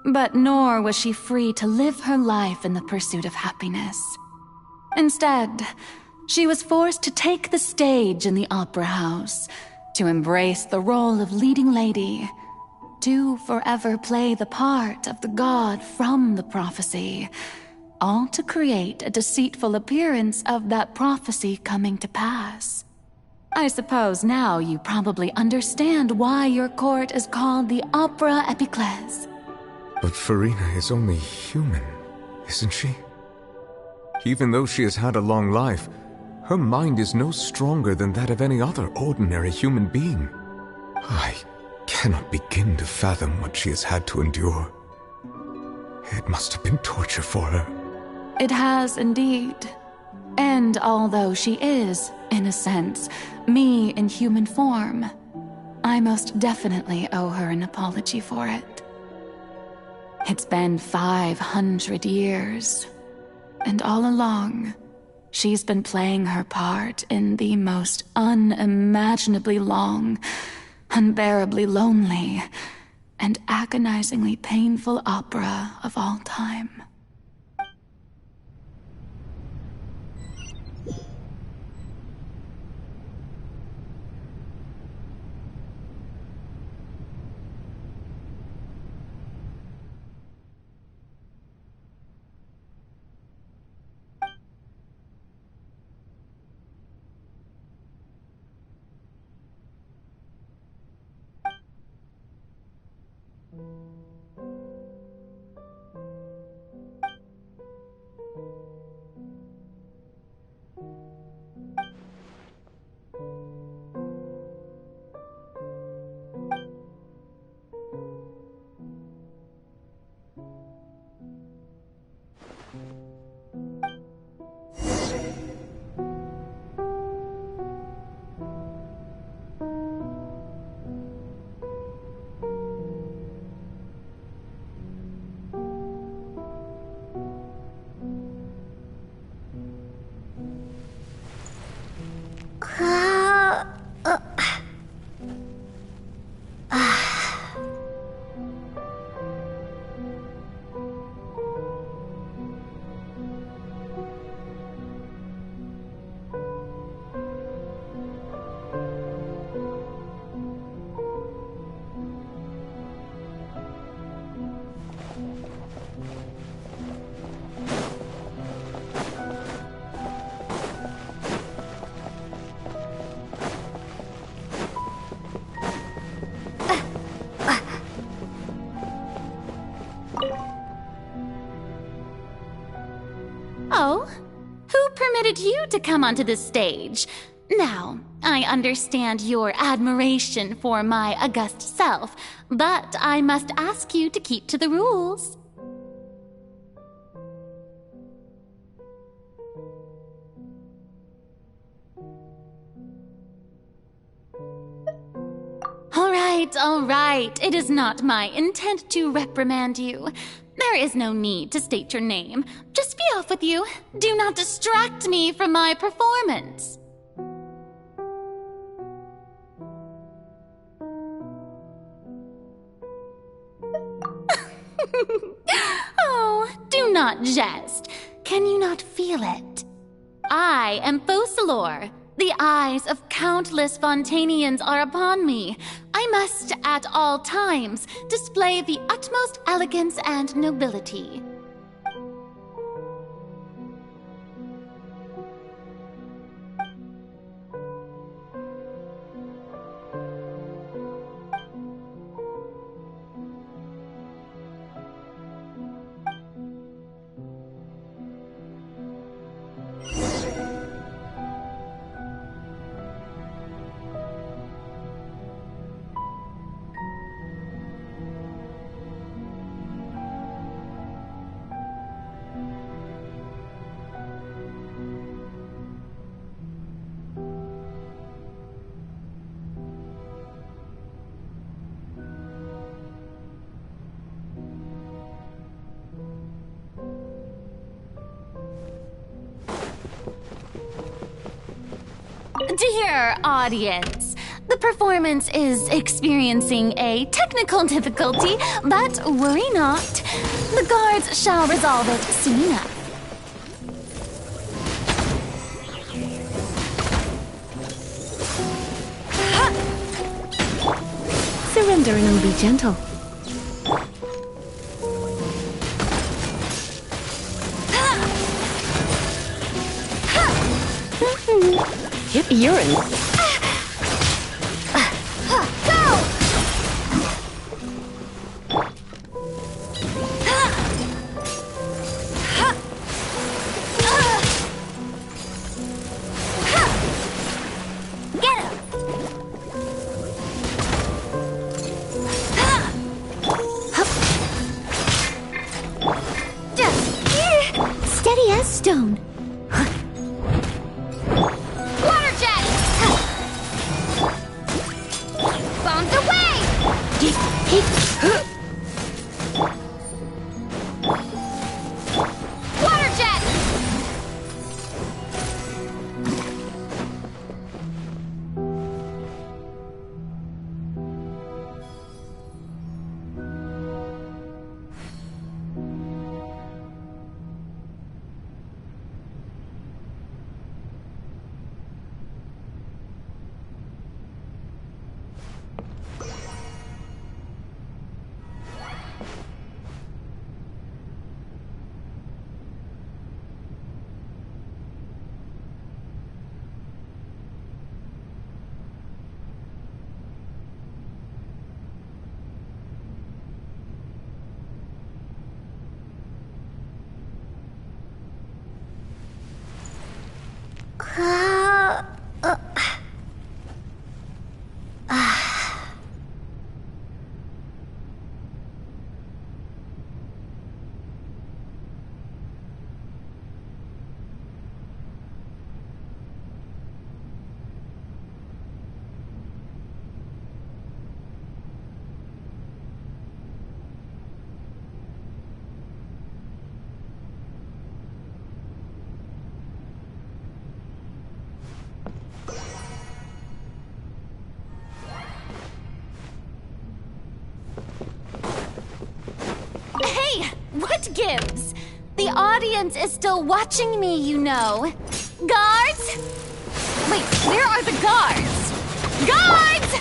But nor was she free to live her life in the pursuit of happiness. Instead, she was forced to take the stage in the opera house, to embrace the role of leading lady, to forever play the part of the god from the prophecy, all to create a deceitful appearance of that prophecy coming to pass. I suppose now you probably understand why your court is called the Opera Epiclese. But Farina is only human, isn't she? Even though she has had a long life, her mind is no stronger than that of any other ordinary human being. I cannot begin to fathom what she has had to endure. It must have been torture for her. It has indeed. And although she is, in a sense, me in human form, I most definitely owe her an apology for it. It's been 500 years, and all along, she's been playing her part in the most unimaginably long, unbearably lonely, and agonizingly painful opera of all time. Oh, who permitted you to come onto this stage? Now, I understand your admiration for my august self, but I must ask you to keep to the rules. All right. It is not my intent to reprimand you. There is no need to state your name. Just be off with you. Do not distract me from my performance. Oh, do not jest. Can you not feel it? I am Focalor. The eyes of countless Fontanians are upon me. I must, at all times, display the utmost elegance and nobility. Dear audience, the performance is experiencing a technical difficulty, but worry not. The guards shall resolve it soon enough. Mandarin will be gentle. You're in. Steady as stone. Water jet! Bombs away! Water jet! Hey, what gives? The audience is still watching me, you know. Guards? Wait, where are the guards? Guards!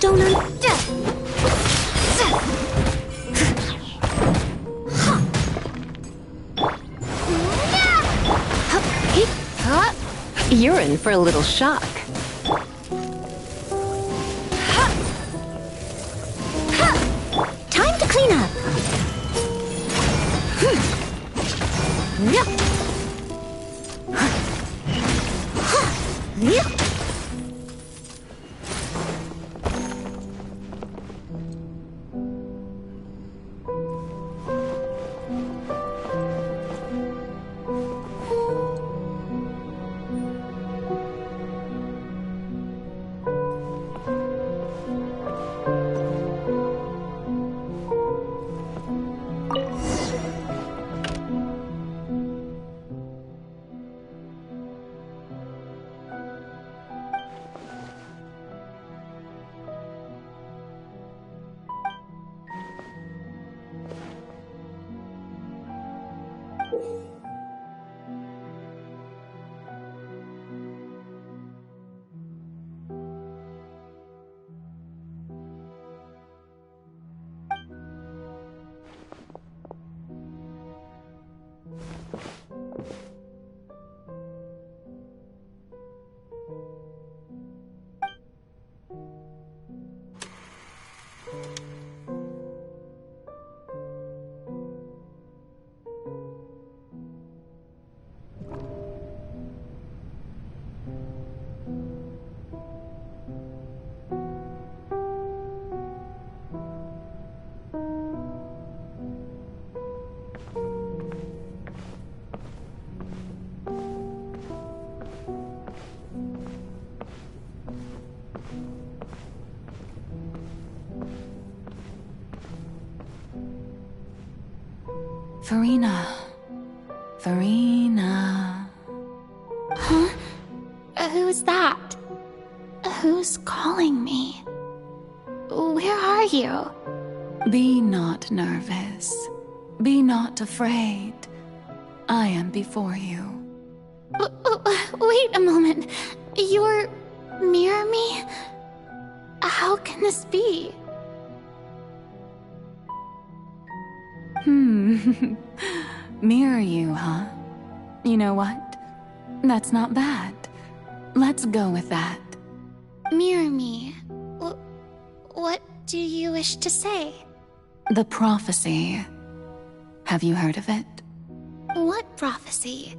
don't You're in for a little shock. Time to clean up. Farina. Huh? Who's that? Who's calling me? Where are you? Be not nervous. Be not afraid. I am before you. Wait a moment. You're near me? How can this be? Mirror you, huh? You know what? That's not bad. Let's go with that. Mirror me? What do you wish to say? The prophecy. Have you heard of it? What prophecy?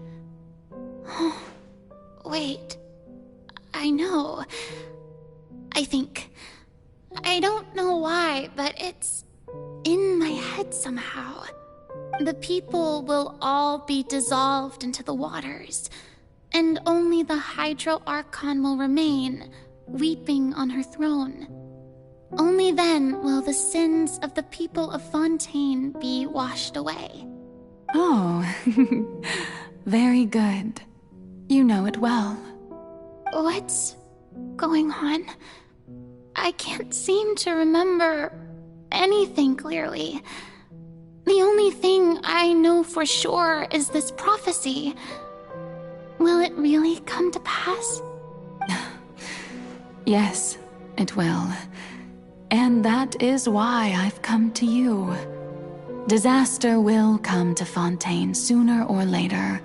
Wait. I know. I think. I don't know why, but it's in my head somehow. The people will all be dissolved into the waters, and only the Hydro Archon will remain, weeping on her throne. Only then will the sins of the people of Fontaine be washed away. Oh, very good. You know it well. What's going on? I can't seem to remember anything clearly. The only thing I know for sure is this prophecy. Will it really come to pass? Yes, it will. And that is why I've come to you. Disaster will come to Fontaine sooner or later.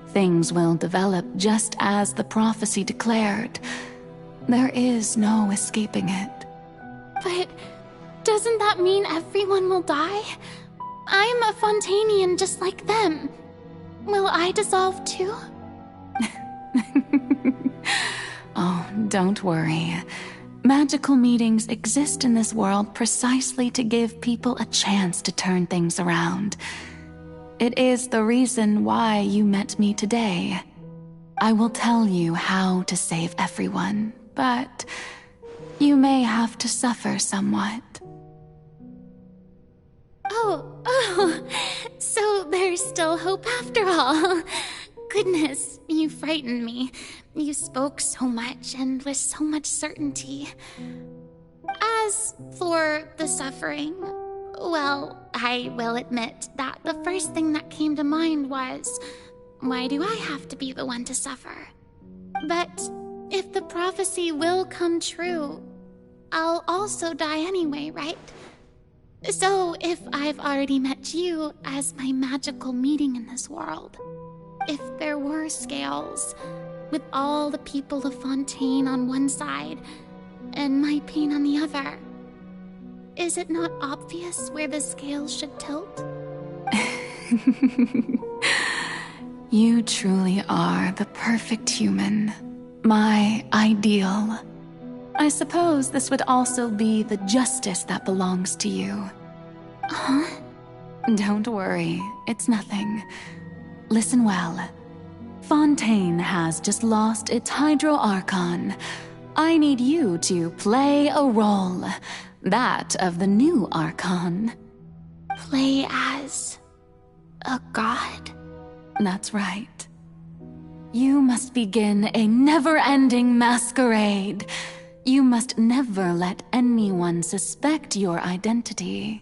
Things will develop just as the prophecy declared. There is no escaping it. But doesn't that mean everyone will die? I'm a Fontainian just like them. Will I dissolve too? Oh, don't worry. Magical meetings exist in this world precisely to give people a chance to turn things around. It is the reason why you met me today. I will tell you how to save everyone, but you may have to suffer somewhat. Oh, so there's still hope after all. Goodness, you frightened me. You spoke so much and with so much certainty. As for the suffering, well, I will admit that the first thing that came to mind was, why do I have to be the one to suffer? But if the prophecy will come true, I'll also die anyway, right? So if I've already met you as my magical meeting in this world, if there were scales, with all the people of Fontaine on one side and my pain on the other, is it not obvious where the scales should tilt? You truly are the perfect human. My ideal. I suppose this would also be the justice that belongs to you. Huh? Don't worry, it's nothing. Listen well. Fontaine has just lost its Hydro Archon. I need you to play a role. That of the new Archon. Play as a god? That's right. You must begin a never-ending masquerade. You must never let anyone suspect your identity.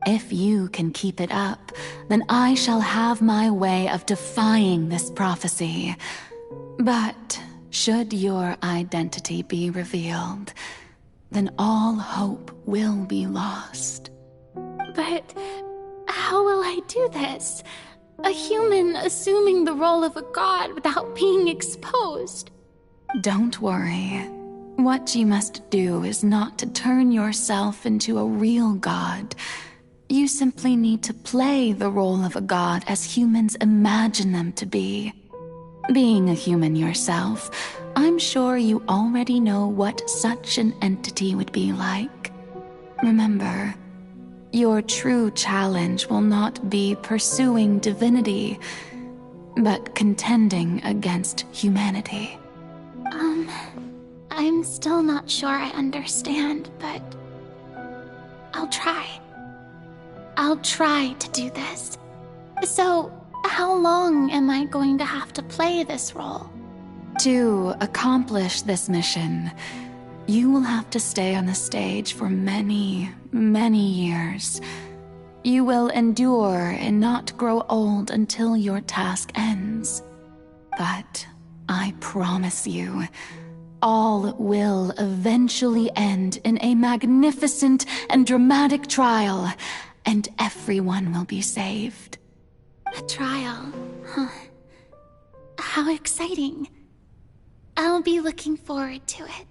If you can keep it up, then I shall have my way of defying this prophecy. But should your identity be revealed, then all hope will be lost. But how will I do this? A human assuming the role of a god without being exposed. Don't worry. What you must do is not to turn yourself into a real god. You simply need to play the role of a god as humans imagine them to be. Being a human yourself, I'm sure you already know what such an entity would be like. Remember, your true challenge will not be pursuing divinity, but contending against humanity. I'm still not sure I understand, but I'll try. I'll try to do this. So, how long am I going to have to play this role? To accomplish this mission, you will have to stay on the stage for many, many years. You will endure and not grow old until your task ends. But I promise you, all will eventually end in a magnificent and dramatic trial, and everyone will be saved. A trial, huh? How exciting. I'll be looking forward to it.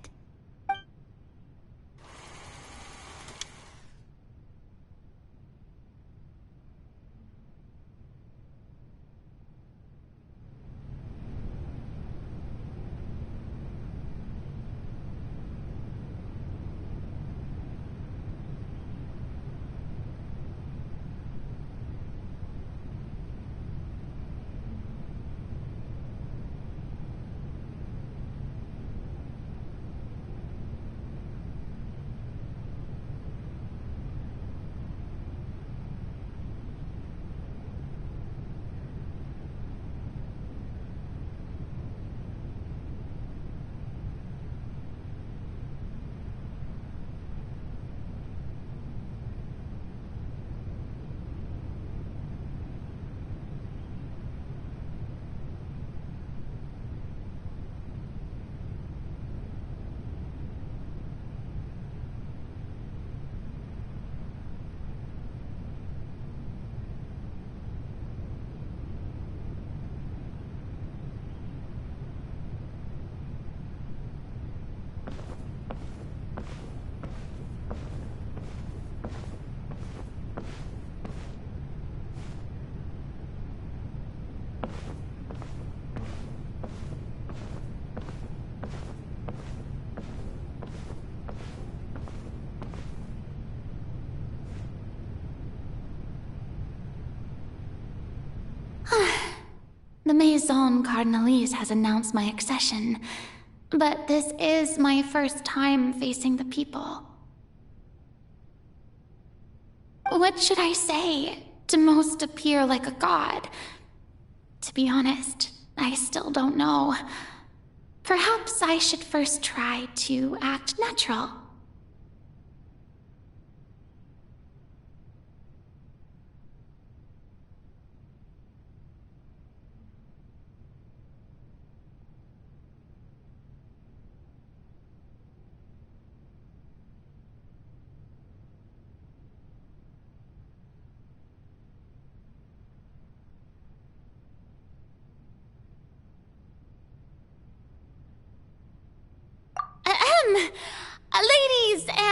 The Maison Cardinalise has announced my accession, but this is my first time facing the people. What should I say to most appear like a god? To be honest, I still don't know. Perhaps I should first try to act natural.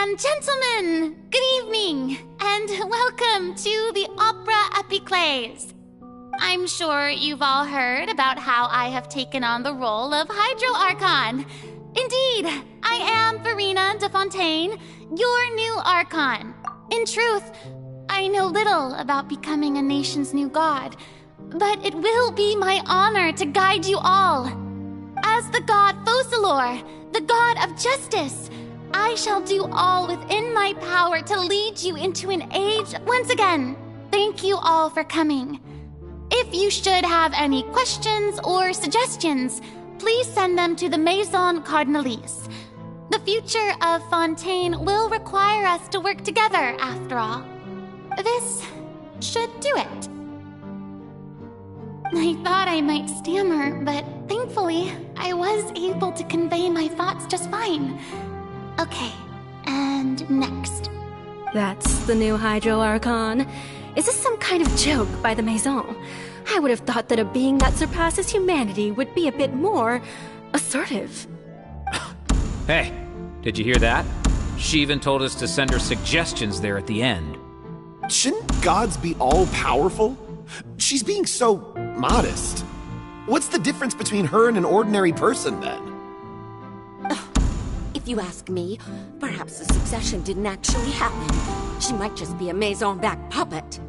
and gentlemen, good evening, and welcome to the Opera Epiclese. I'm sure you've all heard about how I have taken on the role of Hydro Archon. Indeed, I am Farina de Fontaine, your new Archon. In truth, I know little about becoming a nation's new god, but it will be my honor to guide you all. As the god Focalor, the god of justice, I shall do all within my power to lead you into an age. Once again, thank you all for coming. If you should have any questions or suggestions, please send them to the Maison Cardinalise. The future of Fontaine will require us to work together, after all. This should do it. I thought I might stammer, but thankfully, I was able to convey my thoughts just fine. Okay, and next. That's the new Hydro Archon. Is this some kind of joke by the Maison? I would have thought that a being that surpasses humanity would be a bit more assertive. Hey, did you hear that? She even told us to send her suggestions there at the end. Shouldn't gods be all-powerful? She's being so modest. What's the difference between her and an ordinary person, then? If you ask me, perhaps the succession didn't actually happen. She might just be a Maison-backed puppet.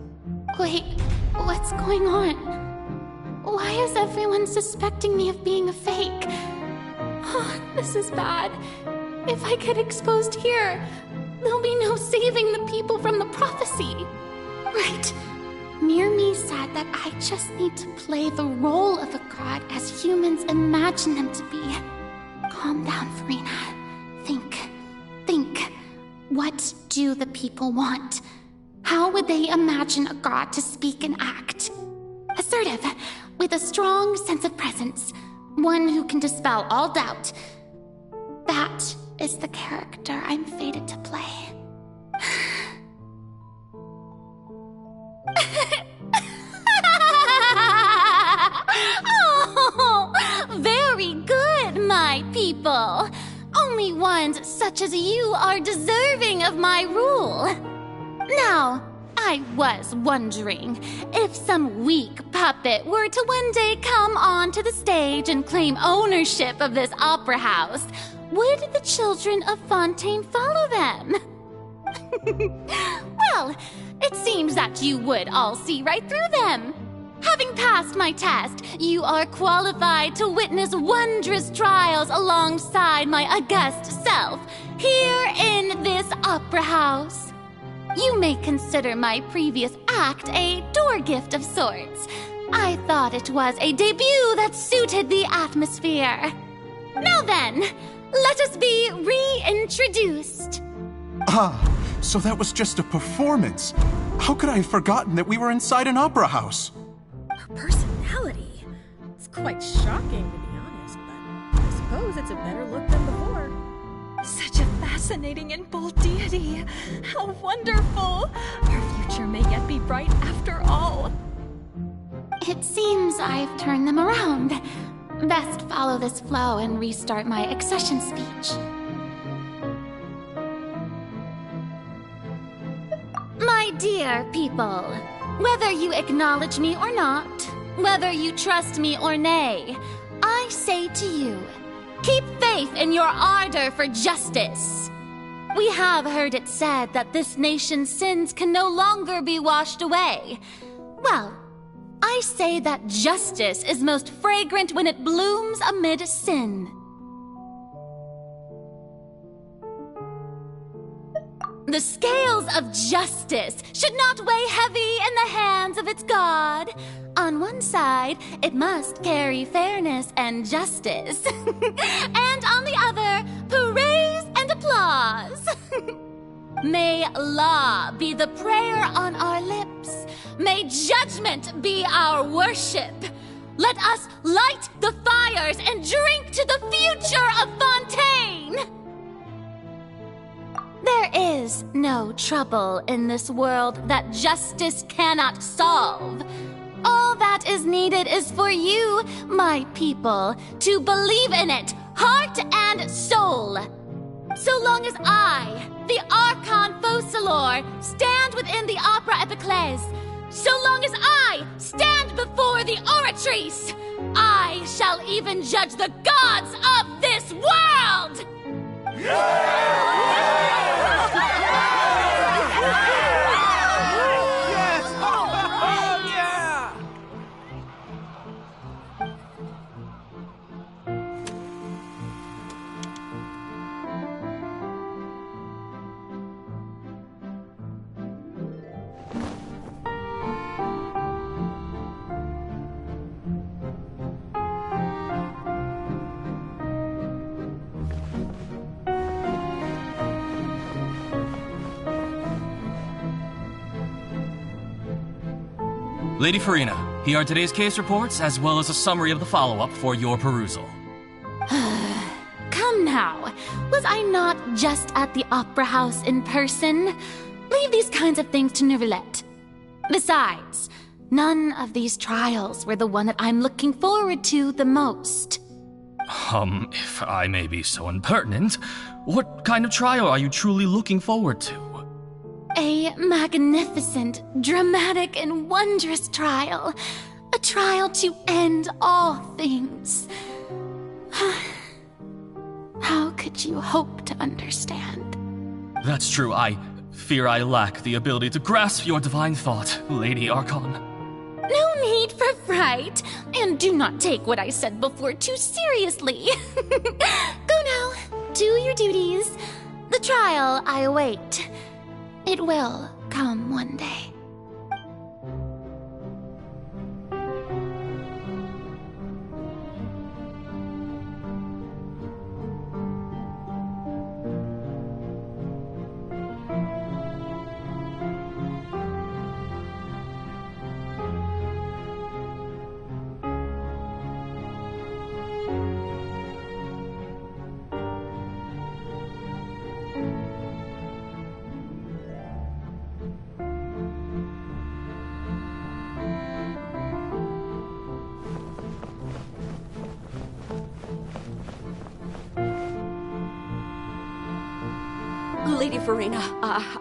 Wait, what's going on? Why is everyone suspecting me of being a fake? Oh, this is bad. If I get exposed here, there'll be no saving the people from the prophecy. Right. Mirmi said that I just need to play the role of a god as humans imagine them to be. Calm down, Farina. Think. What do the people want? How would they imagine a god to speak and act? Assertive, with a strong sense of presence. One who can dispel all doubt. That is the character I'm fated to play. Oh, very good, my people. Only ones such as you are deserving of my rule. Now, I was wondering if some weak puppet were to one day come onto the stage and claim ownership of this opera house, would the children of Fontaine follow them? Well, it seems that you would all see right through them. Having passed my test, you are qualified to witness wondrous trials alongside my august self, here in this opera house. You may consider my previous act a door gift of sorts. I thought it was a debut that suited the atmosphere. Now then, let us be reintroduced. Ah, so that was just a performance. How could I have forgotten that we were inside an opera house? Her personality. It's quite shocking, to be honest, but I suppose it's a better look than before. Such a fascinating and bold deity. How wonderful! Our future may yet be bright after all. It seems I've turned them around. Best follow this flow and restart my accession speech. My dear people, whether you acknowledge me or not, whether you trust me or nay, I say to you, keep faith in your ardor for justice. We have heard it said that this nation's sins can no longer be washed away. Well, I say that justice is most fragrant when it blooms amid sin. The scales of justice should not weigh heavy in the hands of its God. On one side, it must carry fairness and justice. And on the other, praise and applause. May law be the prayer on our lips. May judgment be our worship. Let us light the fires and drink to the future of Fontaine. There is no trouble in this world that justice cannot solve. All that is needed is for you, my people, to believe in it, heart and soul. So long as I, the Archon Focalor, stand within the Opera Epiclese, so long as I stand before the Oratrice, I shall even judge the gods of this world! Lady Farina, here are today's case reports, as well as a summary of the follow-up for your perusal. Come now. Was I not just at the Opera House in person? Leave these kinds of things to Neuvillette. Besides, none of these trials were the one that I'm looking forward to the most. If I may be so impertinent, what kind of trial are you truly looking forward to? A magnificent, dramatic, and wondrous trial. A trial to end all things. How could you hope to understand? That's true. I fear I lack the ability to grasp your divine thought, Lady Archon. No need for fright, and do not take what I said before too seriously. Go now, do your duties. The trial I await. It will come one day. Lady Farina,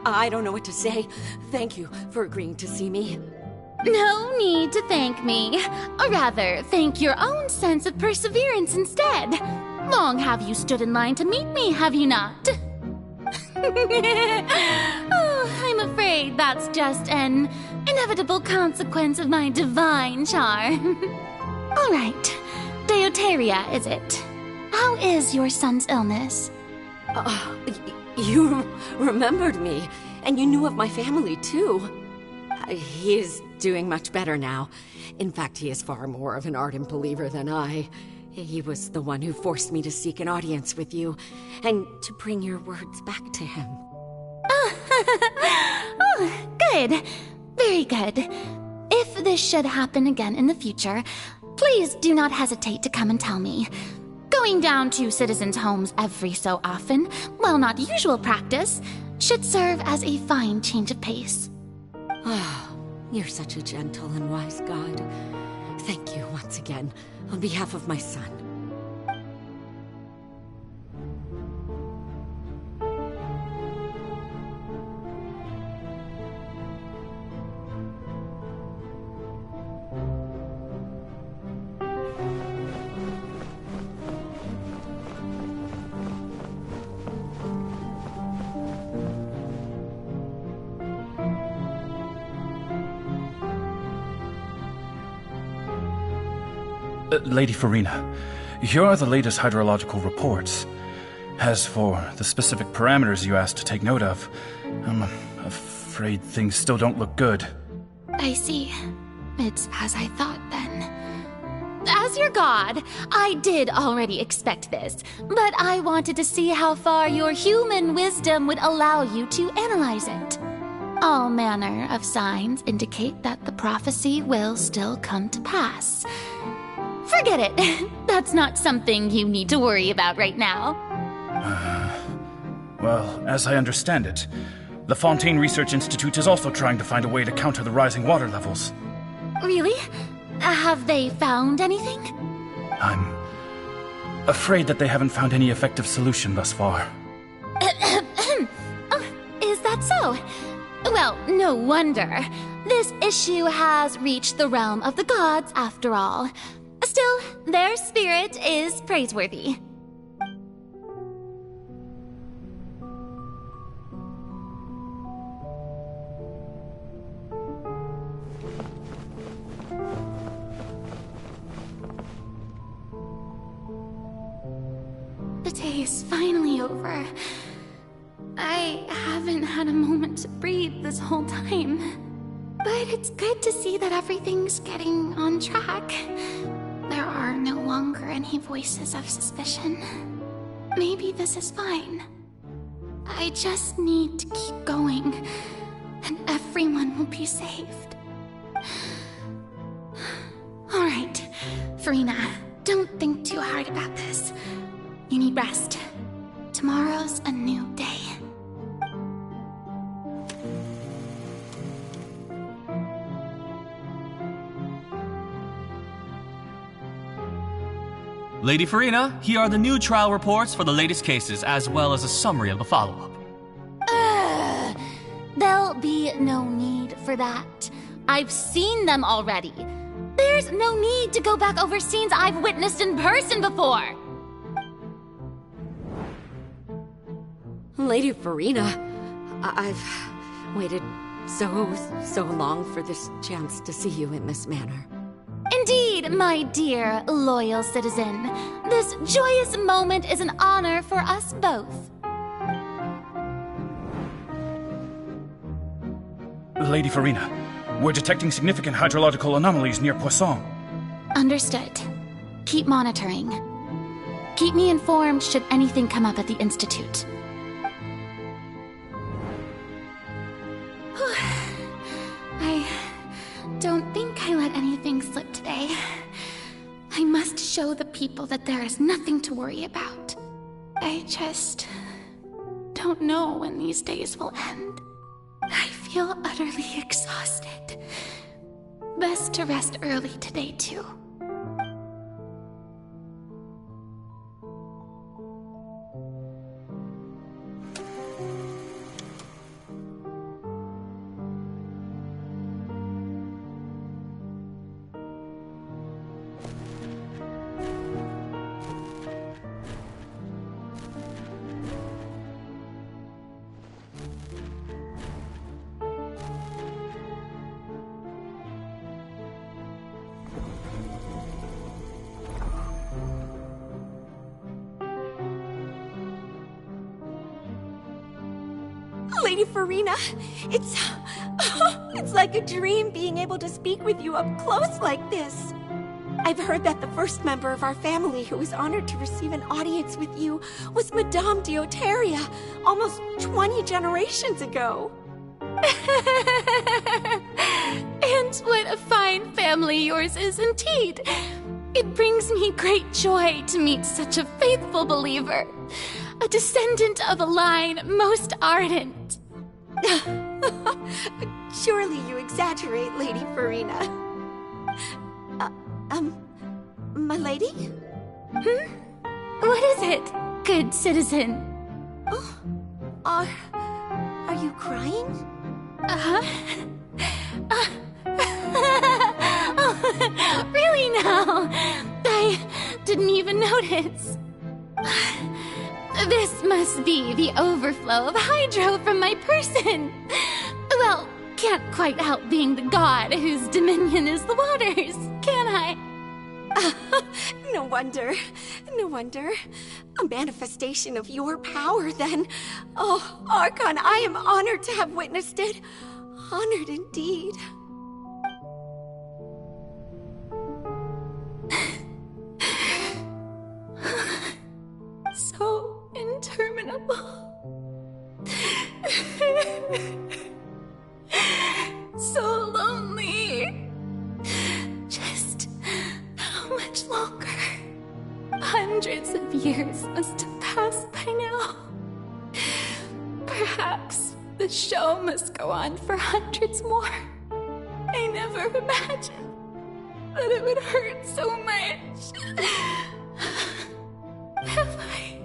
I don't know what to say. Thank you for agreeing to see me. No need to thank me. Or rather, thank your own sense of perseverance instead. Long have you stood in line to meet me, have you not? Oh, I'm afraid that's just an inevitable consequence of my divine charm. All right. Deoteria, is it? How is your son's illness? You remembered me, and you knew of my family, too. He is doing much better now. In fact, he is far more of an ardent believer than I. He was the one who forced me to seek an audience with you, and to bring your words back to him. Oh, good. Very good. If this should happen again in the future, please do not hesitate to come and tell me. Going down to citizens' homes every so often, while not usual practice, should serve as a fine change of pace. You're such a gentle and wise god. Thank you once again, on behalf of my son. Lady Farina, here are the latest hydrological reports. As for the specific parameters you asked to take note of, I'm afraid things still don't look good. I see. It's as I thought, then. As your god, I did already expect this, but I wanted to see how far your human wisdom would allow you to analyze it. All manner of signs indicate that the prophecy will still come to pass. Forget it. That's not something you need to worry about right now. Well, as I understand it, the Fontaine Research Institute is also trying to find a way to counter the rising water levels. Really? Have they found anything? I'm afraid that they haven't found any effective solution thus far. that so? Well, no wonder. This issue has reached the realm of the gods, after all. Still, their spirit is praiseworthy. The day is finally over. I haven't had a moment to breathe this whole time. But it's good to see that everything's getting on track. There are no longer any voices of suspicion. Maybe this is fine. I just need to keep going, and everyone will be saved. Alright, Furina, don't think too hard about this. You need rest. Tomorrow's a new day. Lady Furina, here are the new trial reports for the latest cases, as well as a summary of the follow-up. There'll be no need for that. I've seen them already. There's no need to go back over scenes I've witnessed in person before. Lady Furina, I've waited so long for this chance to see you in this manner. Indeed, my dear, loyal citizen. This joyous moment is an honor for us both. Lady Furina, we're detecting significant hydrological anomalies near Poisson. Understood. Keep monitoring. Keep me informed should anything come up at the Institute. I don't think I let anything slip today. I must show the people that there is nothing to worry about. I just don't know when these days will end. I feel utterly exhausted. Best to rest early today, too. Lady Furina, it's like a dream being able to speak with you up close like this. I've heard that the first member of our family who was honored to receive an audience with you was Madame Dioteria, almost 20 generations ago. And what a fine family yours is indeed. It brings me great joy to meet such a faithful believer. A descendant of a line most ardent. Surely you exaggerate, Lady Furina. My lady? What is it, good citizen? Oh, are you crying? Oh, really now? I didn't even notice. This must be the overflow of hydro from my person. Well, can't quite help being the god whose dominion is the waters, can I? No wonder. A manifestation of your power, then. Oh, Archon, I am honored to have witnessed it. Honored indeed. So interminable. So lonely. Just how much longer? Hundreds of years must have passed by now. Perhaps the show must go on for hundreds more. I never imagined that it would hurt so much. Have I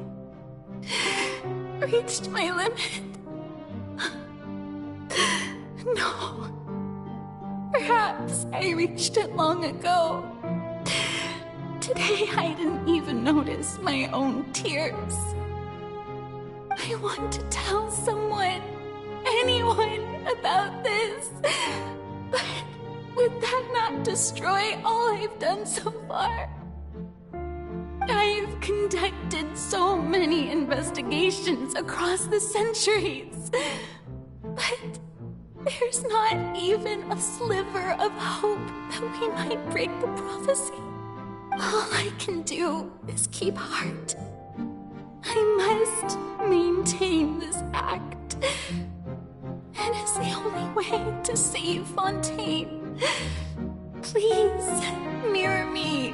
reached my limit? No. Perhaps I reached it long ago. Today I didn't even notice my own tears. I want to tell someone, anyone, about this. But would that not destroy all I've done so far? I've conducted so many investigations across the centuries. But there's not even a sliver of hope that we might break the prophecy. All I can do is keep heart. I must maintain this act. It is the only way to save Fontaine. Please, mirror me.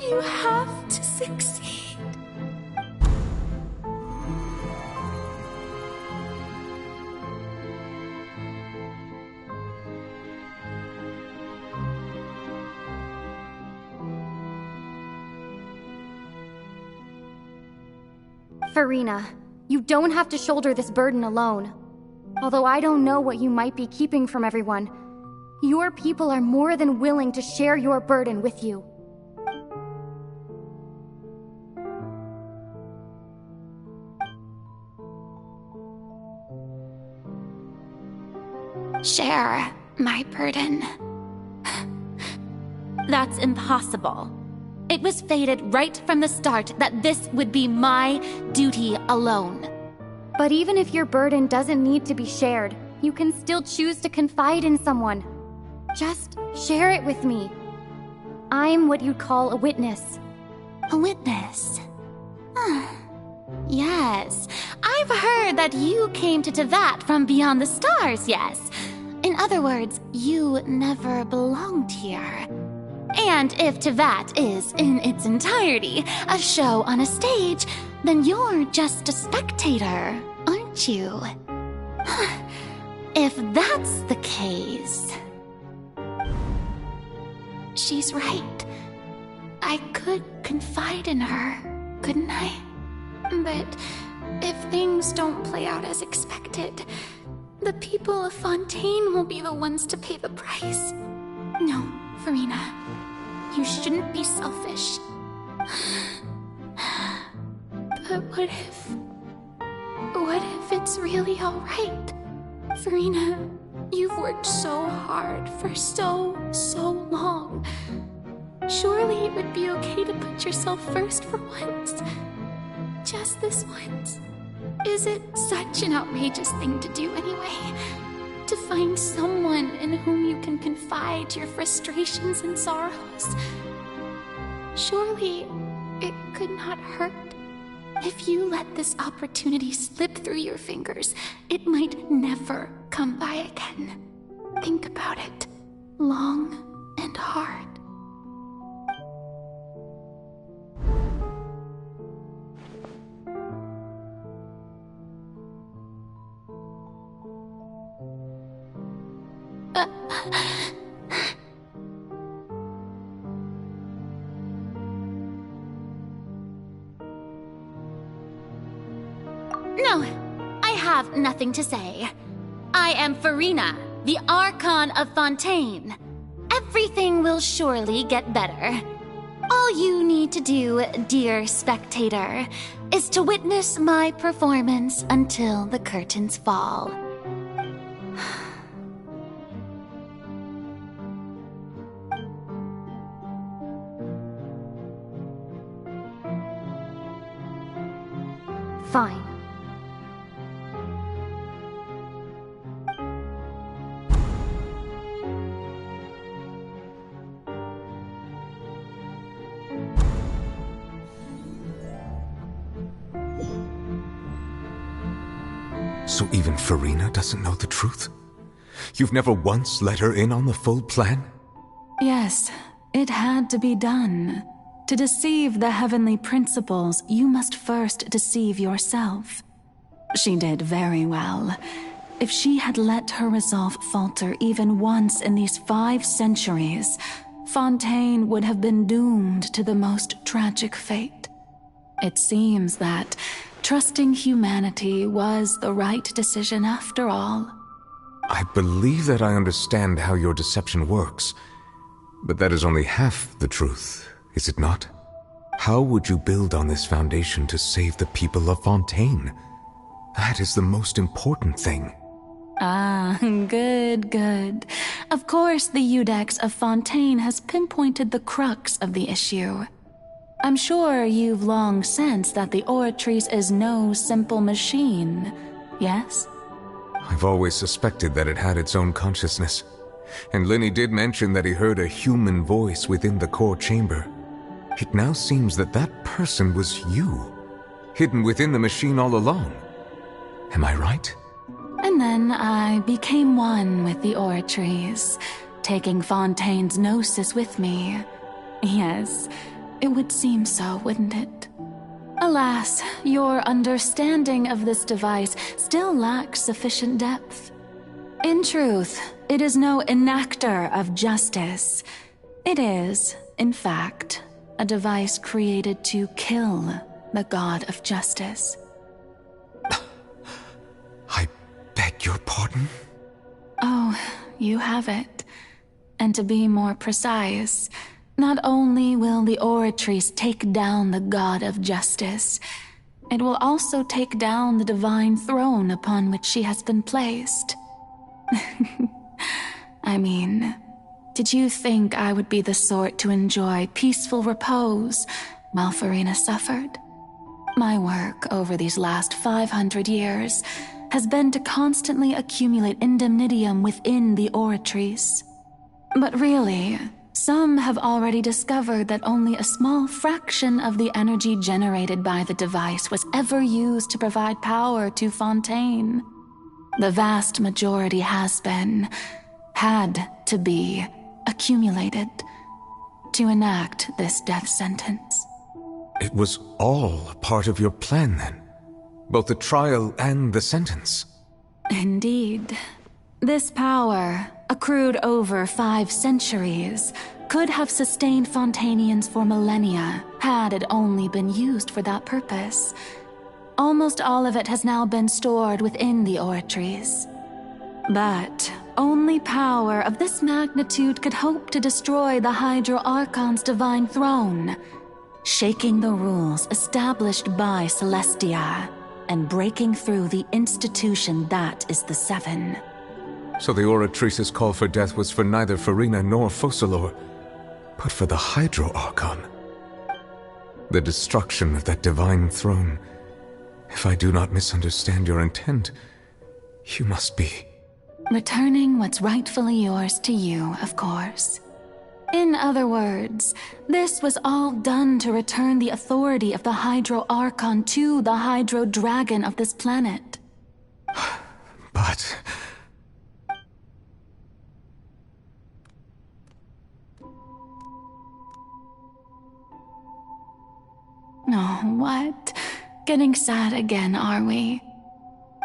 You have to succeed. Furina, you don't have to shoulder this burden alone. Although I don't know what you might be keeping from everyone, your people are more than willing to share your burden with you. Share my burden. That's impossible. It was fated right from the start that this would be my duty alone. But even if your burden doesn't need to be shared, you can still choose to confide in someone. Just share it with me. I'm what you'd call a witness. A witness? Yes, I've heard that you came to Tevat from beyond the stars, yes. In other words, you never belonged here. And if Tevat is, in its entirety, a show on a stage, then you're just a spectator, aren't you? If that's the case... She's right. I could confide in her, couldn't I? But if things don't play out as expected, the people of Fontaine will be the ones to pay the price. No, Furina. You shouldn't be selfish. But what if it's really alright? Furina, you've worked so hard for so long. Surely it would be okay to put yourself first for once. Just this once. Is it such an outrageous thing to do anyway? To find someone in whom you can confide your frustrations and sorrows? Surely it could not hurt. If you let this opportunity slip through your fingers, it might never come by again. Think about it long and hard. No, I have nothing to say. I am Furina, the Archon of Fontaine. Everything will surely get better. All you need to do, dear spectator, is to witness my performance until the curtains fall. Fine. So even Furina doesn't know the truth? You've never once let her in on the full plan? Yes, it had to be done. To deceive the heavenly principles, you must first deceive yourself. She did very well. If she had let her resolve falter even once in these 5 centuries, Fontaine would have been doomed to the most tragic fate. It seems that trusting humanity was the right decision after all. I believe that I understand how your deception works, but that is only half the truth, is it not? How would you build on this foundation to save the people of Fontaine? That is the most important thing. Ah, good, good. Of course, the Iudex of Fontaine has pinpointed the crux of the issue. I'm sure you've long sensed that the Oratrice is no simple machine, yes? I've always suspected that it had its own consciousness, and Lenny did mention that he heard a human voice within the core chamber. It now seems that that person was you, hidden within the machine all along. Am I right? And then I became one with the Oratrice, taking Fontaine's gnosis with me. Yes, it would seem so, wouldn't it? Alas, your understanding of this device still lacks sufficient depth. In truth, it is no enactor of justice. It is, in fact, a device created to kill the god of justice. I beg your pardon? Oh, you have it. And to be more precise, not only will the Oratrice take down the god of justice, it will also take down the divine throne upon which she has been placed. I mean, did you think I would be the sort to enjoy peaceful repose while Furina suffered? My work over these last 500 years has been to constantly accumulate indemnitium within the Oratrice. But really, some have already discovered that only a small fraction of the energy generated by the device was ever used to provide power to Fontaine. The vast majority had to be, accumulated to enact this death sentence. It was all a part of your plan, then? Both the trial and the sentence? Indeed. This power, accrued over 5 centuries, could have sustained Fontainians for millennia had it only been used for that purpose. Almost all of it has now been stored within the Oratrice. But only power of this magnitude could hope to destroy the Hydro Archon's divine throne, shaking the rules established by Celestia and breaking through the institution that is the Seven. So the Oratrice's call for death was for neither Furina nor Focalor, but for the Hydro Archon. The destruction of that divine throne. If I do not misunderstand your intent, you must be... returning what's rightfully yours to you, of course. In other words, this was all done to return the authority of the Hydro Archon to the Hydro Dragon of this planet. But... Oh, what? Getting sad again, are we?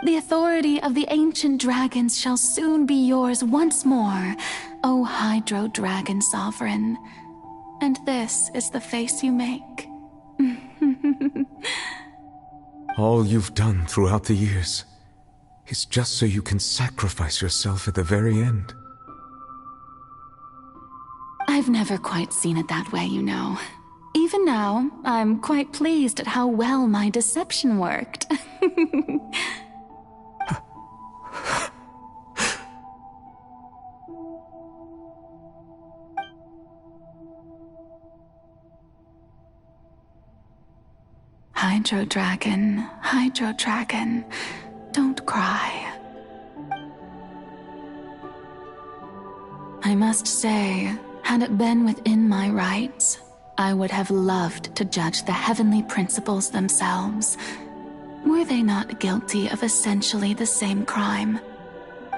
The authority of the ancient dragons shall soon be yours once more, O Hydro Dragon Sovereign. And this is the face you make. All you've done throughout the years is just so you can sacrifice yourself at the very end. I've never quite seen it that way, you know. Even now, I'm quite pleased at how well my deception worked. Hydro Dragon, don't cry. I must say, had it been within my rights, I would have loved to judge the heavenly principles themselves. Were they not guilty of essentially the same crime?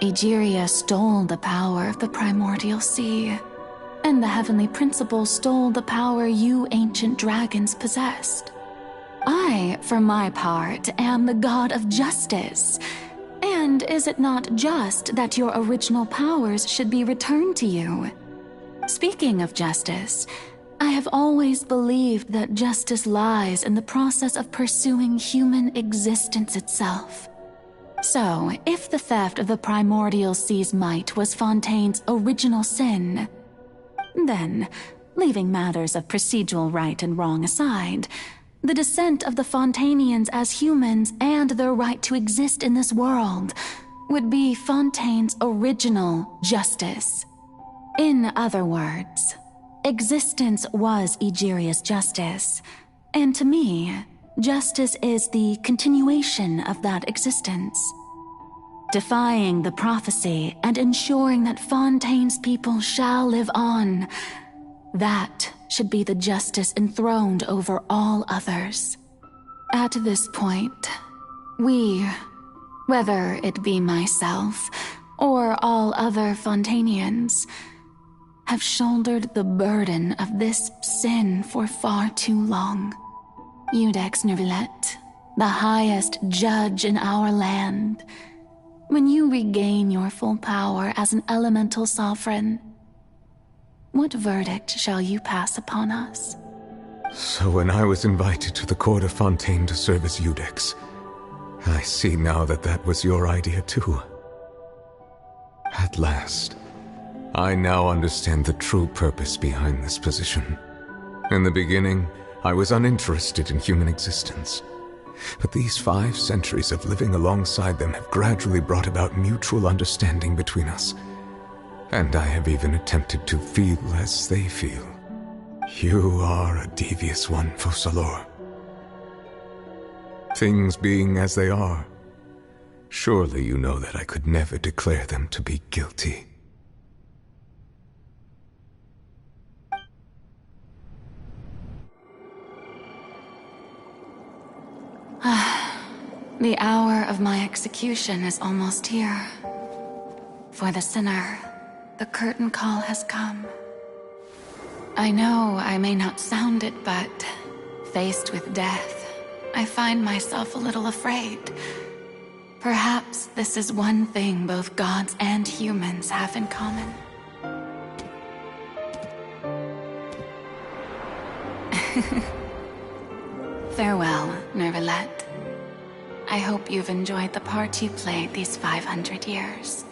Egeria stole the power of the primordial sea, and the heavenly principles stole the power you ancient dragons possessed. I, for my part, am the god of justice. And is it not just that your original powers should be returned to you? Speaking of justice, I have always believed that justice lies in the process of pursuing human existence itself. So, if the theft of the primordial sea's might was Fontaine's original sin, then, leaving matters of procedural right and wrong aside, the descent of the Fontainians as humans and their right to exist in this world would be Fontaine's original justice. In other words, existence was Egeria's justice, and to me, justice is the continuation of that existence. Defying the prophecy and ensuring that Fontaine's people shall live on, that should be the justice enthroned over all others. At this point, we, whether it be myself or all other Fontainians, have shouldered the burden of this sin for far too long. Iudex Neuvillette, the highest judge in our land, when you regain your full power as an elemental sovereign, what verdict shall you pass upon us? So when I was invited to the court of Fontaine to serve as Iudex, I see now that that was your idea too. At last, I now understand the true purpose behind this position. In the beginning, I was uninterested in human existence. But these 5 centuries of living alongside them have gradually brought about mutual understanding between us. And I have even attempted to feel as they feel. You are a devious one, Focalors. Things being as they are, surely you know that I could never declare them to be guilty. The hour of my execution is almost here. For the sinner, the curtain call has come. I know I may not sound it, but faced with death, I find myself a little afraid. Perhaps this is one thing both gods and humans have in common. Farewell, Neuvillette. I hope you've enjoyed the part you played these 500 years.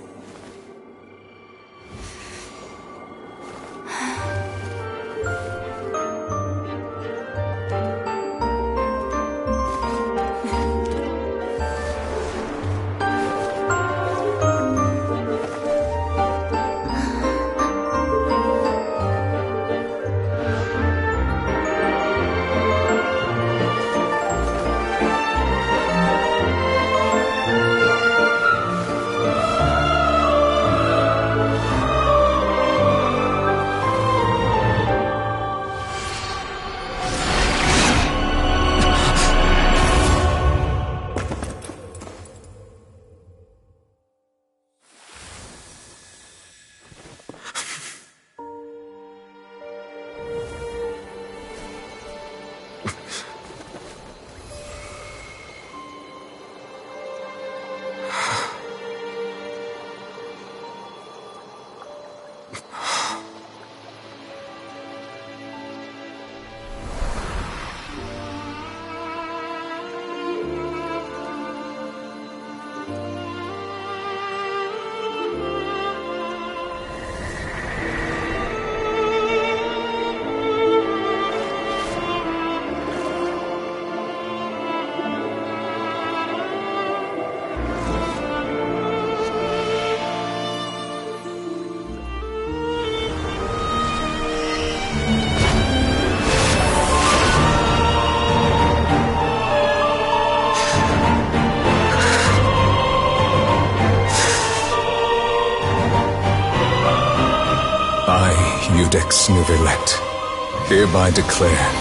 Iudex Neuvillette, hereby declare,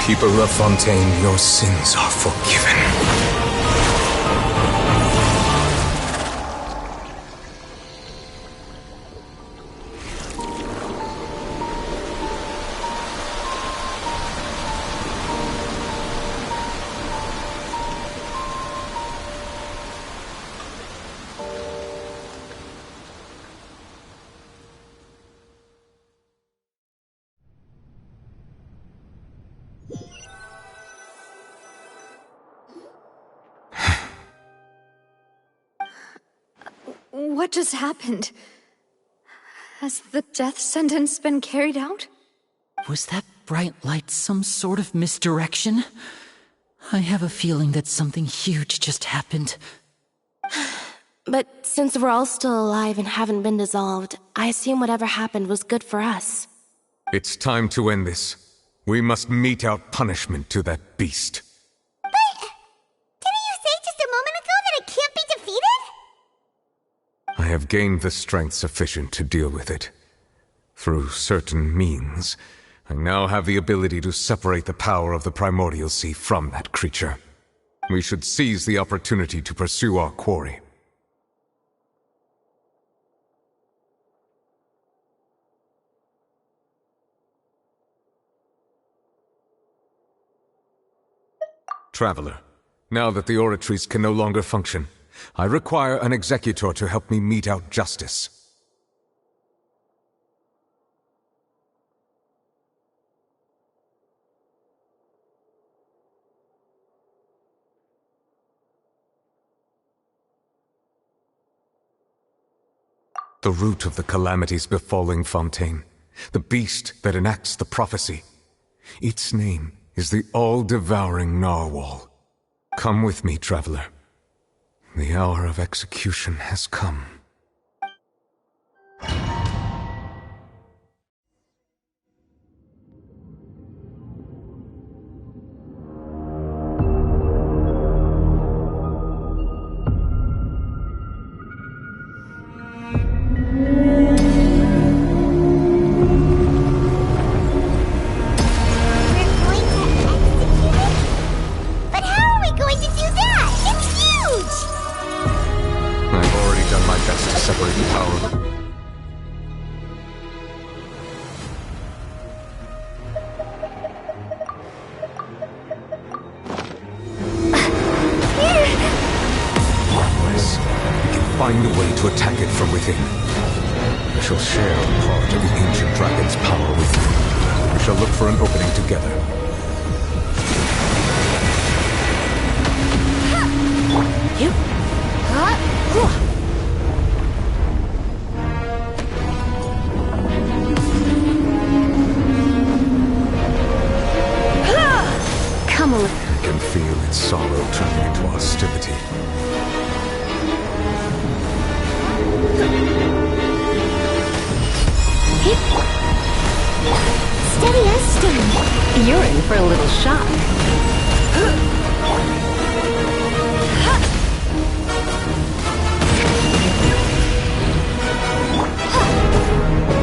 people of Fontaine, your sins are forgiven. What just happened? Has the death sentence been carried out? Was that bright light some sort of misdirection? I have a feeling that something huge just happened. But since we're all still alive and haven't been dissolved, I assume whatever happened was good for us. It's time to end this. We must mete out punishment to that beast. But didn't you say just a moment ago that it can't be defeated? I have gained the strength sufficient to deal with it. Through certain means, I now have the ability to separate the power of the Primordial Sea from that creature. We should seize the opportunity to pursue our quarry. Traveler, now that the oratories can no longer function, I require an executor to help me mete out justice. The root of the calamities befalling Fontaine, the beast that enacts the prophecy. Its name is the all-devouring narwhal. Come with me, traveler. The hour of execution has come. Find a way to attack it from within. I shall share a part of the ancient dragon's power with you. We shall look for an opening together. Come on. I can feel its sorrow turning into hostility. Steady as stone. You're in for a little shock.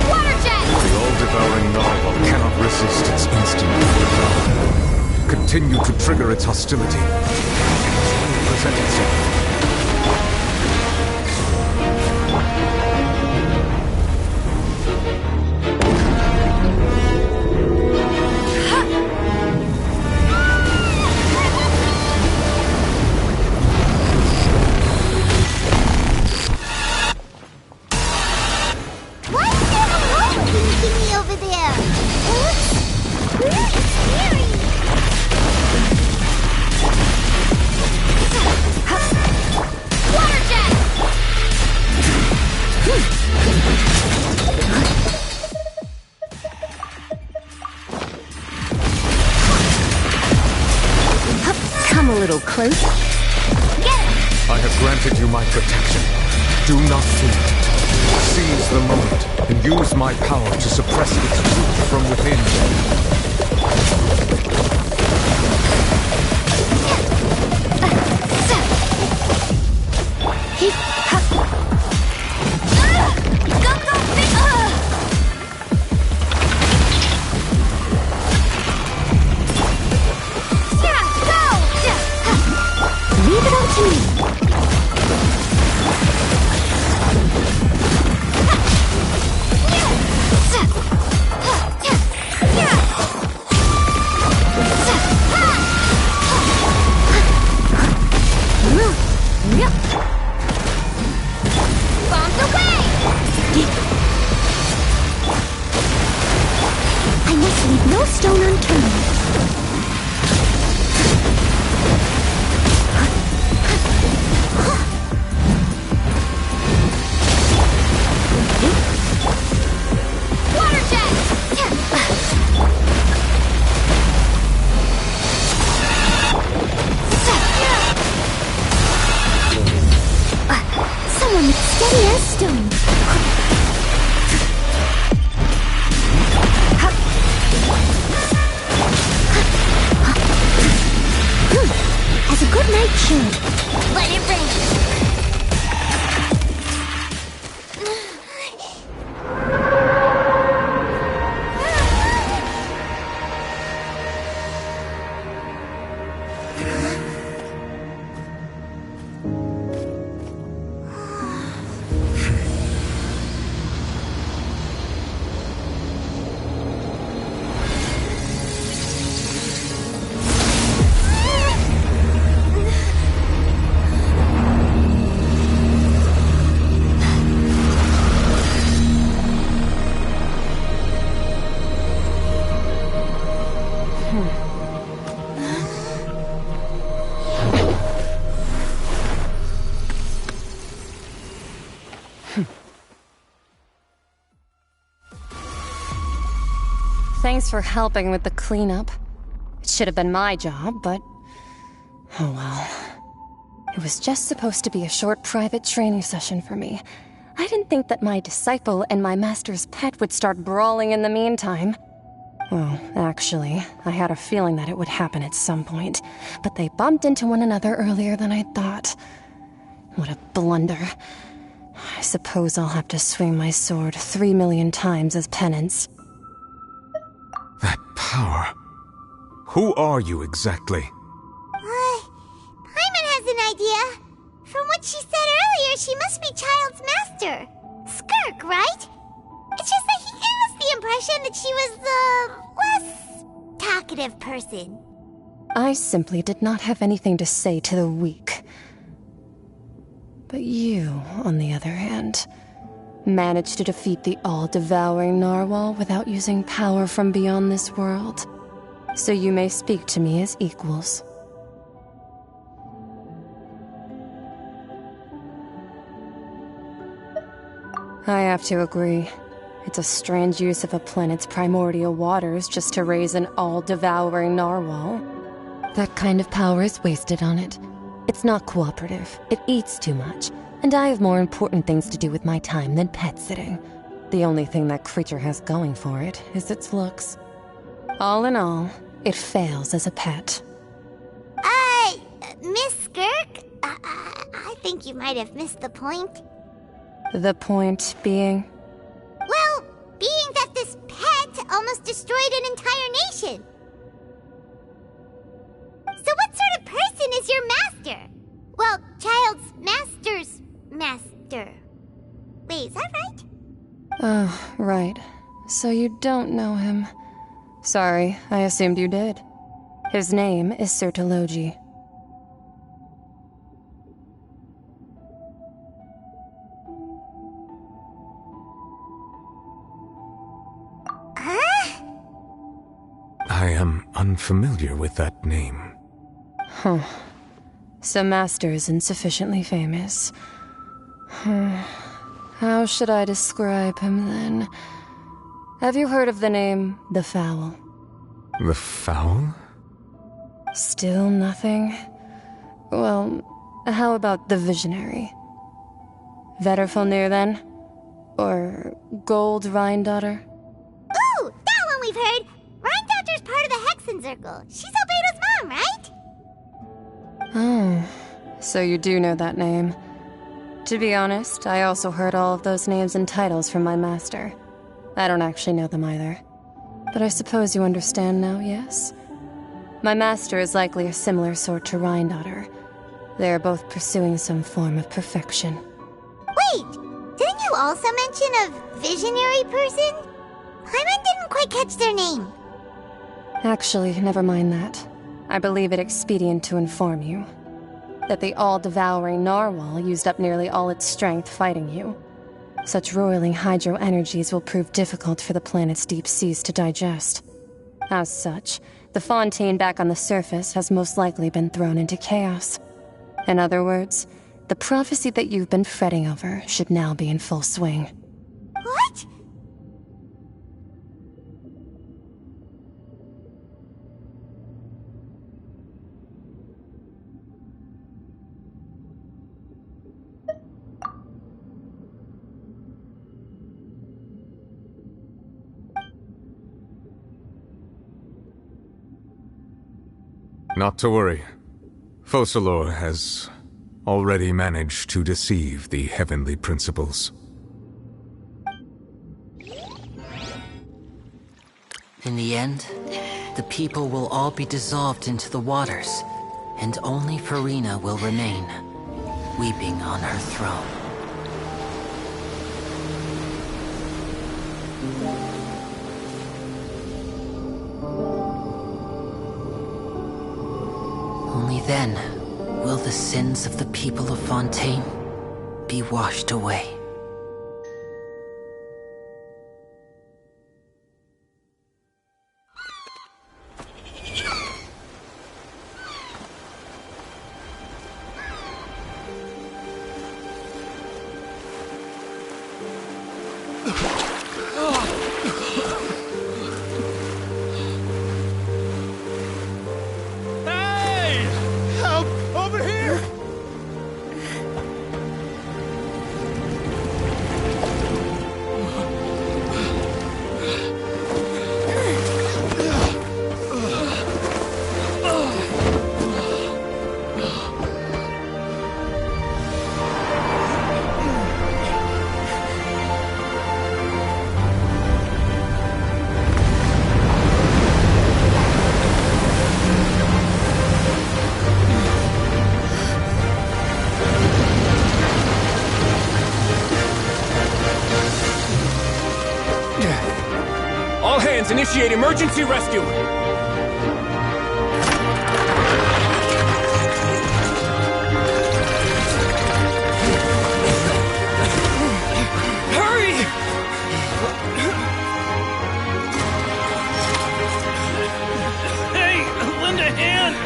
Water jet! The all-devouring narwhal cannot resist its instant power. Continue to trigger its hostility. It will present itself. Come a little closer. I have granted you my protection. Do not fear. Seize the moment and use my power to suppress its root from within. Leave it up to me. Bombs away! I must leave no stone unturned. Let it rain! Thanks for helping with the cleanup. It should have been my job, but... oh well. It was just supposed to be a short private training session for me. I didn't think that my disciple and my master's pet would start brawling in the meantime. Well, actually, I had a feeling that it would happen at some point, but they bumped into one another earlier than I thought. What a blunder. I suppose I'll have to swing my sword 3 million times as penance. That power. Who are you exactly? Paimon has an idea. From what she said earlier, she must be Child's master. Skirk, right? It's just that he gave us the impression that she was the less talkative person. I simply did not have anything to say to the weak. But you, on the other hand, managed to defeat the all-devouring narwhal without using power from beyond this world. So you may speak to me as equals. I have to agree. It's a strange use of a planet's primordial waters just to raise an all-devouring narwhal. That kind of power is wasted on it. It's not cooperative. It eats too much. And I have more important things to do with my time than pet sitting. The only thing that creature has going for it is its looks. All in all, it fails as a pet. Miss Skirk? I think you might have missed the point. The point being? Well, being that this pet almost destroyed an entire nation. So what sort of person is your master? Well, Child's master's master. Wait, is that right? Oh, right. So you don't know him. Sorry, I assumed you did. His name is Sertologi. I am unfamiliar with that name. Huh. So Master isn't sufficiently famous. How should I describe him then? Have you heard of the name The Fowl? The Fowl? Still nothing? Well, how about The Visionary? Vetterfulnir then? Or Gold Rhindaughter? Ooh, that one we've heard! Rhindaughter's part of the Hexen Circle. She's Albedo's mom, right? Oh, so you do know that name. To be honest, I also heard all of those names and titles from my master. I don't actually know them either. But I suppose you understand now, yes? My master is likely a similar sort to Rhindaughter. They are both pursuing some form of perfection. Wait! Didn't you also mention a visionary person? Paimon didn't quite catch their name. Actually, never mind that. I believe it expedient to inform you that the all-devouring narwhal used up nearly all its strength fighting you. Such roiling hydro energies will prove difficult for the planet's deep seas to digest. As such, the fontaine back on the surface has most likely been thrown into chaos. In other words, the prophecy that you've been fretting over should now be in full swing. What? Not to worry. Focalor has already managed to deceive the heavenly principles. In the end, the people will all be dissolved into the waters, and only Farina will remain, weeping on her throne. Only then will the sins of the people of Fontaine be washed away. Initiate emergency rescue! Hurry! Hey, lend a hand!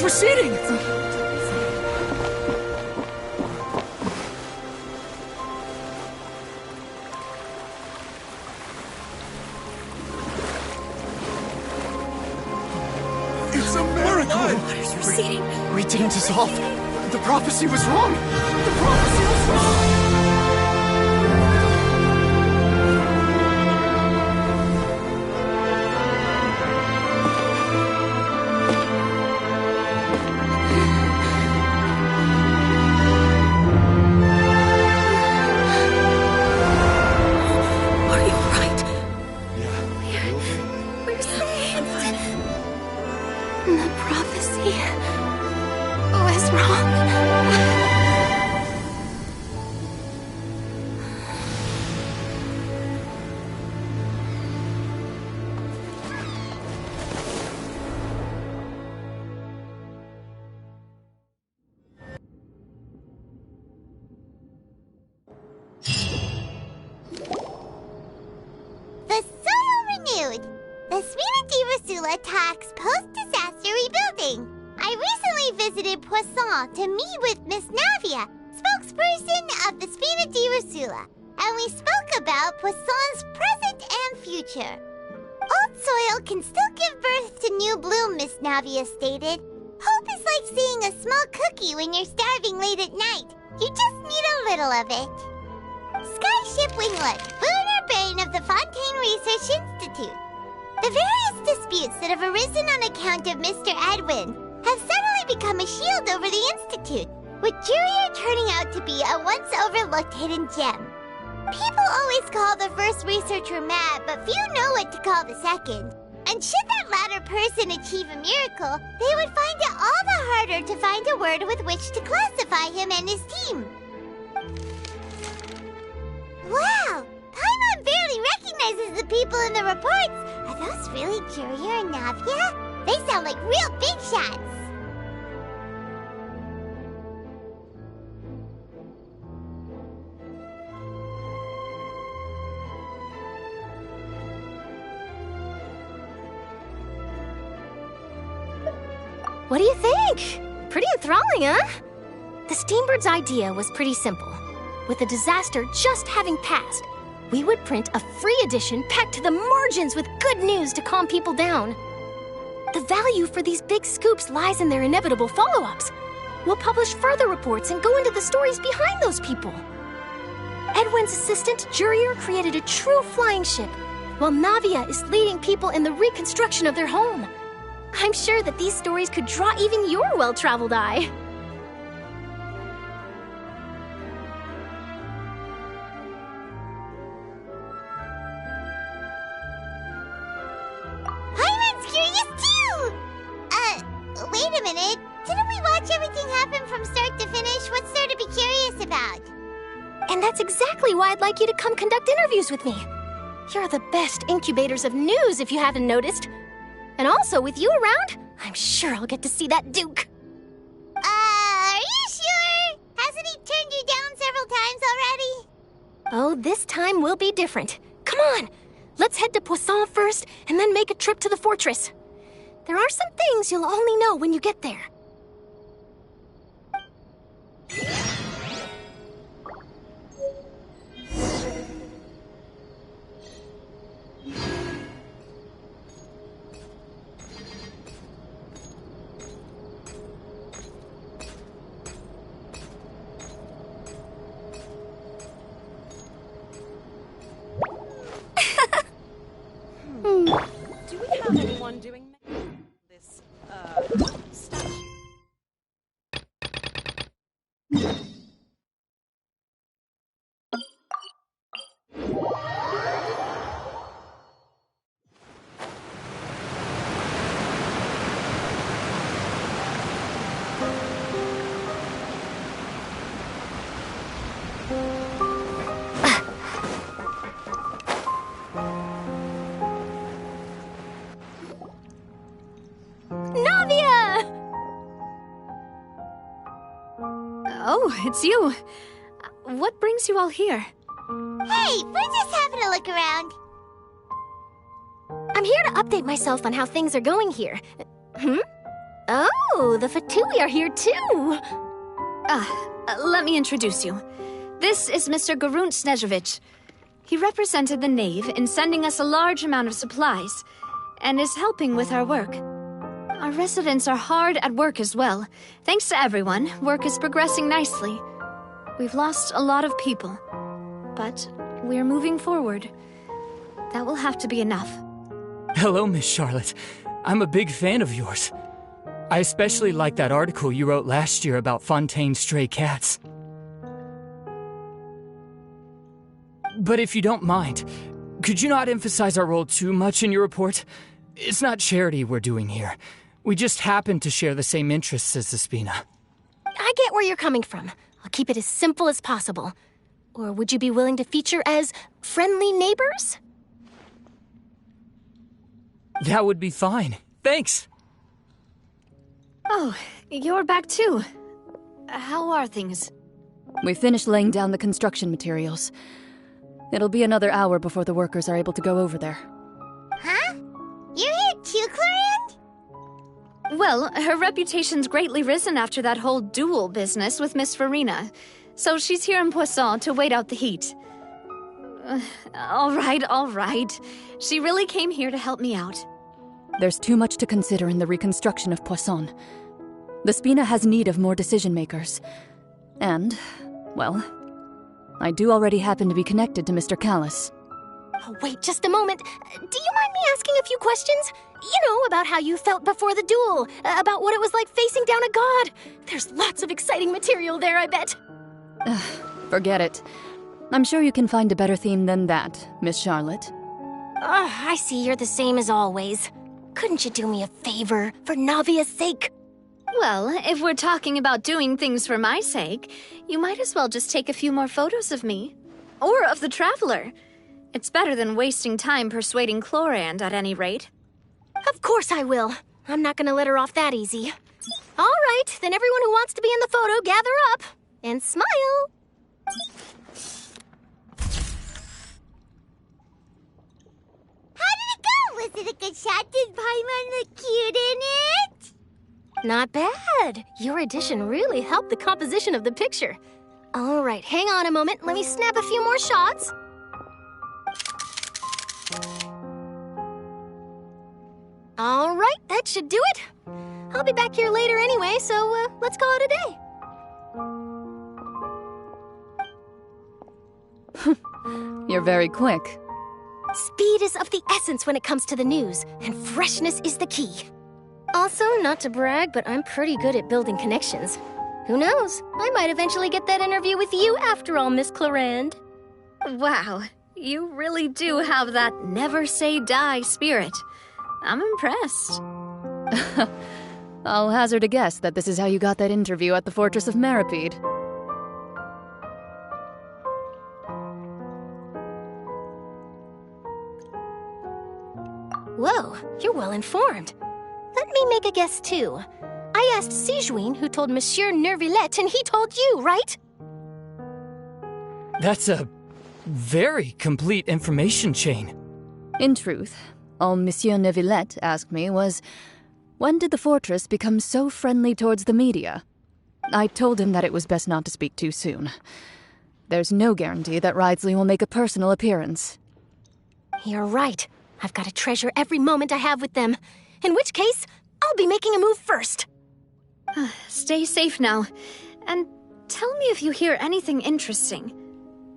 Receding! It's a miracle! Water's receding. We didn't dissolve. The prophecy was wrong. The prophecy was wrong. Attacks post-disaster rebuilding. I recently visited Poisson to meet with Miss Navia, spokesperson of the Spina di Rosula, and we spoke about Poisson's present and future. Old soil can still give birth to new bloom, Miss Navia stated. Hope is like seeing a small cookie when you're starving late at night. You just need a little of it. Skyship Winglet, lunar brain of the Fontaine Research Institute. The various disputes that have arisen on account of Mr. Edwin have suddenly become a shield over the Institute, with Jurier turning out to be a once overlooked hidden gem. People always call the first researcher mad, but few know what to call the second. And should that latter person achieve a miracle, they would find it all the harder to find a word with which to classify him and his team. Wow! Paimon barely recognizes the people in the reports. Are those really Jurier and Navia? They sound like real big shots. What do you think? Pretty enthralling, huh? The Steambird's idea was pretty simple. With the disaster just having passed, we would print a free edition packed to the margins with good news to calm people down. The value for these big scoops lies in their inevitable follow-ups. We'll publish further reports and go into the stories behind those people. Edwin's assistant, Jurier, created a true flying ship, while Navia is leading people in the reconstruction of their home. I'm sure that these stories could draw even your well-traveled eye. Hyman's curious too! Wait a minute. Didn't we watch everything happen from start to finish? What's there to be curious about? And that's exactly why I'd like you to come conduct interviews with me. You're the best incubators of news, if you haven't noticed. And also, with you around, I'm sure I'll get to see that Duke. Are you sure? Hasn't he turned you down several times already? Oh, this time will be different. Come on, let's head to Poisson first, and then make a trip to the fortress. There are some things you'll only know when you get there. Do we have anyone doing this, stuff? Oh, it's you. What brings you all here? Hey, we're just having a look around. I'm here to update myself on how things are going here. Oh, the Fatui are here too. Let me introduce you. This is Mr. Garunt Snežević. He represented the Knave in sending us a large amount of supplies, and is helping with our work. Our residents are hard at work as well. Thanks to everyone, work is progressing nicely. We've lost a lot of people, but we're moving forward. That will have to be enough. Hello, Miss Charlotte. I'm a big fan of yours. I especially like that article you wrote last year about Fontaine's stray cats. But if you don't mind, could you not emphasize our role too much in your report? It's not charity we're doing here. We just happen to share the same interests as the Spina. I get where you're coming from. I'll keep it as simple as possible. Or would you be willing to feature as friendly neighbors? That would be fine. Thanks. Oh, you're back too. How are things? We finished laying down the construction materials. It'll be another hour before the workers are able to go over there. Huh? You're here too, Clorian? Well, her reputation's greatly risen after that whole duel business with Miss Farina. So she's here in Poisson to wait out the heat. All right. She really came here to help me out. There's too much to consider in the reconstruction of Poisson. The Spina has need of more decision-makers. And, well, I do already happen to be connected to Mr. Callis. Oh, wait just a moment. Do you mind me asking a few questions? You know, about how you felt before the duel, about what it was like facing down a god. There's lots of exciting material there, I bet. Forget it. I'm sure you can find a better theme than that, Miss Charlotte. I see you're the same as always. Couldn't you do me a favor, for Navia's sake? Well, if we're talking about doing things for my sake, you might as well just take a few more photos of me. Or of the Traveler. It's better than wasting time persuading Clorand, at any rate. Of course I will. I'm not gonna let her off that easy. All right, then everyone who wants to be in the photo, gather up. And smile. How did it go? Was it a good shot? Did Paimon look cute in it? Not bad. Your addition really helped the composition of the picture. All right, hang on a moment. Let me snap a few more shots. All right, that should do it. I'll be back here later anyway, so let's call it a day. You're very quick. Speed is of the essence when it comes to the news, and freshness is the key. Also, not to brag, but I'm pretty good at building connections. Who knows? I might eventually get that interview with you after all, Miss Clarand. Wow, you really do have that never say die spirit. I'm impressed. I'll hazard a guess that this is how you got that interview at the Fortress of Meripede. Whoa, you're well informed. Let me make a guess, too. I asked Sijuin who told Monsieur Nervillette, and he told you, right? That's a very complete information chain. In truth, all Monsieur Nervillette asked me was, when did the fortress become so friendly towards the media? I told him that it was best not to speak too soon. There's no guarantee that Ridsley will make a personal appearance. You're right. I've got to treasure every moment I have with them. In which case, I'll be making a move first. Stay safe now. And tell me if you hear anything interesting.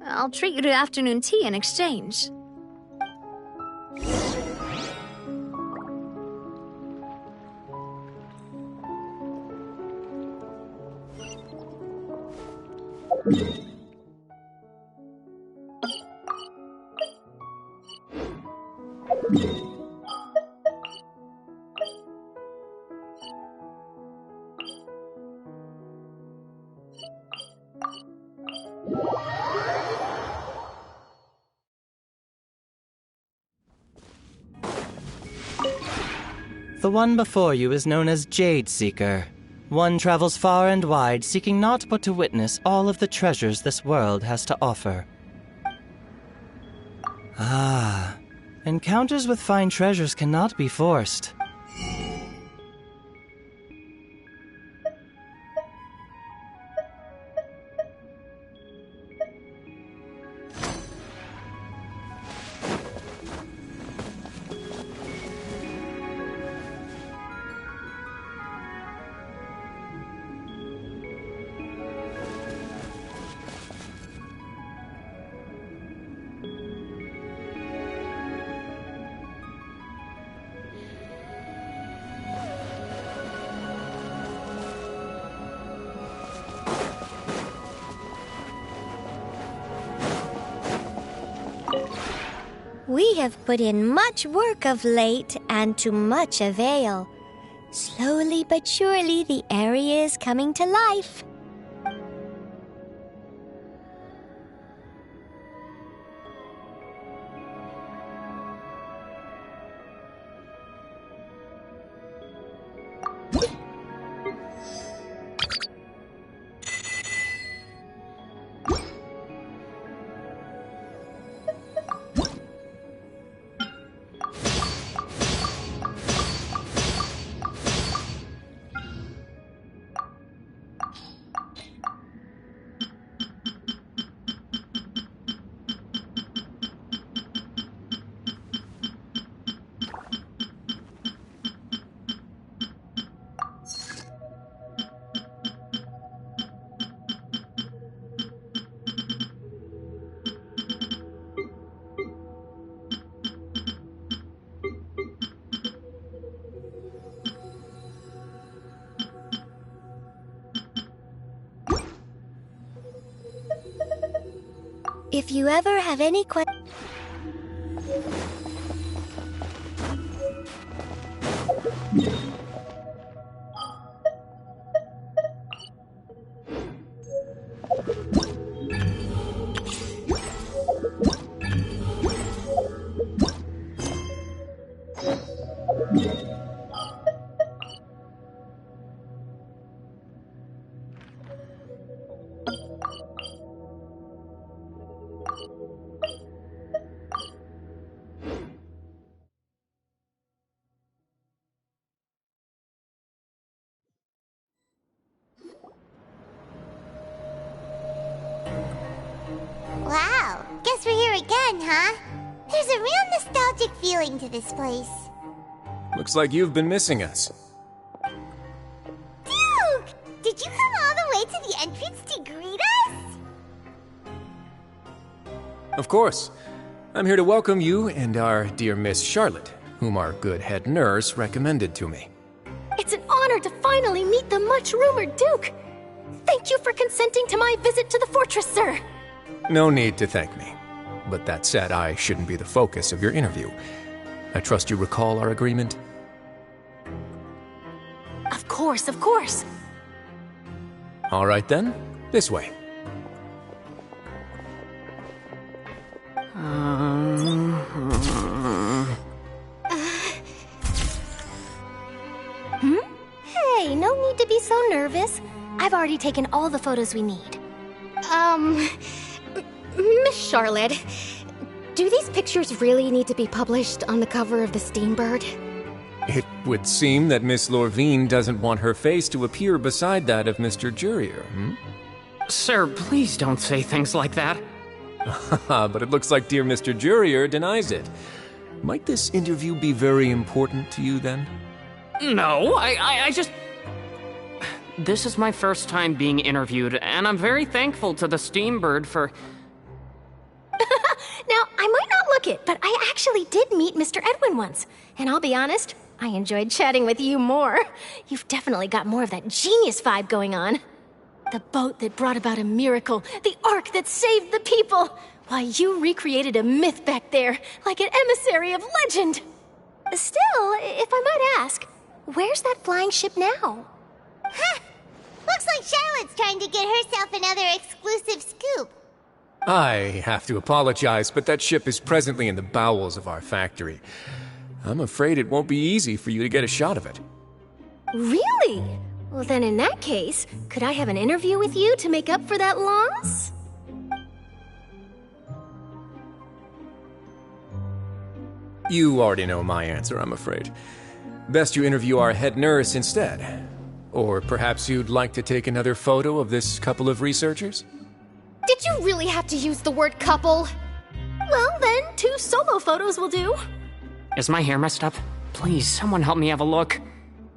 I'll treat you to afternoon tea in exchange. The one before you is known as Jade Seeker. One travels far and wide, seeking naught but to witness all of the treasures this world has to offer. Ah, encounters with fine treasures cannot be forced. We have put in much work of late, and to much avail. Slowly but surely, the area is coming to life. If you ever have any questions... fun, huh? There's a real nostalgic feeling to this place. Looks like you've been missing us. Duke! Did you come all the way to the entrance to greet us? Of course. I'm here to welcome you and our dear Miss Charlotte, whom our good head nurse recommended to me. It's an honor to finally meet the much-rumored Duke. Thank you for consenting to my visit to the fortress, sir. No need to thank me. But that said, I shouldn't be the focus of your interview. I trust you recall our agreement? Of course, of course. All right then, this way. Hey, no need to be so nervous. I've already taken all the photos we need. Miss Charlotte, do these pictures really need to be published on the cover of the Steambird? It would seem that Miss Lorvine doesn't want her face to appear beside that of Mr. Jurier, Sir, please don't say things like that. But it looks like dear Mr. Jurier denies it. Might this interview be very important to you, then? No, I just... This is my first time being interviewed, and I'm very thankful to the Steambird for... Now, I might not look it, but I actually did meet Mr. Edwin once. And I'll be honest, I enjoyed chatting with you more. You've definitely got more of that genius vibe going on. The boat that brought about a miracle, the ark that saved the people. Why, you recreated a myth back there, like an emissary of legend. Still, if I might ask, where's that flying ship now? Huh! Looks like Charlotte's trying to get herself another exclusive scoop. I have to apologize, but that ship is presently in the bowels of our factory. I'm afraid it won't be easy for you to get a shot of it. Really? Well, then in that case, could I have an interview with you to make up for that loss? You already know my answer, I'm afraid. Best you interview our head nurse instead. Or perhaps you'd like to take another photo of this couple of researchers? Did you really have to use the word couple? Well, then, 2 solo photos will do. Is my hair messed up? Please, someone help me have a look.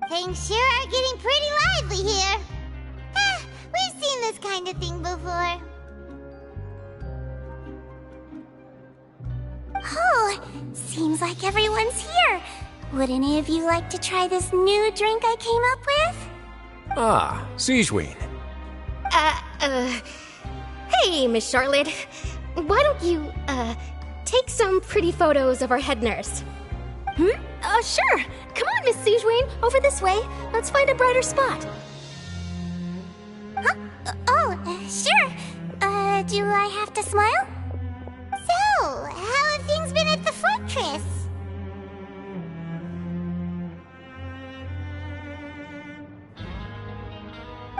Things sure are getting pretty lively here. We've seen this kind of thing before. Oh, seems like everyone's here. Would any of you like to try this new drink I came up with? Ah, Siegeween. Hey, Miss Charlotte. Why don't you, take some pretty photos of our head nurse? Sure. Come on, Miss Siegeween. Over this way. Let's find a brighter spot. Huh? Sure. Do I have to smile? So, how have things been at the fortress?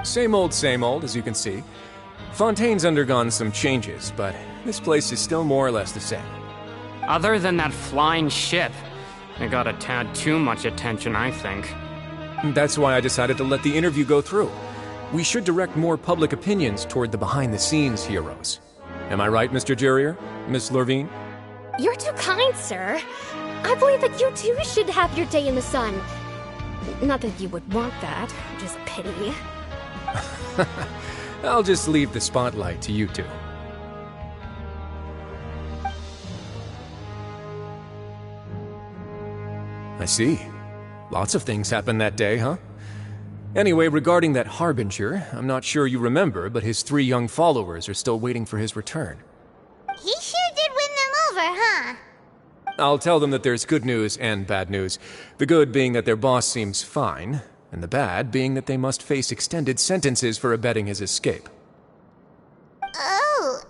Same old, as you can see. Fontaine's undergone some changes, but this place is still more or less the same. Other than that flying ship, it got a tad too much attention, I think. That's why I decided to let the interview go through. We should direct more public opinions toward the behind-the-scenes heroes. Am I right, Mr. Jurier? Miss Lorvine? You're too kind, sir. I believe that you too should have your day in the sun. Not that you would want that, just pity. I'll just leave the spotlight to you two. I see. Lots of things happened that day, huh? Anyway, regarding that Harbinger, I'm not sure you remember, but his 3 young followers are still waiting for his return. He sure did win them over, huh? I'll tell them that there's good news and bad news. The good being that their boss seems fine, and the bad being that they must face extended sentences for abetting his escape. Oh,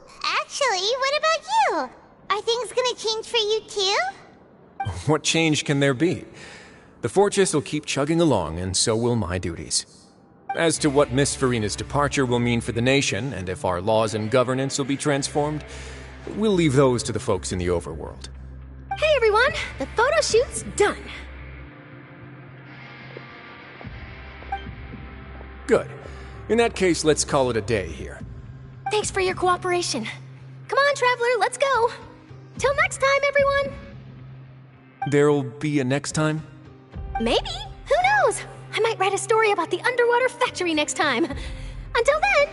actually, what about you? Are things gonna change for you too? What change can there be? The fortress will keep chugging along, and so will my duties. As to what Miss Farina's departure will mean for the nation, and if our laws and governance will be transformed, we'll leave those to the folks in the overworld. Hey everyone, the photo shoot's done. Good. In that case, let's call it a day here. Thanks for your cooperation. Come on, Traveler, let's go. Till next time, everyone! There'll be a next time? Maybe. Who knows? I might write a story about the underwater factory next time. Until then...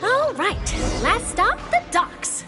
All right, last stop, the docks.